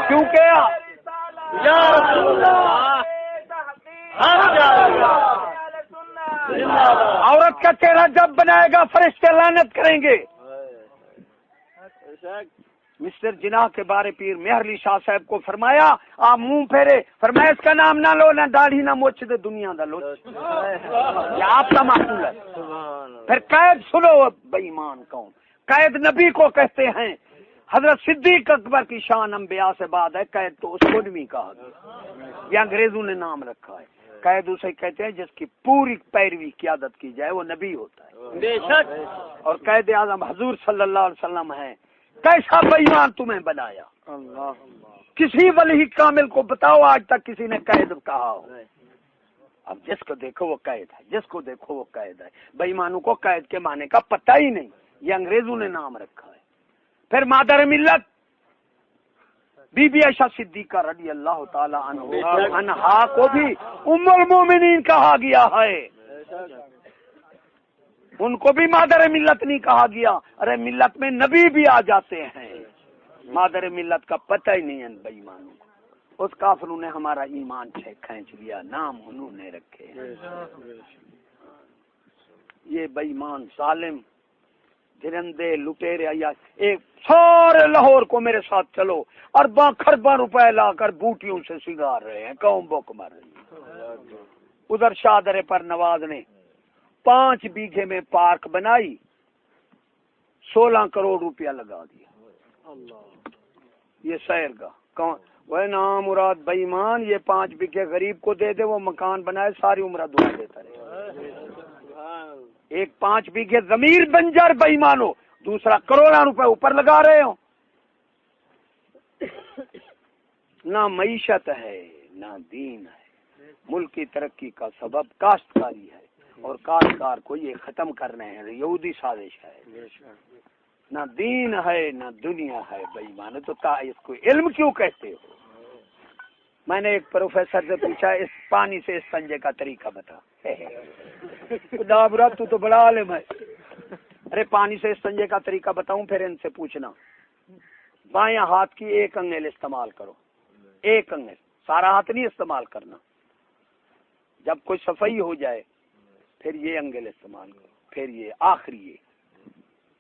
کیونکہ عورت کا چہرہ جب بنائے گا فرشتے لعنت کریں گے۔ مسٹر جناح کے بارے پیر مہر علی شاہ صاحب کو فرمایا، آپ منہ پھیرے، فرمایا اس کا نام نہ لو، نہ داڑھی نہ مچھ دے دنیا دا لو، یہ آپ کا معقول ہے۔ پھر قید سنو، بے ایمان قوم، قید نبی کو کہتے ہیں، حضرت صدیق اکبر کی شان انبیاء سے بعد ہے، قید تو اس کو نہیں کہا گیا، یہ انگریزوں نے نام رکھا ہے۔ قید اسے کہتے ہیں جس کی پوری پیروی قیادت کی جائے، وہ نبی ہوتا ہے بے شک، اور قید اعظم حضور صلی اللہ علیہ وسلم ہے۔ کیسا بے ایمان تمہیں بنایا؟ کسی ولی کامل کو بتاؤ آج تک کسی نے قید کہا ہو؟ اب جس کو دیکھو وہ قید ہے، جس کو دیکھو وہ قید ہے۔ بے ایمانوں کو قید کے معنی کا پتہ ہی نہیں، یہ انگریزوں نے نام رکھا ہے۔ پھر مادر ملت بی بی عائشہ صدیقہ رضی اللہ تعالی عنہا کو بھی ام المومنین کہا گیا ہے، ان کو بھی مادر ملت نہیں کہا گیا۔ ارے ملت میں نبی بھی آ جاتے ہیں، مادر ملت کا پتہ ہی نہیں ہے بے ایمانوں کو۔ اس کافروں نے ہمارا ایمان کھینچ لیا، نام انہوں نے رکھے ہیں۔ یہ بے ایمان ظالم درندے لٹیرے، ایک سارے لاہور کو میرے ساتھ چلو، ارباں خرباں روپے لا کر بوٹیوں سے سگار رہے ہیں، قوم بک مر رہی ہے۔ ادھر شاہدرے پر نواز نے 5 بیگھے میں پارک بنائی، 16 کروڑ روپیہ لگا دیا۔ یہ شہر کا وہ نام مراد بے ایمان، یہ 5 بیگھے غریب کو دے دے، وہ مکان بنائے، ساری عمر دعا دیتا رہے۔ ایک 5 بیگھے ضمیر بنجر بے ایمان ہو، دوسرا کروڑوں روپے اوپر لگا رہے ہو۔ نہ معیشت ہے نہ دین ہے۔ ملک کی ترقی کا سبب کاشتکاری ہے، اور کاشتکار کو یہ ختم کرنے ہیں، یہودی سازش ہے۔ نہ دین ہے نہ دنیا ہے بے ایمان، تو اس کو علم کیوں کہتے ہو؟ میں نے ایک پروفیسر سے پوچھا، اس پانی سے استنجے کا طریقہ بتا۔ خدا برا تو بڑا عالم ہے. ارے پانی سے استنجے کا طریقہ بتاؤں پھر ان سے پوچھنا. بائیں ہاتھ کی ایک انگل استعمال کرو, ایک انگل, سارا ہاتھ نہیں استعمال کرنا. جب کوئی صفائی ہو جائے پھر یہ انگل استعمال کرو, پھر یہ آخری, یہ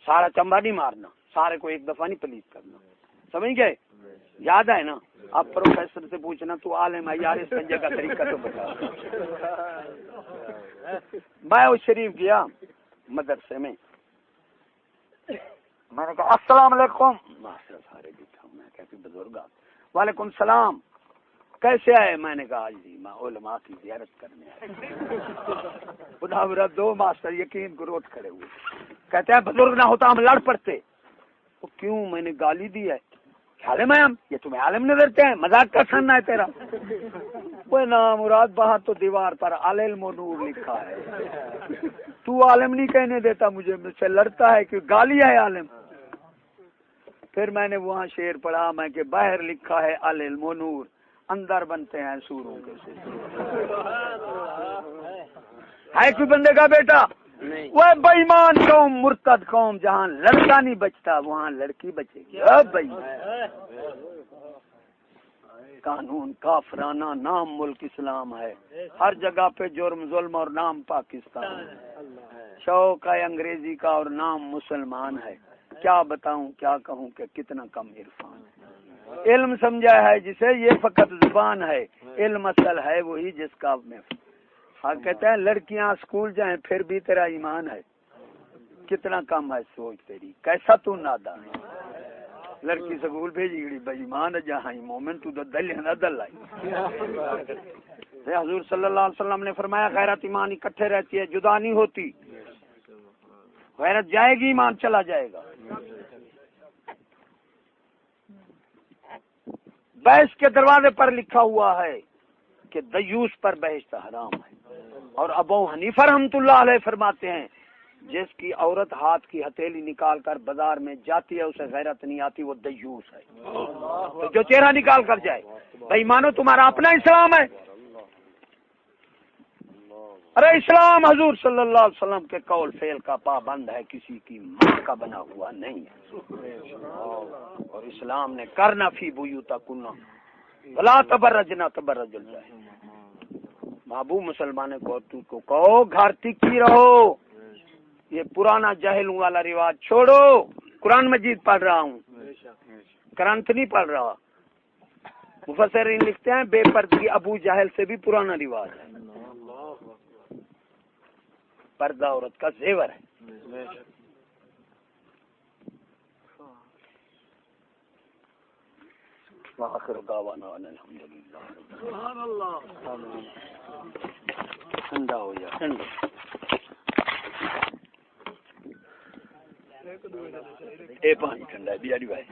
سارا چمبا نہیں مارنا, سارے کو ایک دفعہ نہیں پلیت کرنا. سمجھ گئے؟ یاد ہے نا؟ آپ پروفیسر سے پوچھنا تو عالم ہے یار, استنجے کا طریقہ تو بتا. میں اس شریف گیا مدرسے میں نے کہا السلام علیکم. ماسٹر سارے بیٹھا, میں کہتی بزرگ وعلیکم السلام, کیسے آئے؟ میں نے کہا جی میں علماء کی زیارت کرنے آئے. خدا میرا دو ماسٹر یقین کو روٹ کھڑے ہوئے, کہتے ہیں بزرگ نہ ہوتا ہم لڑ پڑتے. وہ کیوں؟ میں نے گالی دی ہے. عالم ہے ہم, یہ تمہیں عالم نظرتے ہیں, مذاق کا سننا ہے تیرا. وہ نام مراد باہر تو دیوار پر العلم و نور لکھا ہے, تو عالم نہیں کہنے دیتا مجھے, مجھ سے لڑتا ہے کہ گالی ہے عالم. پھر میں نے وہاں شعر پڑھا میں کہ باہر لکھا ہے العلم و نور, اندر بنتے ہیں سوروں کے سے. ہے کوئی بندے کا بیٹا؟ وہ بے ایمان قوم, مرتد قوم, جہاں لڑکا نہیں بچتا وہاں لڑکی بچے گی. بھائی قانون کافرانہ, نام ملک اسلام ہے, ہر جگہ پہ جرم ظلم اور نام پاکستان. شوق ہے انگریزی کا اور نام مسلمان ہے. کیا بتاؤں کیا کہوں کہ کتنا کم عرفان. علم سمجھا ہے جسے یہ فقط زبان ہے, علم اصل ہے وہی جس کا میں. ہاں کہتے ہیں لڑکیاں اسکول جائیں پھر بھی تیرا ایمان ہے. کتنا کم ہے سوچ تیری, کیسا تو نادان ہے. لڑکی سکول بھیجی گئی بے ایمان ہے, جہاں مومن تو دل ہے نہ دل ہے. حضور صلی اللہ علیہ وسلم نے فرمایا غیرت ایمان اکٹھے رہتی ہے, جدا نہیں ہوتی. غیرت جائے گی ایمان چلا جائے گا. بحث کے دروازے پر لکھا ہوا ہے کہ دیوس پر بحث حرام ہے, اور ابو حنیفہ رحمۃ اللہ علیہ فرماتے ہیں جس کی عورت ہاتھ کی ہتھیلی نکال کر بازار میں جاتی ہے اسے غیرت نہیں آتی, وہ دیوس ہے. تو جو چہرہ نکال کر جائے, بھائی مانو تمہارا اپنا اسلام ہے. ارے اسلام حضور صلی اللہ علیہ وسلم کے قول فعل کا پابند ہے, کسی کی ماں کا بنا ہوا نہیں ہے. اور اسلام نے کرنا فی بیوتکن ولا تبرجنا تبرج الجاہلیہ. محبوب مسلمان کو تو کہو گھر ٹکی رہو, یہ پرانا جاہلوں والا رواج چھوڑو. قرآن مجید پڑھ رہا ہوں, کرنٹ نہیں پڑھ رہا. مفسرین لکھتے ہیں بے پردگی ابو جہل سے بھی پرانا رواج ہے. پردہ عورت کا زیور ہے. وآخر دعوانا الحمدللہ. سبحان اللہ. ٹھنڈا ہو جائے ٹھنڈا. اے پانی ٹھنڈا ہے بیاری بھائی.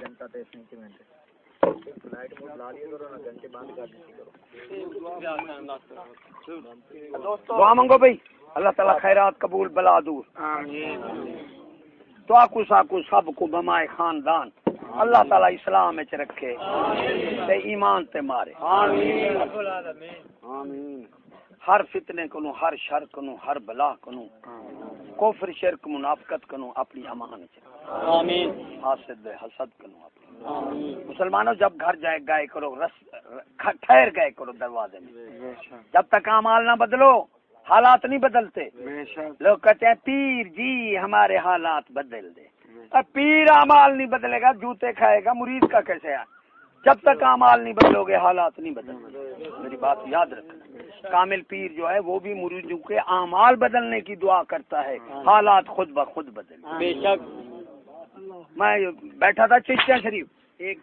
دعا منگو بھائی, اللہ تعالیٰ خیرات قبول بلا دور. تو آکو ساکو سب کو بمائے خاندان اللہ تعالیٰ اسلام میں رکھے, تے ایمان تے مارے. ہر فتنے کنو, ہر شر کنو, ہر بلا کنو, کفر شرک منافقت کنو اپنی امان چ. حاسد حسد کنو اپنی. مسلمانوں جب گھر جائے گئے کرو, ٹھہر گئے کرو دروازے میں. جب تک اعمال نہ بدلو حالات نہیں بدلتے. لوگ کہتے ہیں پیر جی ہمارے حالات بدل دے. پیر اعمال نہیں بدلے گا جوتے کھائے گا, مرید کا کیسے ہے؟ جب تک اعمال نہیں بدلو گے حالات نہیں بدلیں. میری بات یاد رکھنا, کامل پیر جو ہے وہ بھی مریدوں کے اعمال بدلنے کی دعا کرتا ہے, حالات خود بخود بدل. بے شک. میں بیٹھا تھا چشتیہ شریف, ایک